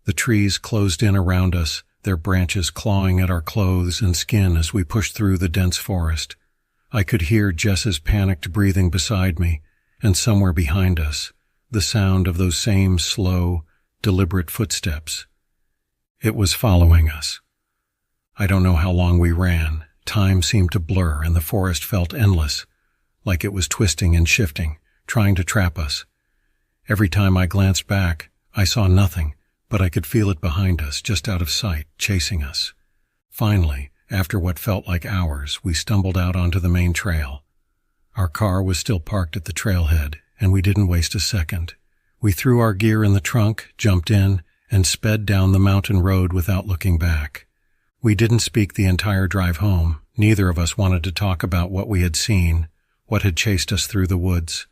The trees closed in around us, their branches clawing at our clothes and skin as we pushed through the dense forest. I could hear Jess's panicked breathing beside me, and somewhere behind us, the sound of those same slow, deliberate footsteps. It was following us. I don't know how long we ran. Time seemed to blur, and the forest felt endless, like it was twisting and shifting, trying to trap us. Every time I glanced back, I saw nothing, but I could feel it behind us, just out of sight, chasing us. Finally, after what felt like hours, we stumbled out onto the main trail. Our car was still parked at the trailhead, and we didn't waste a second. We threw our gear in the trunk, jumped in, and sped down the mountain road without looking back. We didn't speak the entire drive home. Neither of us wanted to talk about what we had seen, what had chased us through the woods.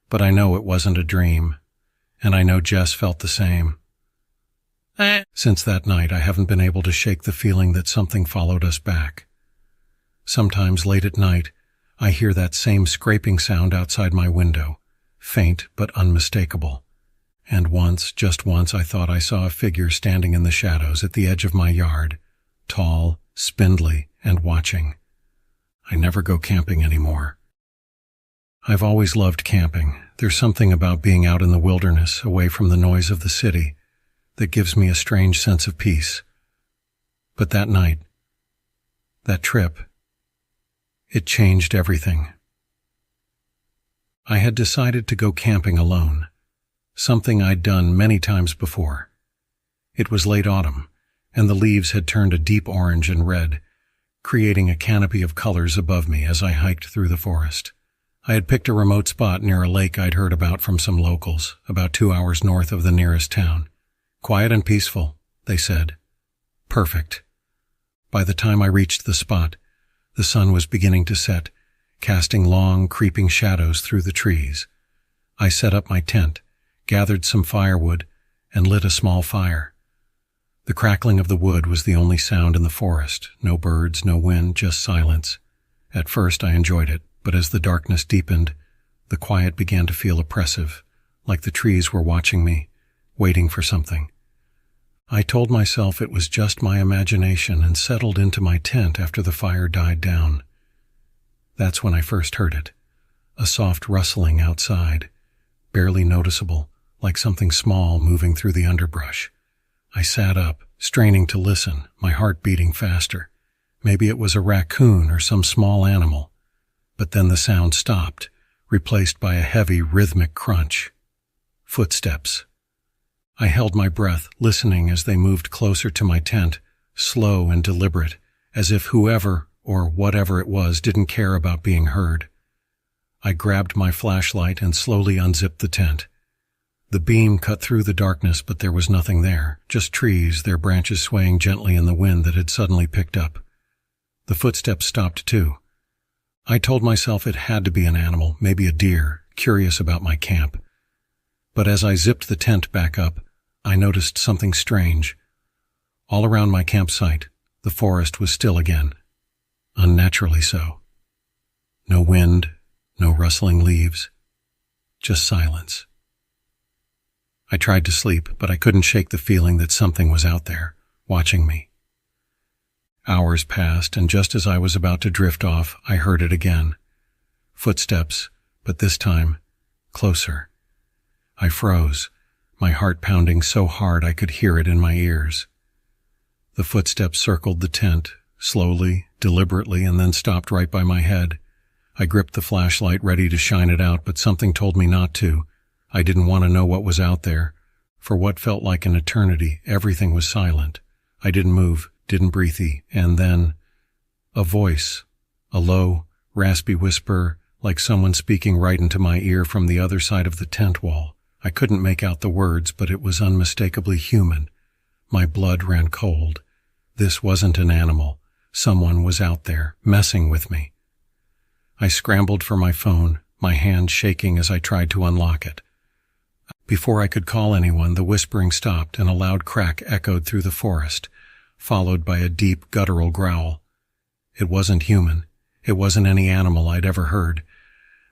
But I know it wasn't a dream. and I know Jess felt the same. Since that night, I haven't been able to shake the feeling that something followed us back. Sometimes late at night, I hear that same scraping sound outside my window, faint but unmistakable. And once, just once, I thought I saw a figure standing in the shadows at the edge of my yard, tall, spindly, and watching. I never go camping anymore. I've always loved camping. There's something about being out in the wilderness, away from the noise of the city, that gives me a strange sense of peace. But that night, that trip, it changed everything. I had decided to go camping alone, something I'd done many times before. It was late autumn, and the leaves had turned a deep orange and red, creating a canopy of colors above me as I hiked through the forest. I had picked a remote spot near a lake I'd heard about from some locals, about 2 hours north of the nearest town. Quiet and peaceful, they said. Perfect. By the time I reached the spot, the sun was beginning to set, casting long, creeping shadows through the trees. I set up my tent, gathered some firewood, and lit a small fire. The crackling of the wood was the only sound in the forest. No birds, no wind, just silence. At first I enjoyed it, but as the darkness deepened, the quiet began to feel oppressive, like the trees were watching me, waiting for something. I told myself it was just my imagination and settled into my tent after the fire died down. That's when I first heard it, a soft rustling outside, barely noticeable, like something small moving through the underbrush. I sat up, straining to listen, my heart beating faster. Maybe it was a raccoon or some small animal. But then the sound stopped, replaced by a heavy, rhythmic crunch. Footsteps. I held my breath, listening as they moved closer to my tent, slow and deliberate, as if whoever or whatever it was didn't care about being heard. I grabbed my flashlight and slowly unzipped the tent. The beam cut through the darkness, but there was nothing there, just trees, their branches swaying gently in the wind that had suddenly picked up. The footsteps stopped too. I told myself it had to be an animal, maybe a deer, curious about my camp. But as I zipped the tent back up, I noticed something strange. All around my campsite, the forest was still again. Unnaturally so. No wind, no rustling leaves, just silence. I tried to sleep, but I couldn't shake the feeling that something was out there, watching me. Hours passed, and just as I was about to drift off, I heard it again. Footsteps, but this time, closer. I froze, my heart pounding so hard I could hear it in my ears. The footsteps circled the tent, slowly, deliberately, and then stopped right by my head. I gripped the flashlight, ready to shine it out, but something told me not to. I didn't want to know what was out there. For what felt like an eternity, everything was silent. I didn't move, didn't breathe, and then a voice, a low, raspy whisper, like someone speaking right into my ear from the other side of the tent wall. I couldn't make out the words, but it was unmistakably human. My blood ran cold. This wasn't an animal. Someone was out there, messing with me. I scrambled for my phone, my hand shaking as I tried to unlock it. Before I could call anyone, the whispering stopped and a loud crack echoed through the forest, followed by a deep, guttural growl. It wasn't human. It wasn't any animal I'd ever heard.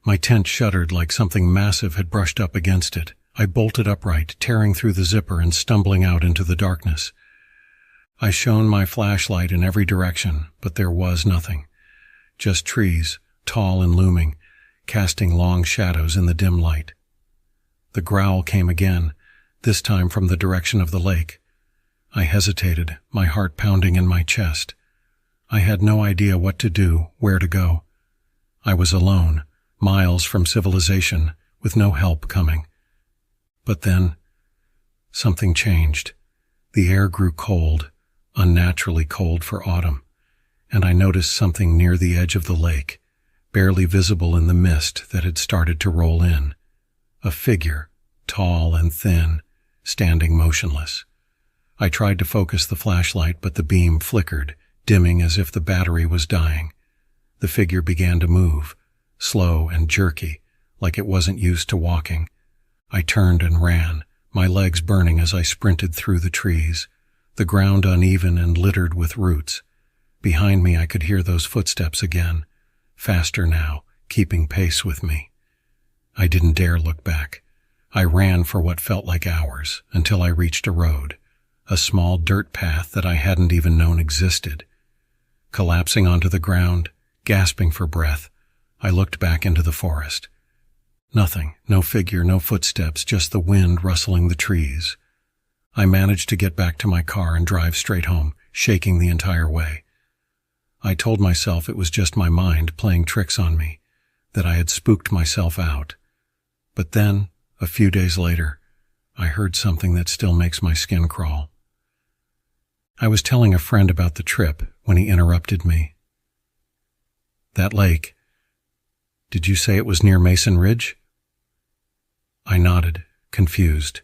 My tent shuddered like something massive had brushed up against it. I bolted upright, tearing through the zipper and stumbling out into the darkness. I shone my flashlight in every direction, but there was nothing. Just trees, tall and looming, casting long shadows in the dim light. The growl came again, this time from the direction of the lake. I hesitated, my heart pounding in my chest. I had no idea what to do, where to go. I was alone, miles from civilization, with no help coming. But then, something changed. The air grew cold, unnaturally cold for autumn, and I noticed something near the edge of the lake, barely visible in the mist that had started to roll in. A figure, tall and thin, standing motionless. I tried to focus the flashlight, but the beam flickered, dimming as if the battery was dying. The figure began to move, slow and jerky, like it wasn't used to walking. I turned and ran, my legs burning as I sprinted through the trees, the ground uneven and littered with roots. Behind me I could hear those footsteps again, faster now, keeping pace with me. I didn't dare look back. I ran for what felt like hours, until I reached a road, a small dirt path that I hadn't even known existed. Collapsing onto the ground, gasping for breath, I looked back into the forest. Nothing, no figure, no footsteps, just the wind rustling the trees. I managed to get back to my car and drive straight home, shaking the entire way. I told myself it was just my mind playing tricks on me, that I had spooked myself out. But then, a few days later, I heard something that still makes my skin crawl. I was telling a friend about the trip when he interrupted me. "That lake, did you say it was near Mason Ridge?" I nodded, confused.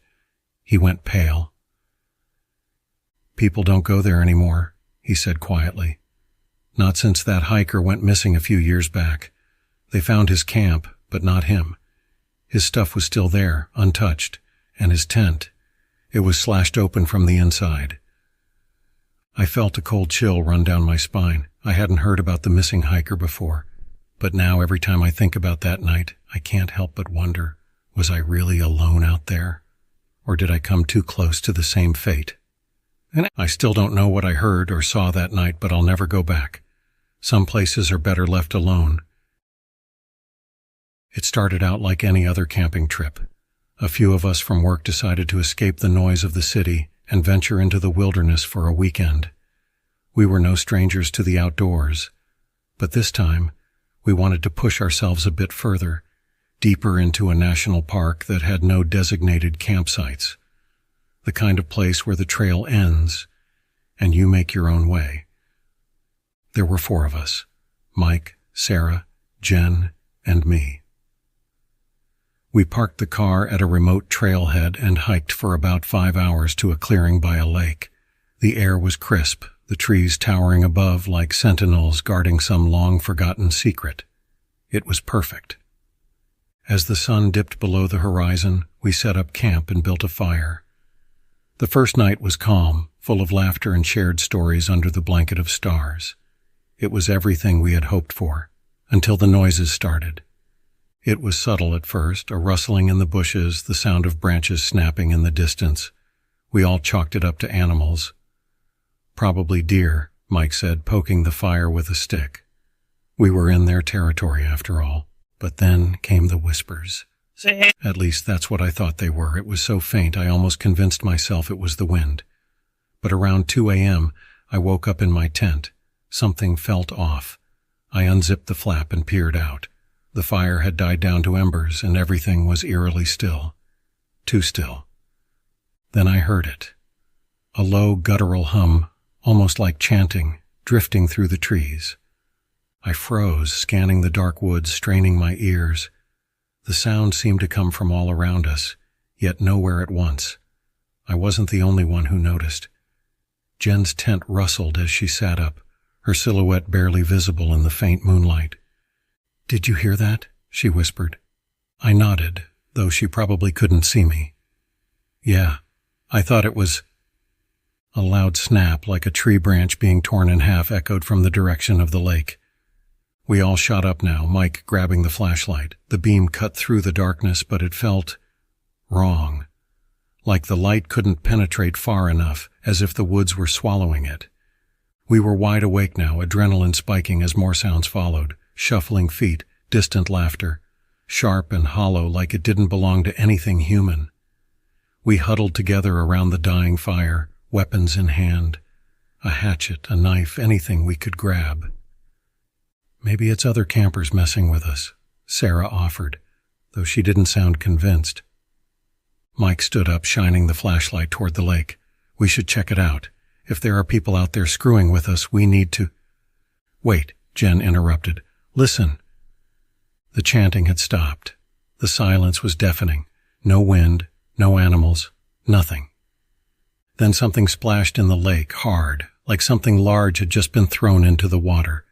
He went pale. "People don't go there anymore," he said quietly. "Not since that hiker went missing a few years back. They found his camp, but not him. His stuff was still there, untouched, and his tent. It was slashed open from the inside." I felt a cold chill run down my spine. I hadn't heard about the missing hiker before, but now every time I think about that night, I can't help but wonder, was I really alone out there? Or did I come too close to the same fate? And I still don't know what I heard or saw that night, but I'll never go back. Some places are better left alone. It started out like any other camping trip. A few of us from work decided to escape the noise of the city and venture into the wilderness for a weekend. We were no strangers to the outdoors, but this time we wanted to push ourselves a bit further, deeper into a national park that had no designated campsites, the kind of place where the trail ends and you make your own way. There were 4 of us: Mike, Sarah, Jen, and me. We parked the car at a remote trailhead and hiked for about 5 hours to a clearing by a lake. The air was crisp, the trees towering above like sentinels guarding some long-forgotten secret. It was perfect. As the sun dipped below the horizon, we set up camp and built a fire. The first night was calm, full of laughter and shared stories under the blanket of stars. It was everything we had hoped for, until the noises started. It was subtle at first, a rustling in the bushes, the sound of branches snapping in the distance. We all chalked it up to animals. "Probably deer," Mike said, poking the fire with a stick. We were in their territory after all. But then came the whispers. At least that's what I thought they were. It was so faint I almost convinced myself it was the wind. But around 2 a.m., I woke up in my tent. Something felt off. I unzipped the flap and peered out. The fire had died down to embers, and everything was eerily still. Too still. Then I heard it. A low, guttural hum, almost like chanting, drifting through the trees. I froze, scanning the dark woods, straining my ears. The sound seemed to come from all around us, yet nowhere at once. I wasn't the only one who noticed. Jen's tent rustled as she sat up, her silhouette barely visible in the faint moonlight. "Did you hear that?" she whispered. I nodded, though she probably couldn't see me. "Yeah, I thought it was—" A loud snap, like a tree branch being torn in half, echoed from the direction of the lake. We all shot up now, Mike grabbing the flashlight. The beam cut through the darkness, but it felt wrong. Like the light couldn't penetrate far enough, as if the woods were swallowing it. We were wide awake now, adrenaline spiking as more sounds followed. Shuffling feet, distant laughter, sharp and hollow like it didn't belong to anything human. We huddled together around the dying fire, weapons in hand. A hatchet, a knife, anything we could grab. "Maybe it's other campers messing with us," Sarah offered, though she didn't sound convinced. Mike stood up, shining the flashlight toward the lake. "We should check it out. If there are people out there screwing with us, we need to—" "Wait," Jen interrupted. "Listen." The chanting had stopped. The silence was deafening. No wind, no animals, nothing. Then something splashed in the lake, hard, like something large had just been thrown into the water.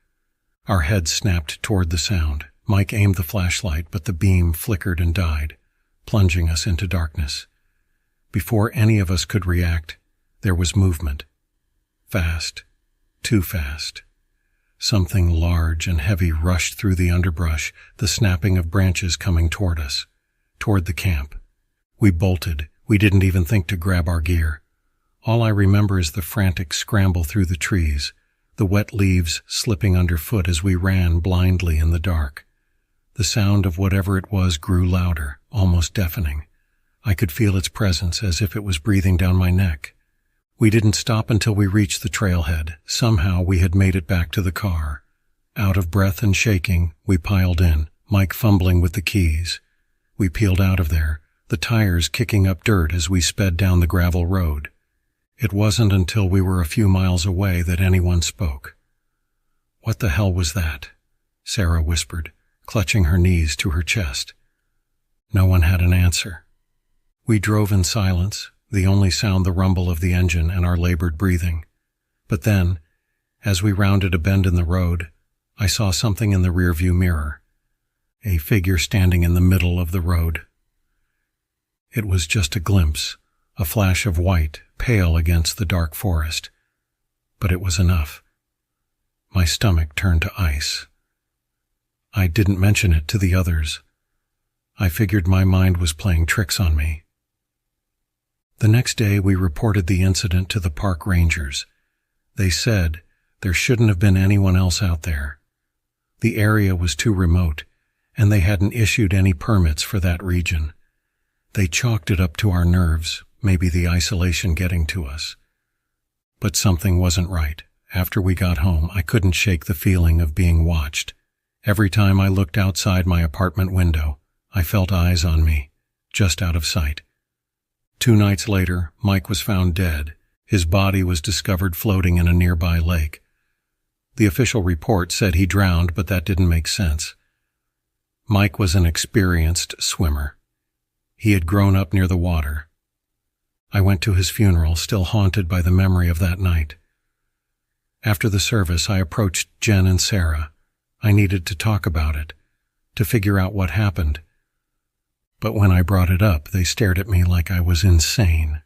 Our heads snapped toward the sound. Mike aimed the flashlight, but the beam flickered and died. plunging us into darkness. Before any of us could react, there was movement. Fast, too fast. Something large and heavy rushed through the underbrush, the snapping of branches coming toward us, toward the camp. We bolted. We didn't even think to grab our gear. All I remember is the frantic scramble through the trees, the wet leaves slipping underfoot as we ran blindly in the dark. The sound of whatever it was grew louder, almost deafening. I could feel its presence as if it was breathing down my neck. We didn't stop until we reached the trailhead. Somehow we had made it back to the car. Out of breath and shaking, we piled in, Mike fumbling with the keys. We peeled out of there, the tires kicking up dirt as we sped down the gravel road. It wasn't until we were a few miles away that anyone spoke. "What the hell was that?" Sarah whispered, clutching her knees to her chest. No one had an answer. We drove in silence, the only sound the rumble of the engine and our labored breathing. But then, as we rounded a bend in the road, I saw something in the rearview mirror. A figure standing in the middle of the road. It was just a glimpse, a flash of white, pale against the dark forest. But it was enough. My stomach turned to ice. I didn't mention it to the others. I figured my mind was playing tricks on me. The next day we reported the incident to the park rangers. They said there shouldn't have been anyone else out there. The area was too remote, and they hadn't issued any permits for that region. They chalked it up to our nerves, maybe the isolation getting to us. But something wasn't right. After we got home, I couldn't shake the feeling of being watched. Every time I looked outside my apartment window, I felt eyes on me, just out of sight. 2 nights later, Mike was found dead. His body was discovered floating in a nearby lake. The official report said he drowned, but that didn't make sense. Mike was an experienced swimmer. He had grown up near the water. I went to his funeral, still haunted by the memory of that night. After the service, I approached Jen and Sarah. I needed to talk about it, to figure out what happened. But when I brought it up, they stared at me like I was insane.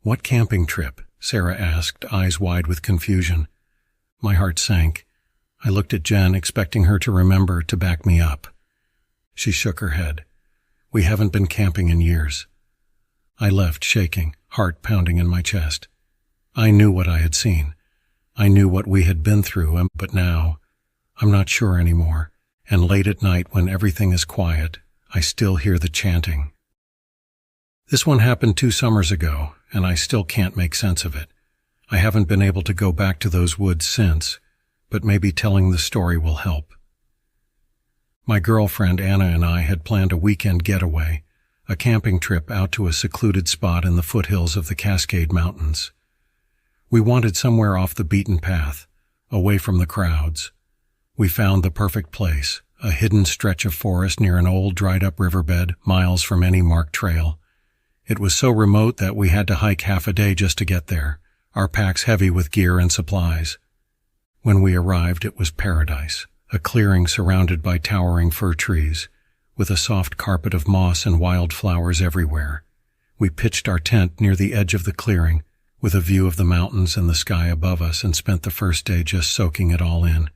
"What camping trip?" Sarah asked, eyes wide with confusion. My heart sank. I looked at Jen, expecting her to remember to back me up. She shook her head. "We haven't been camping in years." I left, shaking, heart pounding in my chest. I knew what I had seen. I knew what we had been through, but now, I'm not sure anymore. And late at night, when everything is quiet, I still hear the chanting. This one happened 2 summers ago, and I still can't make sense of it. I haven't been able to go back to those woods since, but maybe telling the story will help. My girlfriend Anna and I had planned a weekend getaway, a camping trip out to a secluded spot in the foothills of the Cascade Mountains. We wanted somewhere off the beaten path, away from the crowds. We found the perfect place, a hidden stretch of forest near an old dried-up riverbed, miles from any marked trail. It was so remote that we had to hike half a day just to get there, our packs heavy with gear and supplies. When we arrived, it was paradise, a clearing surrounded by towering fir trees, with a soft carpet of moss and wildflowers everywhere. We pitched our tent near the edge of the clearing, with a view of the mountains and the sky above us, and spent the first day just soaking it all in.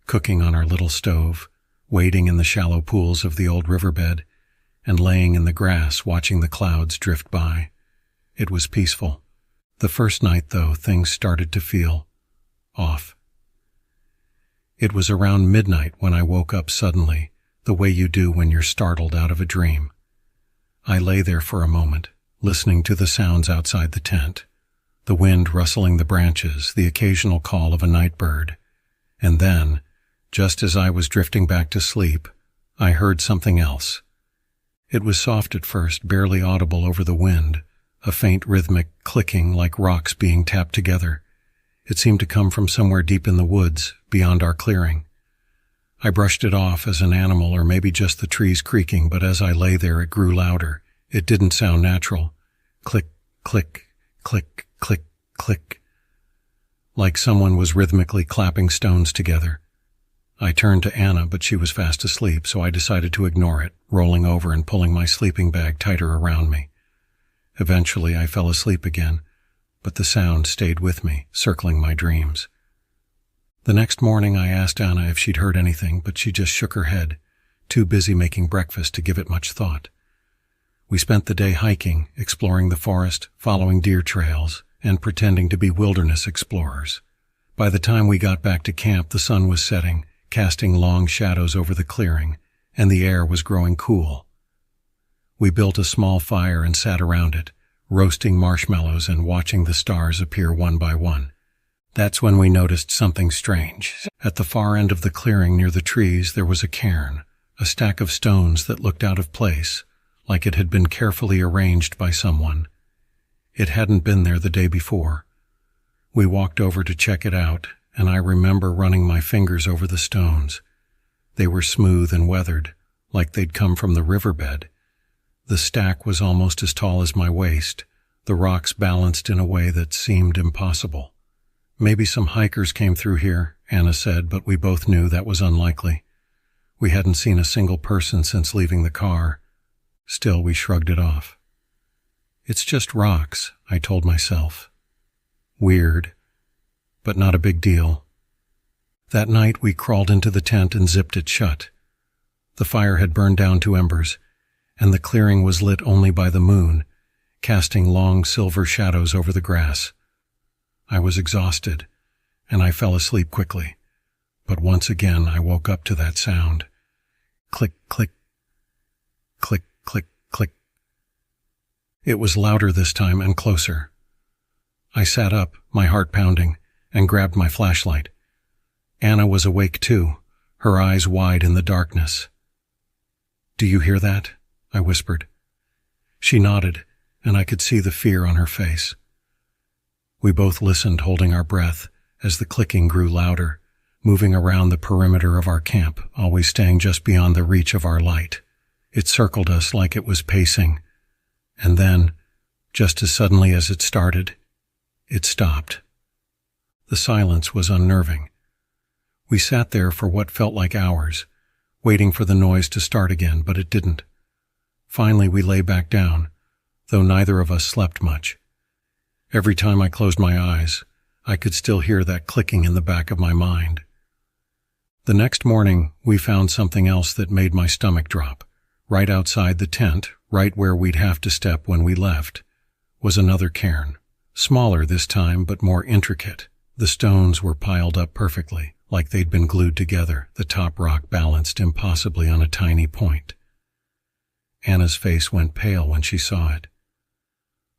Cooking on our little stove, wading in the shallow pools of the old riverbed, and laying in the grass watching the clouds drift by. It was peaceful. The first night, though, things started to feel off. It was around midnight when I woke up suddenly, the way you do when you're startled out of a dream. I lay there for a moment, listening to the sounds outside the tent, the wind rustling the branches, the occasional call of a night bird, and then, just as I was drifting back to sleep, I heard something else. It was soft at first, barely audible over the wind, a faint rhythmic clicking like rocks being tapped together. It seemed to come from somewhere deep in the woods, beyond our clearing. I brushed it off as an animal or maybe just the trees creaking, but as I lay there it grew louder. It didn't sound natural. Click, click, click, click, click. Like someone was rhythmically clapping stones together. I turned to Anna, but she was fast asleep, so I decided to ignore it, rolling over and pulling my sleeping bag tighter around me. Eventually, I fell asleep again, but the sound stayed with me, circling my dreams. The next morning, I asked Anna if she'd heard anything, but she just shook her head, too busy making breakfast to give it much thought. We spent the day hiking, exploring the forest, following deer trails, and pretending to be wilderness explorers. By the time we got back to camp, the sun was setting, casting long shadows over the clearing, and the air was growing cool. We built a small fire and sat around it, roasting marshmallows and watching the stars appear one by one. That's when we noticed something strange. At the far end of the clearing near the trees, there was a cairn, a stack of stones that looked out of place, like it had been carefully arranged by someone. It hadn't been there the day before. We walked over to check it out, and I remember running my fingers over the stones. They were smooth and weathered, like they'd come from the riverbed. The stack was almost as tall as my waist, the rocks balanced in a way that seemed impossible. Maybe some hikers came through here, Anna said, but we both knew that was unlikely. We hadn't seen a single person since leaving the car. Still, we shrugged it off. It's just rocks, I told myself. Weird, but not a big deal. That night we crawled into the tent and zipped it shut. The fire had burned down to embers, and the clearing was lit only by the moon, casting long silver shadows over the grass. I was exhausted, and I fell asleep quickly, but once again I woke up to that sound. Click, click, click, click, click. It was louder this time and closer. I sat up, my heart pounding, and grabbed my flashlight. Anna was awake too, her eyes wide in the darkness. "Do you hear that?" I whispered. She nodded, and I could see the fear on her face. We both listened, holding our breath, as the clicking grew louder, moving around the perimeter of our camp, always staying just beyond the reach of our light. It circled us like it was pacing, and then, just as suddenly as it started, it stopped. The silence was unnerving. We sat there for what felt like hours, waiting for the noise to start again, but it didn't. Finally, we lay back down, though neither of us slept much. Every time I closed my eyes, I could still hear that clicking in the back of my mind. The next morning, we found something else that made my stomach drop. Right outside the tent, right where we'd have to step when we left, was another cairn. Smaller this time, but more intricate. The stones were piled up perfectly, like they'd been glued together, the top rock balanced impossibly on a tiny point. Anna's face went pale when she saw it.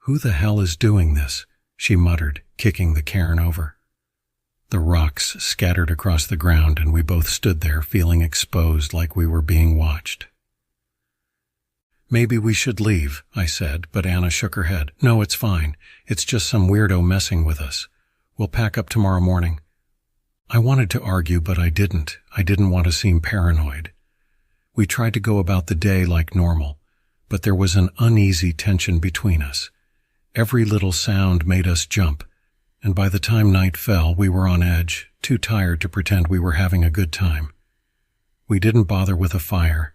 "Who the hell is doing this?" she muttered, kicking the cairn over. The rocks scattered across the ground, and we both stood there feeling exposed, like we were being watched. "Maybe we should leave," I said, but Anna shook her head. "No, it's fine. It's just some weirdo messing with us. We'll pack up tomorrow morning." I wanted to argue, but I didn't. I didn't want to seem paranoid. We tried to go about the day like normal, but there was an uneasy tension between us. Every little sound made us jump, and by the time night fell, we were on edge, too tired to pretend we were having a good time. We didn't bother with a fire,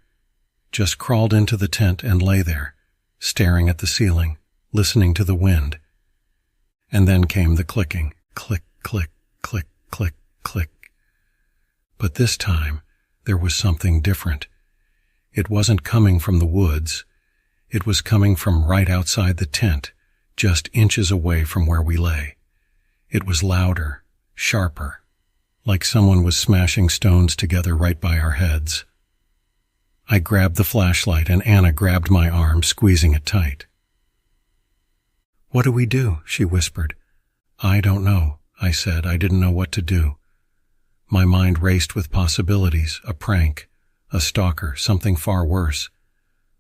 just crawled into the tent and lay there, staring at the ceiling, listening to the wind. And then came the clicking. Click, click, click, click, click. But this time, there was something different. It wasn't coming from the woods. It was coming from right outside the tent, just inches away from where we lay. It was louder, sharper, like someone was smashing stones together right by our heads. I grabbed the flashlight, and Anna grabbed my arm, squeezing it tight. "What do we do?" she whispered. "I don't know," I said. I didn't know what to do. My mind raced with possibilities, a prank, a stalker, something far worse.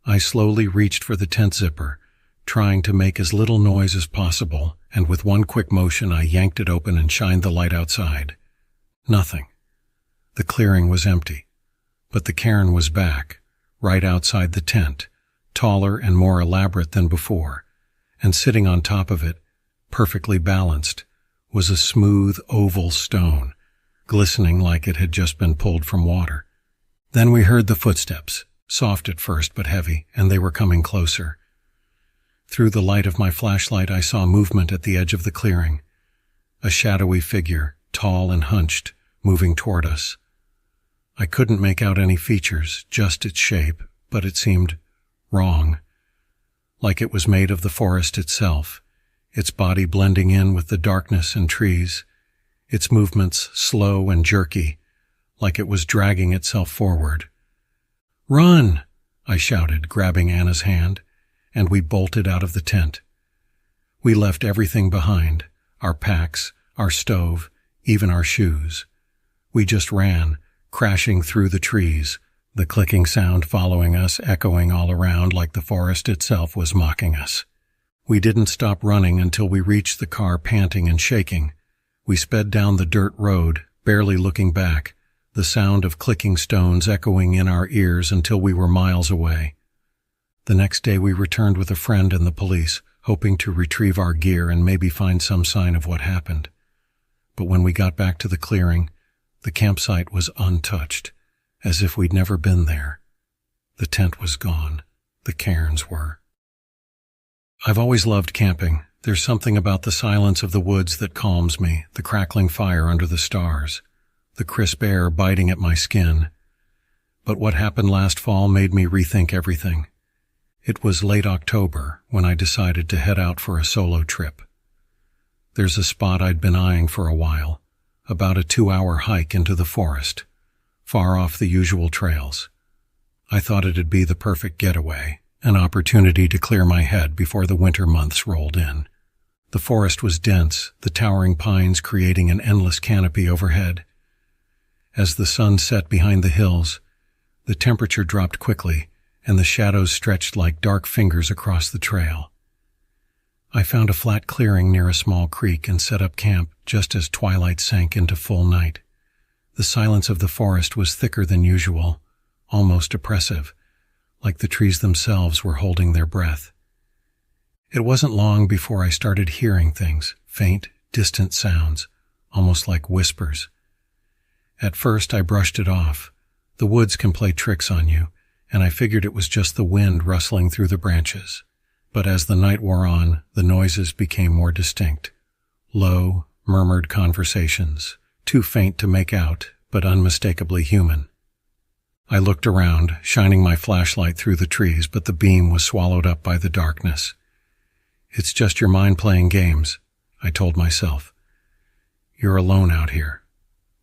I slowly reached for the tent zipper, trying to make as little noise as possible, and with one quick motion I yanked it open and shined the light outside. Nothing. The clearing was empty, but the cairn was back, right outside the tent, taller and more elaborate than before, and sitting on top of it, perfectly balanced, was a smooth oval stone, glistening like it had just been pulled from water. Then we heard the footsteps, soft at first but heavy, and they were coming closer. Through the light of my flashlight, I saw movement at the edge of the clearing. A shadowy figure, tall and hunched, moving toward us. I couldn't make out any features, just its shape, but it seemed wrong. Like it was made of the forest itself, its body blending in with the darkness and trees, its movements slow and jerky, like it was dragging itself forward. "Run!" I shouted, grabbing Anna's hand, and we bolted out of the tent. We left everything behind, our packs, our stove, even our shoes. We just ran, crashing through the trees, the clicking sound following us, echoing all around like the forest itself was mocking us. We didn't stop running until we reached the car, panting and shaking. We sped down the dirt road, barely looking back, the sound of clicking stones echoing in our ears until we were miles away. The next day we returned with a friend and the police, hoping to retrieve our gear and maybe find some sign of what happened. But when we got back to the clearing, the campsite was untouched, as if we'd never been there. The tent was gone. The cairns were. I've always loved camping. There's something about the silence of the woods that calms me, the crackling fire under the stars, the crisp air biting at my skin. But what happened last fall made me rethink everything. It was late October when I decided to head out for a solo trip. There's a spot I'd been eyeing for a while, about a 2-hour hike into the forest, far off the usual trails. I thought it'd be the perfect getaway, an opportunity to clear my head before the winter months rolled in. The forest was dense, the towering pines creating an endless canopy overhead. As the sun set behind the hills, the temperature dropped quickly, and the shadows stretched like dark fingers across the trail. I found a flat clearing near a small creek and set up camp just as twilight sank into full night. The silence of the forest was thicker than usual, almost oppressive, like the trees themselves were holding their breath. It wasn't long before I started hearing things, faint, distant sounds, almost like whispers. At first I brushed it off. The woods can play tricks on you, and I figured it was just the wind rustling through the branches. But as the night wore on, the noises became more distinct. Low, murmured conversations, too faint to make out, but unmistakably human. I looked around, shining my flashlight through the trees, but the beam was swallowed up by the darkness. "It's just your mind playing games," I told myself. "You're alone out here.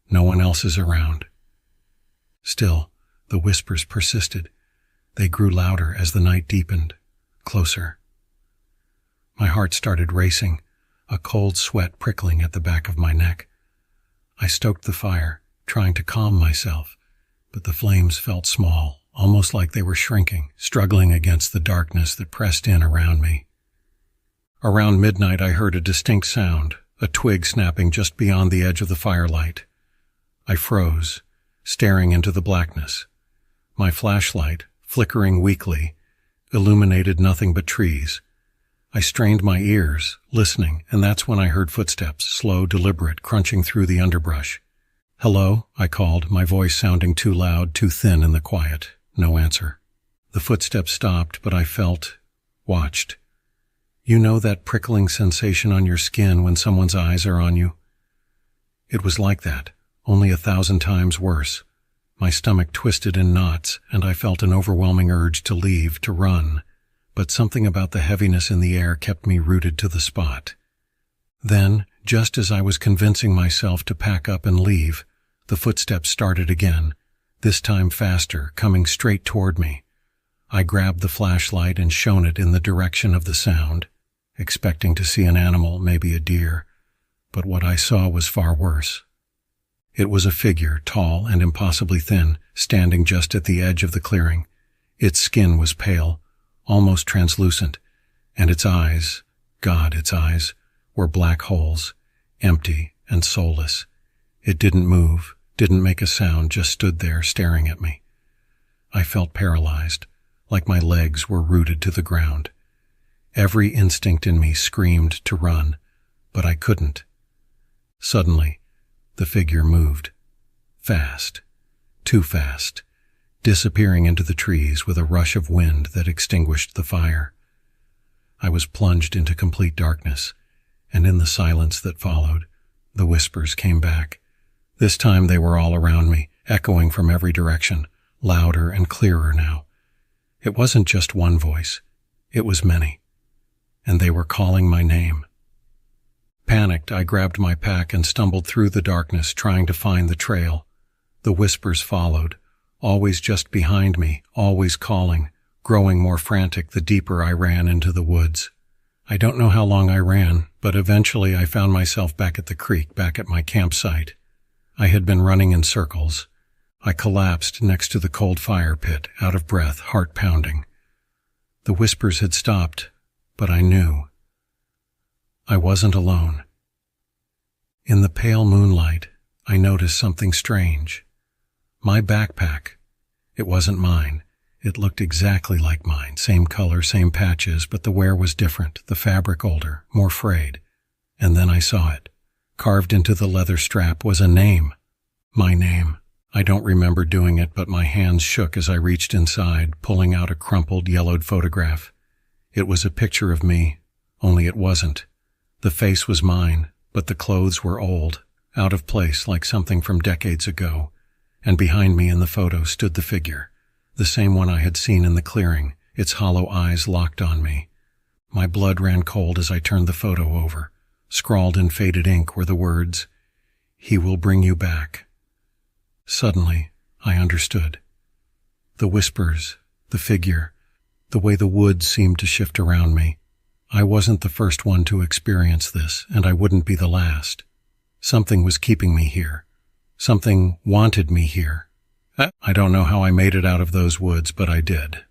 No one else is around." Still, the whispers persisted. They grew louder as the night deepened, closer. My heart started racing, a cold sweat prickling at the back of my neck. I stoked the fire, trying to calm myself, but the flames felt small, almost like they were shrinking, struggling against the darkness that pressed in around me. Around midnight I heard a distinct sound, a twig snapping just beyond the edge of the firelight. I froze, staring into the blackness. My flashlight, flickering weakly, illuminated nothing but trees. I strained my ears, listening, and that's when I heard footsteps, slow, deliberate, crunching through the underbrush. "Hello?" I called, my voice sounding too loud, too thin in the quiet. No answer. The footsteps stopped, but I felt watched. You know that prickling sensation on your skin when someone's eyes are on you? It was like that, only 1,000 times worse. My stomach twisted in knots, and I felt an overwhelming urge to leave, to run. But something about the heaviness in the air kept me rooted to the spot. Then, just as I was convincing myself to pack up and leave, the footsteps started again, this time faster, coming straight toward me. I grabbed the flashlight and shone it in the direction of the sound, expecting to see an animal, maybe a deer, but what I saw was far worse. It was a figure, tall and impossibly thin, standing just at the edge of the clearing. Its skin was pale, almost translucent, and its eyes, God, its eyes, were black holes, empty and soulless. It didn't move, didn't make a sound, just stood there staring at me. I felt paralyzed, like my legs were rooted to the ground. Every instinct in me screamed to run, but I couldn't. Suddenly, the figure moved, fast, too fast, disappearing into the trees with a rush of wind that extinguished the fire. I was plunged into complete darkness, and in the silence that followed, the whispers came back. This time they were all around me, echoing from every direction, louder and clearer now. It wasn't just one voice, it was many, and they were calling my name. Panicked, I grabbed my pack and stumbled through the darkness, trying to find the trail. The whispers followed, always just behind me, always calling, growing more frantic the deeper I ran into the woods. I don't know how long I ran, but eventually I found myself back at the creek, back at my campsite. I had been running in circles. I collapsed next to the cold fire pit, out of breath, heart pounding. The whispers had stopped, but I knew. I wasn't alone. In the pale moonlight, I noticed something strange. My backpack. It wasn't mine. It looked exactly like mine, same color, same patches, but the wear was different, the fabric older, more frayed. And then I saw it. Carved into the leather strap was a name. My name. I don't remember doing it, but my hands shook as I reached inside, pulling out a crumpled, yellowed photograph. It was a picture of me, only it wasn't. The face was mine, but the clothes were old, out of place like something from decades ago. And behind me in the photo stood the figure, the same one I had seen in the clearing, its hollow eyes locked on me. My blood ran cold as I turned the photo over. Scrawled in faded ink were the words, "He will bring you back." Suddenly, I understood. The whispers, the figure, the way the woods seemed to shift around me. I wasn't the first one to experience this, and I wouldn't be the last. Something was keeping me here. Something wanted me here. I don't know how I made it out of those woods, but I did.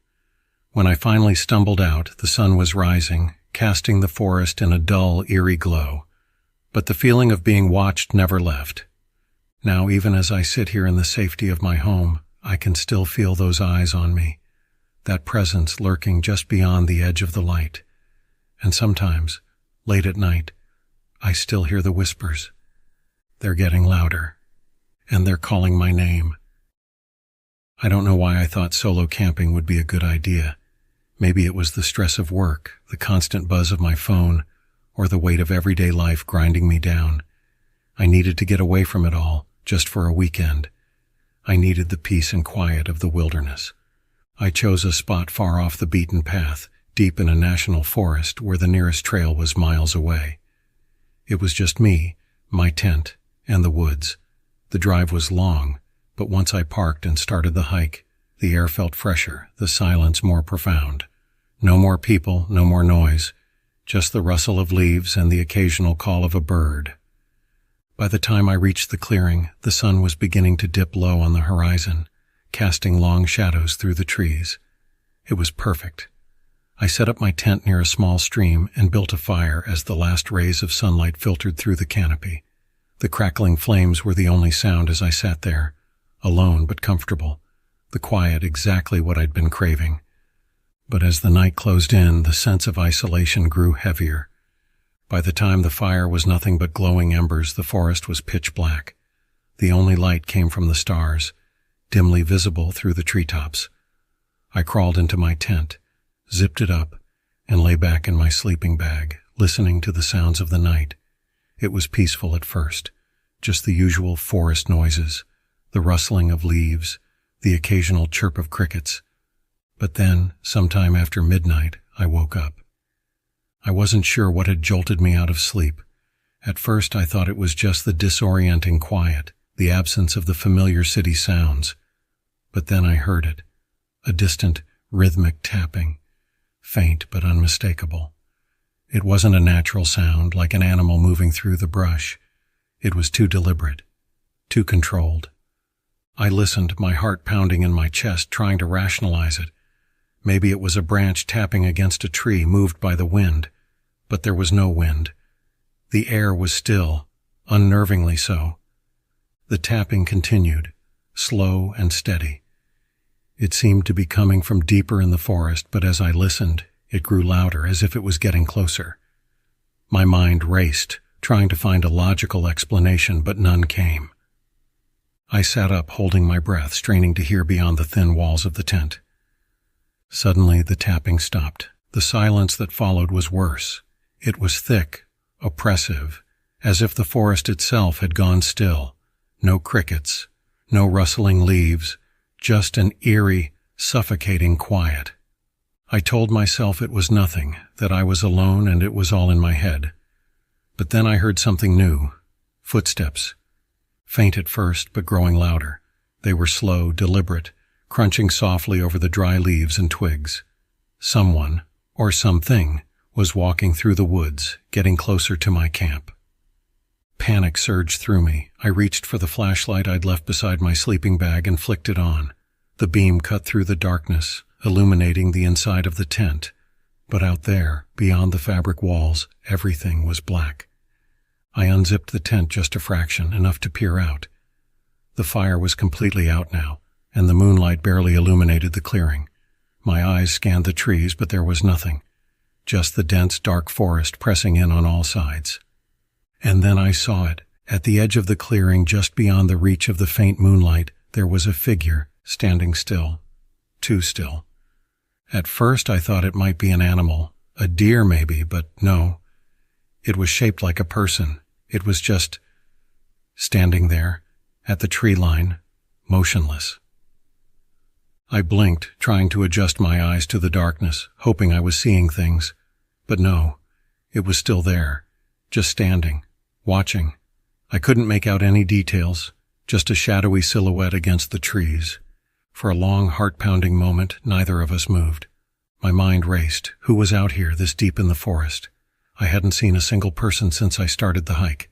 When I finally stumbled out, the sun was rising, casting the forest in a dull, eerie glow. But the feeling of being watched never left. Now, even as I sit here in the safety of my home, I can still feel those eyes on me, that presence lurking just beyond the edge of the light. And sometimes, late at night, I still hear the whispers. They're getting louder, and they're calling my name. I don't know why I thought solo camping would be a good idea. Maybe it was the stress of work, the constant buzz of my phone, or the weight of everyday life grinding me down. I needed to get away from it all, just for a weekend. I needed the peace and quiet of the wilderness. I chose a spot far off the beaten path, deep in a national forest where the nearest trail was miles away. It was just me, my tent, and the woods. The drive was long, but once I parked and started the hike, the air felt fresher, the silence more profound. No more people, no more noise, just the rustle of leaves and the occasional call of a bird. By the time I reached the clearing, the sun was beginning to dip low on the horizon, casting long shadows through the trees. It was perfect. I set up my tent near a small stream and built a fire as the last rays of sunlight filtered through the canopy. The crackling flames were the only sound as I sat there, alone but comfortable, the quiet exactly what I'd been craving. But as the night closed in, the sense of isolation grew heavier. By the time the fire was nothing but glowing embers, the forest was pitch black. The only light came from the stars, dimly visible through the treetops. I crawled into my tent, zipped it up, and lay back in my sleeping bag, listening to the sounds of the night. It was peaceful at first, just the usual forest noises, the rustling of leaves, the occasional chirp of crickets. But then, sometime after midnight, I woke up. I wasn't sure what had jolted me out of sleep. At first I thought it was just the disorienting quiet, the absence of the familiar city sounds. But then I heard it, a distant, rhythmic tapping, faint but unmistakable. It wasn't a natural sound like an animal moving through the brush. It was too deliberate, too controlled. I listened, my heart pounding in my chest, trying to rationalize it. Maybe it was a branch tapping against a tree moved by the wind, but there was no wind. The air was still, unnervingly so. The tapping continued, slow and steady. It seemed to be coming from deeper in the forest, but as I listened, it grew louder, as if it was getting closer. My mind raced, trying to find a logical explanation, but none came. I sat up, holding my breath, straining to hear beyond the thin walls of the tent. Suddenly, the tapping stopped. The silence that followed was worse. It was thick, oppressive, as if the forest itself had gone still. No crickets, no rustling leaves, just an eerie, suffocating quiet. I told myself it was nothing, that I was alone and it was all in my head. But then I heard something new. Footsteps. Faint at first, but growing louder. They were slow, deliberate, crunching softly over the dry leaves and twigs. Someone, or something, was walking through the woods, getting closer to my camp. Panic surged through me. I reached for the flashlight I'd left beside my sleeping bag and flicked it on. The beam cut through the darkness, illuminating the inside of the tent. But out there, beyond the fabric walls, everything was black. I unzipped the tent just a fraction, enough to peer out. The fire was completely out now, and the moonlight barely illuminated the clearing. My eyes scanned the trees, but there was nothing. Just the dense, dark forest pressing in on all sides. And then I saw it. At the edge of the clearing, just beyond the reach of the faint moonlight, there was a figure, standing still. Too still. At first I thought it might be an animal, a deer maybe, but no. It was shaped like a person. It was just standing there, at the tree line, motionless. I blinked, trying to adjust my eyes to the darkness, hoping I was seeing things. But no, it was still there, just standing, watching. I couldn't make out any details, just a shadowy silhouette against the trees. For a long, heart-pounding moment, neither of us moved. My mind raced. Who was out here, this deep in the forest? I hadn't seen a single person since I started the hike.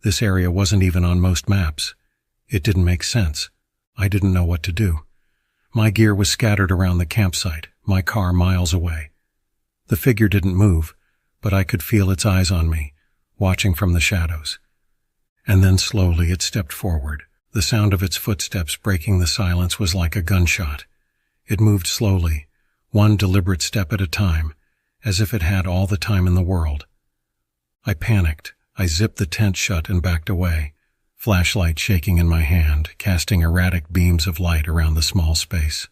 This area wasn't even on most maps. It didn't make sense. I didn't know what to do. My gear was scattered around the campsite, my car miles away. The figure didn't move, but I could feel its eyes on me, watching from the shadows. And then slowly it stepped forward. The sound of its footsteps breaking the silence was like a gunshot. It moved slowly, one deliberate step at a time, as if it had all the time in the world. I panicked. I zipped the tent shut and backed away, flashlight shaking in my hand, casting erratic beams of light around the small space.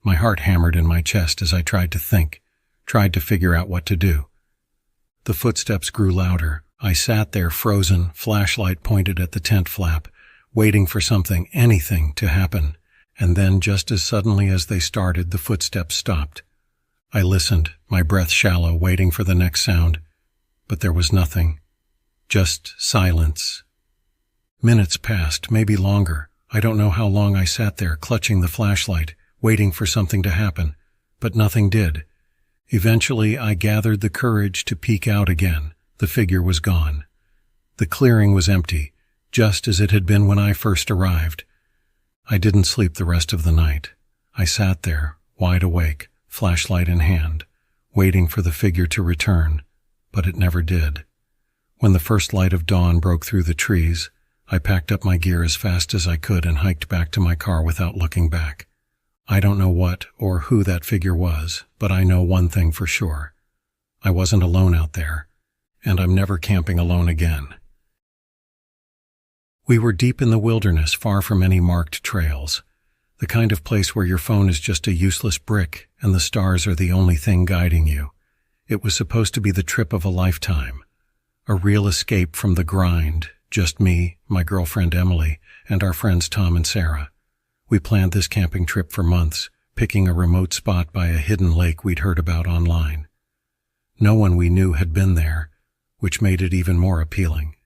My heart hammered in my chest as I tried to think, tried to figure out what to do. The footsteps grew louder. I sat there frozen, flashlight pointed at the tent flap, waiting for something, anything, to happen. And then, just as suddenly as they started, the footsteps stopped. I listened, my breath shallow, waiting for the next sound. But there was nothing. Just silence. Minutes passed, maybe longer. I don't know how long I sat there, clutching the flashlight, waiting for something to happen. But nothing did. Eventually, I gathered the courage to peek out again. The figure was gone. The clearing was empty, just as it had been when I first arrived. I didn't sleep the rest of the night. I sat there, wide awake, flashlight in hand, waiting for the figure to return, but it never did. When the first light of dawn broke through the trees, I packed up my gear as fast as I could and hiked back to my car without looking back. I don't know what or who that figure was, but I know one thing for sure. I wasn't alone out there, and I'm never camping alone again. We were deep in the wilderness, far from any marked trails, the kind of place where your phone is just a useless brick and the stars are the only thing guiding you. It was supposed to be the trip of a lifetime, a real escape from the grind, just me, my girlfriend Emily, and our friends Tom and Sarah. We planned this camping trip for months, picking a remote spot by a hidden lake we'd heard about online. No one we knew had been there, which made it even more appealing.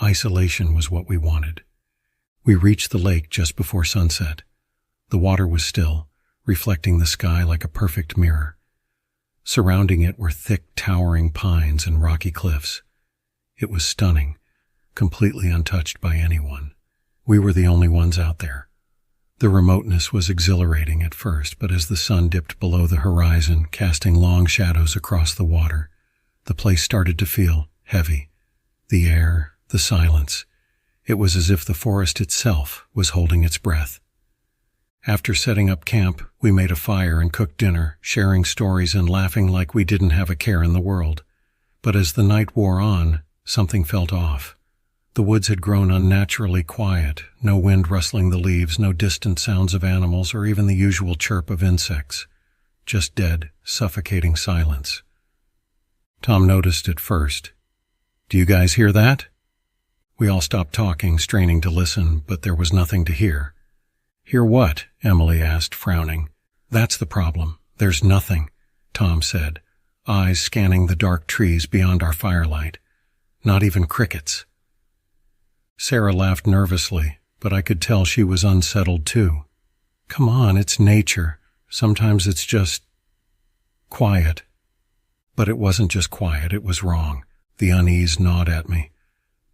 Isolation was what we wanted. We reached the lake just before sunset. The water was still, reflecting the sky like a perfect mirror. Surrounding it were thick, towering pines and rocky cliffs. It was stunning, completely untouched by anyone. We were the only ones out there. The remoteness was exhilarating at first, but as the sun dipped below the horizon, casting long shadows across the water, the place started to feel heavy. The air, the silence. It was as if the forest itself was holding its breath. After setting up camp, we made a fire and cooked dinner, sharing stories and laughing like we didn't have a care in the world. But as the night wore on, something felt off. The woods had grown unnaturally quiet, no wind rustling the leaves, no distant sounds of animals or even the usual chirp of insects. Just dead, suffocating silence. Tom noticed it first. "Do you guys hear that?" We all stopped talking, straining to listen, but there was nothing to hear. "Hear what?" Emily asked, frowning. "That's the problem. There's nothing," Tom said, eyes scanning the dark trees beyond our firelight. "Not even crickets." Sarah laughed nervously, but I could tell she was unsettled too. "Come on, it's nature. Sometimes it's just quiet." But it wasn't just quiet, it was wrong. The unease gnawed at me.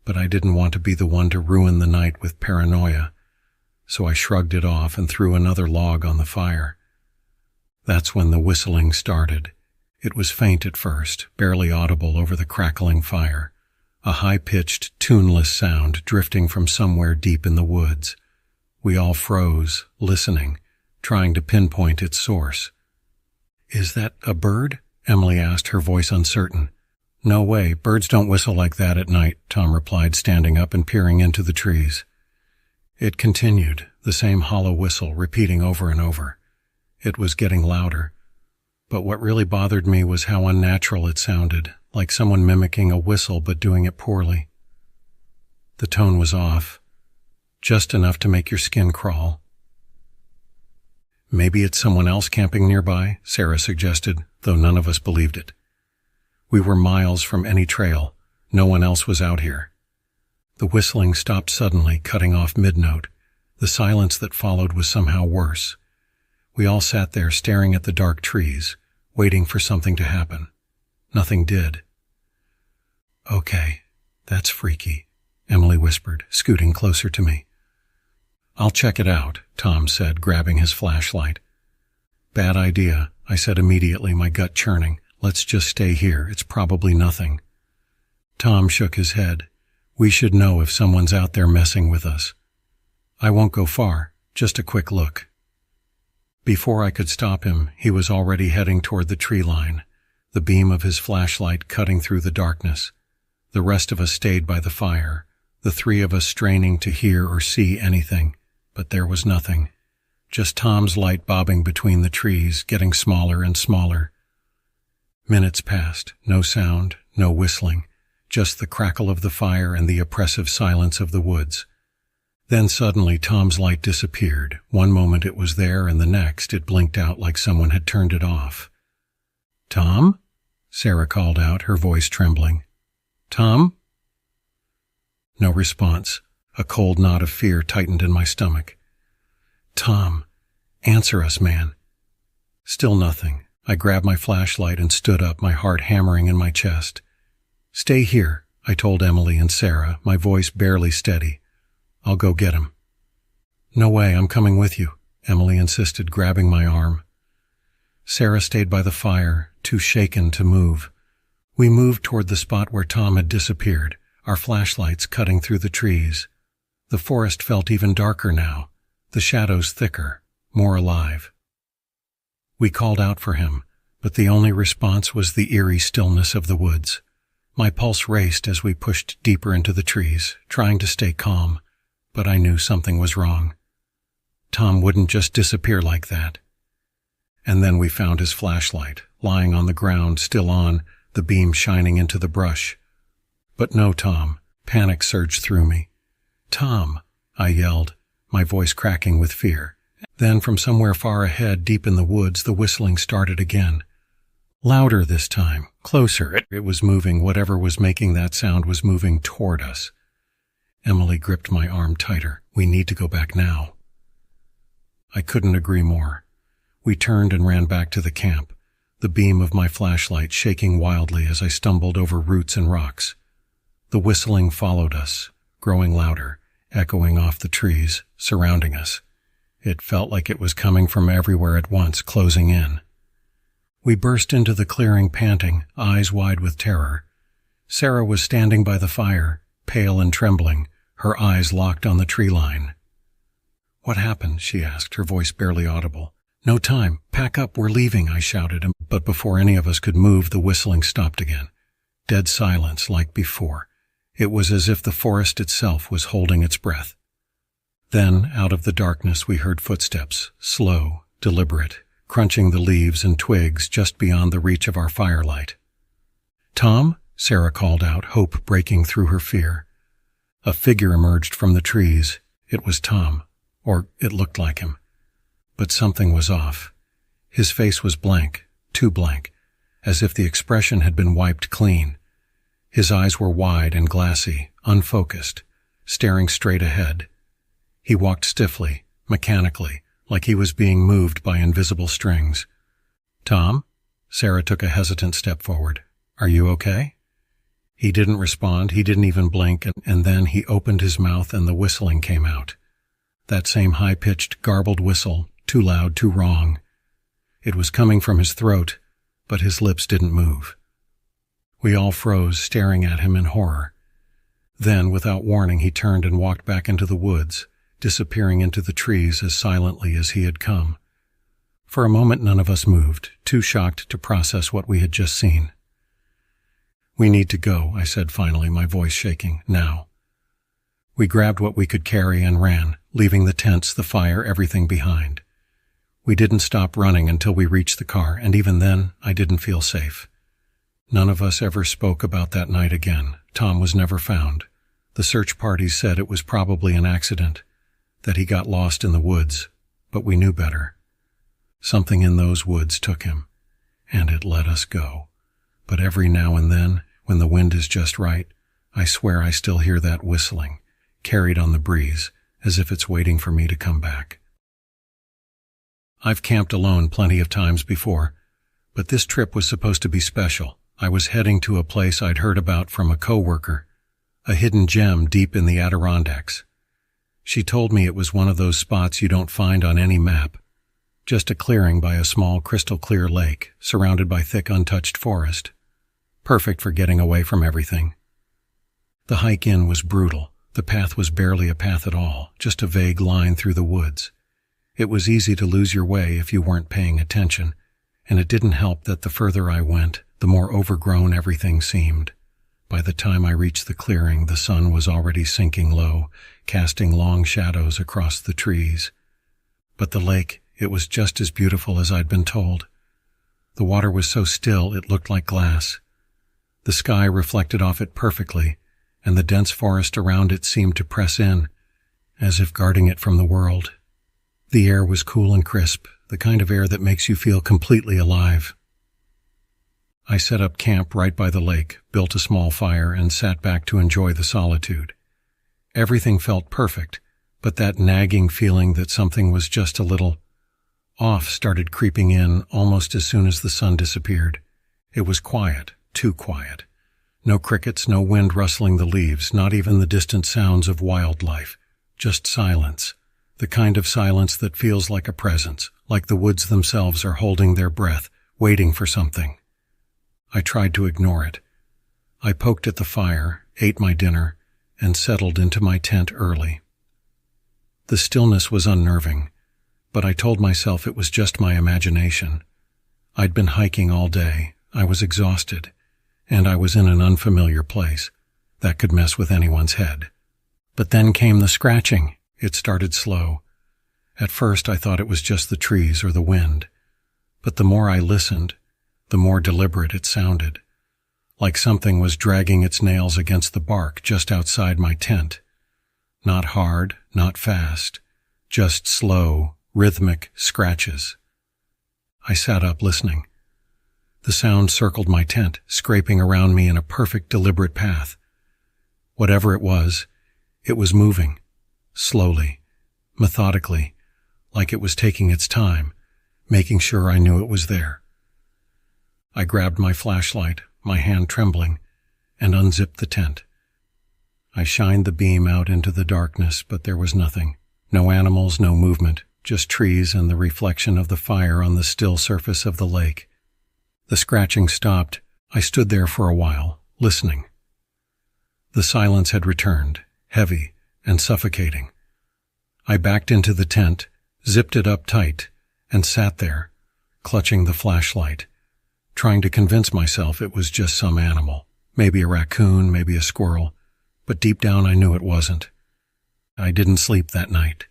But I didn't want to be the one to ruin the night with paranoia, so I shrugged it off and threw another log on the fire. That's when the whistling started. It was faint at first, barely audible over the crackling fire. A high-pitched, tuneless sound drifting from somewhere deep in the woods. We all froze, listening, trying to pinpoint its source. "Is that a bird?" Emily asked, her voice uncertain. "No way, birds don't whistle like that at night," Tom replied, standing up and peering into the trees. It continued, the same hollow whistle repeating over and over. It was getting louder. But what really bothered me was how unnatural it sounded, like someone mimicking a whistle but doing it poorly. The tone was off, just enough to make your skin crawl. "Maybe it's someone else camping nearby," Sarah suggested, though none of us believed it. We were miles from any trail. No one else was out here. The whistling stopped suddenly, cutting off mid-note. The silence that followed was somehow worse. We all sat there staring at the dark trees, waiting for something to happen. Nothing did. "Okay, that's freaky," Emily whispered, scooting closer to me. "I'll check it out," Tom said, grabbing his flashlight. "Bad idea," I said immediately, my gut churning. "Let's just stay here. It's probably nothing." Tom shook his head. "We should know if someone's out there messing with us." "I won't go far, just a quick look." Before I could stop him, he was already heading toward the tree line, the beam of his flashlight cutting through the darkness. The rest of us stayed by the fire, the three of us straining to hear or see anything, but there was nothing. Just Tom's light bobbing between the trees, getting smaller and smaller. Minutes passed, no sound, no whistling, just the crackle of the fire and the oppressive silence of the woods. Then suddenly Tom's light disappeared. One moment it was there, and the next it blinked out like someone had turned it off. "Tom?" Sarah called out, her voice trembling. "Tom?" No response. A cold knot of fear tightened in my stomach. "Tom, answer us, man." Still nothing. I grabbed my flashlight and stood up, my heart hammering in my chest. "Stay here," I told Emily and Sarah, my voice barely steady. "I'll go get him." "No way, I'm coming with you," Emily insisted, grabbing my arm. Sarah stayed by the fire, too shaken to move. We moved toward the spot where Tom had disappeared, our flashlights cutting through the trees. The forest felt even darker now, the shadows thicker, more alive. We called out for him, but the only response was the eerie stillness of the woods. My pulse raced as we pushed deeper into the trees, trying to stay calm, but I knew something was wrong. Tom wouldn't just disappear like that. And then we found his flashlight, lying on the ground, still on, the beam shining into the brush. But no Tom. Panic surged through me. "Tom!" I yelled, my voice cracking with fear. Then from somewhere far ahead, deep in the woods, the whistling started again. Louder this time, closer. It was moving. Whatever was making that sound was moving toward us. Emily gripped my arm tighter. "We need to go back now." I couldn't agree more. We turned and ran back to the camp, the beam of my flashlight shaking wildly as I stumbled over roots and rocks. The whistling followed us, growing louder, echoing off the trees, surrounding us. It felt like it was coming from everywhere at once, closing in. We burst into the clearing panting, eyes wide with terror. Sarah was standing by the fire, pale and trembling, her eyes locked on the tree line. "What happened?" she asked, her voice barely audible. "No time. Pack up, we're leaving," I shouted, but before any of us could move, the whistling stopped again. Dead silence like before. It was as if the forest itself was holding its breath. Then, out of the darkness, we heard footsteps, slow, deliberate, crunching the leaves and twigs just beyond the reach of our firelight. "Tom?" Sarah called out, hope breaking through her fear. A figure emerged from the trees. It was Tom, or it looked like him. But something was off. His face was blank, too blank, as if the expression had been wiped clean. His eyes were wide and glassy, unfocused, staring straight ahead. He walked stiffly, mechanically, like he was being moved by invisible strings. "Tom?" Sarah took a hesitant step forward. "Are you okay?" He didn't respond, he didn't even blink, and then he opened his mouth and the whistling came out. That same high-pitched, garbled whistle, too loud, too wrong. It was coming from his throat, but his lips didn't move. We all froze, staring at him in horror. Then, without warning, he turned and walked back into the woods, disappearing into the trees as silently as he had come. For a moment none of us moved, too shocked to process what we had just seen. "We need to go," I said finally, my voice shaking. "Now." We grabbed what we could carry and ran, leaving the tents, the fire, everything behind. We didn't stop running until we reached the car, and even then, I didn't feel safe. None of us ever spoke about that night again. Tom was never found. The search parties said it was probably an accident, that he got lost in the woods, but we knew better. Something in those woods took him, and it let us go. But every now and then, when the wind is just right, I swear I still hear that whistling, carried on the breeze, as if it's waiting for me to come back. I've camped alone plenty of times before, but this trip was supposed to be special. I was heading to a place I'd heard about from a coworker, a hidden gem deep in the Adirondacks. She told me it was one of those spots you don't find on any map, just a clearing by a small crystal-clear lake, surrounded by thick untouched forest. Perfect for getting away from everything. The hike in was brutal. The path was barely a path at all, just a vague line through the woods. It was easy to lose your way if you weren't paying attention, and it didn't help that the further I went, the more overgrown everything seemed. By the time I reached the clearing, the sun was already sinking low, casting long shadows across the trees. But the lake, it was just as beautiful as I'd been told. The water was so still it looked like glass. The sky reflected off it perfectly, and the dense forest around it seemed to press in, as if guarding it from the world. The air was cool and crisp, the kind of air that makes you feel completely alive. I set up camp right by the lake, built a small fire, and sat back to enjoy the solitude. Everything felt perfect, but that nagging feeling that something was just a little off started creeping in almost as soon as the sun disappeared. It was quiet, too quiet. No crickets, no wind rustling the leaves, not even the distant sounds of wildlife. Just silence. The kind of silence that feels like a presence, like the woods themselves are holding their breath, waiting for something. I tried to ignore it. I poked at the fire, ate my dinner, and settled into my tent early. The stillness was unnerving, but I told myself it was just my imagination. I'd been hiking all day, I was exhausted, and I was in an unfamiliar place. That could mess with anyone's head. But then came the scratching. It started slow. At first I thought it was just the trees or the wind, but the more I listened, the more deliberate it sounded, like something was dragging its nails against the bark just outside my tent. Not hard, not fast, just slow, rhythmic scratches. I sat up listening. The sound circled my tent, scraping around me in a perfect, deliberate path. Whatever it was moving, slowly, methodically, like it was taking its time, making sure I knew it was there. I grabbed my flashlight, my hand trembling, and unzipped the tent. I shined the beam out into the darkness, but there was nothing. No animals, no movement, just trees and the reflection of the fire on the still surface of the lake. The scratching stopped. I stood there for a while, listening. The silence had returned, heavy and suffocating. I backed into the tent, zipped it up tight, and sat there, clutching the flashlight, trying to convince myself it was just some animal, maybe a raccoon, maybe a squirrel, but deep down I knew it wasn't. I didn't sleep that night.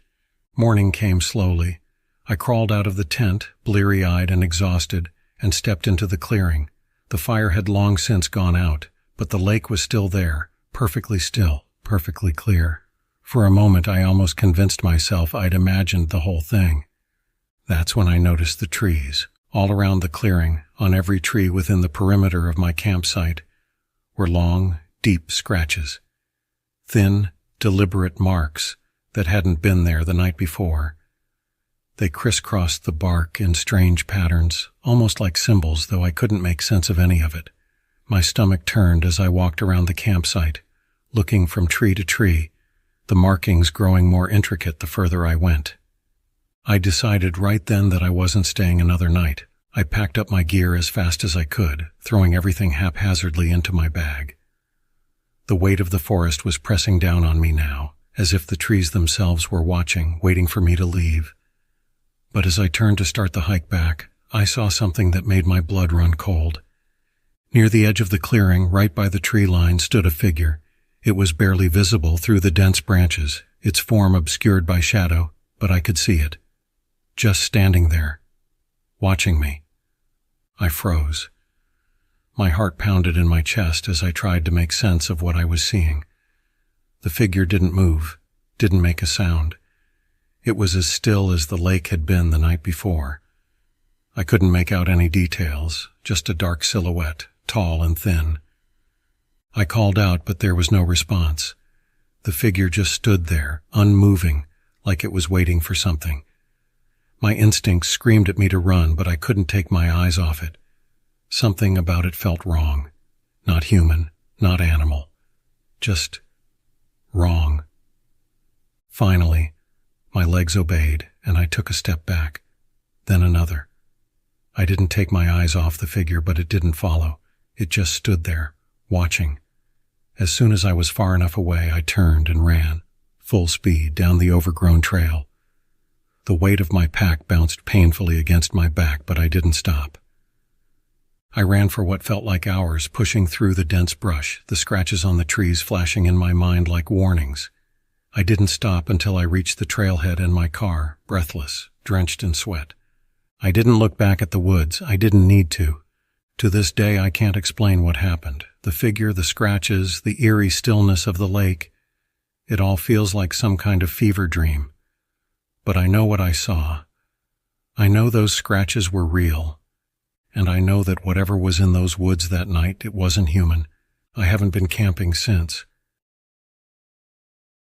Morning came slowly. I crawled out of the tent, bleary-eyed and exhausted, and stepped into the clearing. The fire had long since gone out, but the lake was still there, perfectly still, perfectly clear. For a moment I almost convinced myself I'd imagined the whole thing. That's when I noticed the trees. All around the clearing, on every tree within the perimeter of my campsite, were long, deep scratches. Thin, deliberate marks that hadn't been there the night before. They crisscrossed the bark in strange patterns, almost like symbols, though I couldn't make sense of any of it. My stomach turned as I walked around the campsite, looking from tree to tree, the markings growing more intricate the further I went. I decided right then that I wasn't staying another night. I packed up my gear as fast as I could, throwing everything haphazardly into my bag. The weight of the forest was pressing down on me now, as if the trees themselves were watching, waiting for me to leave. But as I turned to start the hike back, I saw something that made my blood run cold. Near the edge of the clearing, right by the tree line, stood a figure. It was barely visible through the dense branches, its form obscured by shadow, but I could see it. Just standing there, watching me. I froze. My heart pounded in my chest as I tried to make sense of what I was seeing. The figure didn't move, didn't make a sound. It was as still as the lake had been the night before. I couldn't make out any details, just a dark silhouette, tall and thin. I called out, but there was no response. The figure just stood there, unmoving, like it was waiting for something. My instincts screamed at me to run, but I couldn't take my eyes off it. Something about it felt wrong. Not human, not animal. Just wrong. Finally, my legs obeyed, and I took a step back, then another. I didn't take my eyes off the figure, but it didn't follow. It just stood there, watching. As soon as I was far enough away, I turned and ran, full speed, down the overgrown trail. The weight of my pack bounced painfully against my back, but I didn't stop. I ran for what felt like hours, pushing through the dense brush, the scratches on the trees flashing in my mind like warnings. I didn't stop until I reached the trailhead and my car, breathless, drenched in sweat. I didn't look back at the woods. I didn't need to. To this day, I can't explain what happened. The figure, the scratches, the eerie stillness of the lake. It all feels like some kind of fever dream. But I know what I saw. I know those scratches were real. And I know that whatever was in those woods that night, it wasn't human. I haven't been camping since.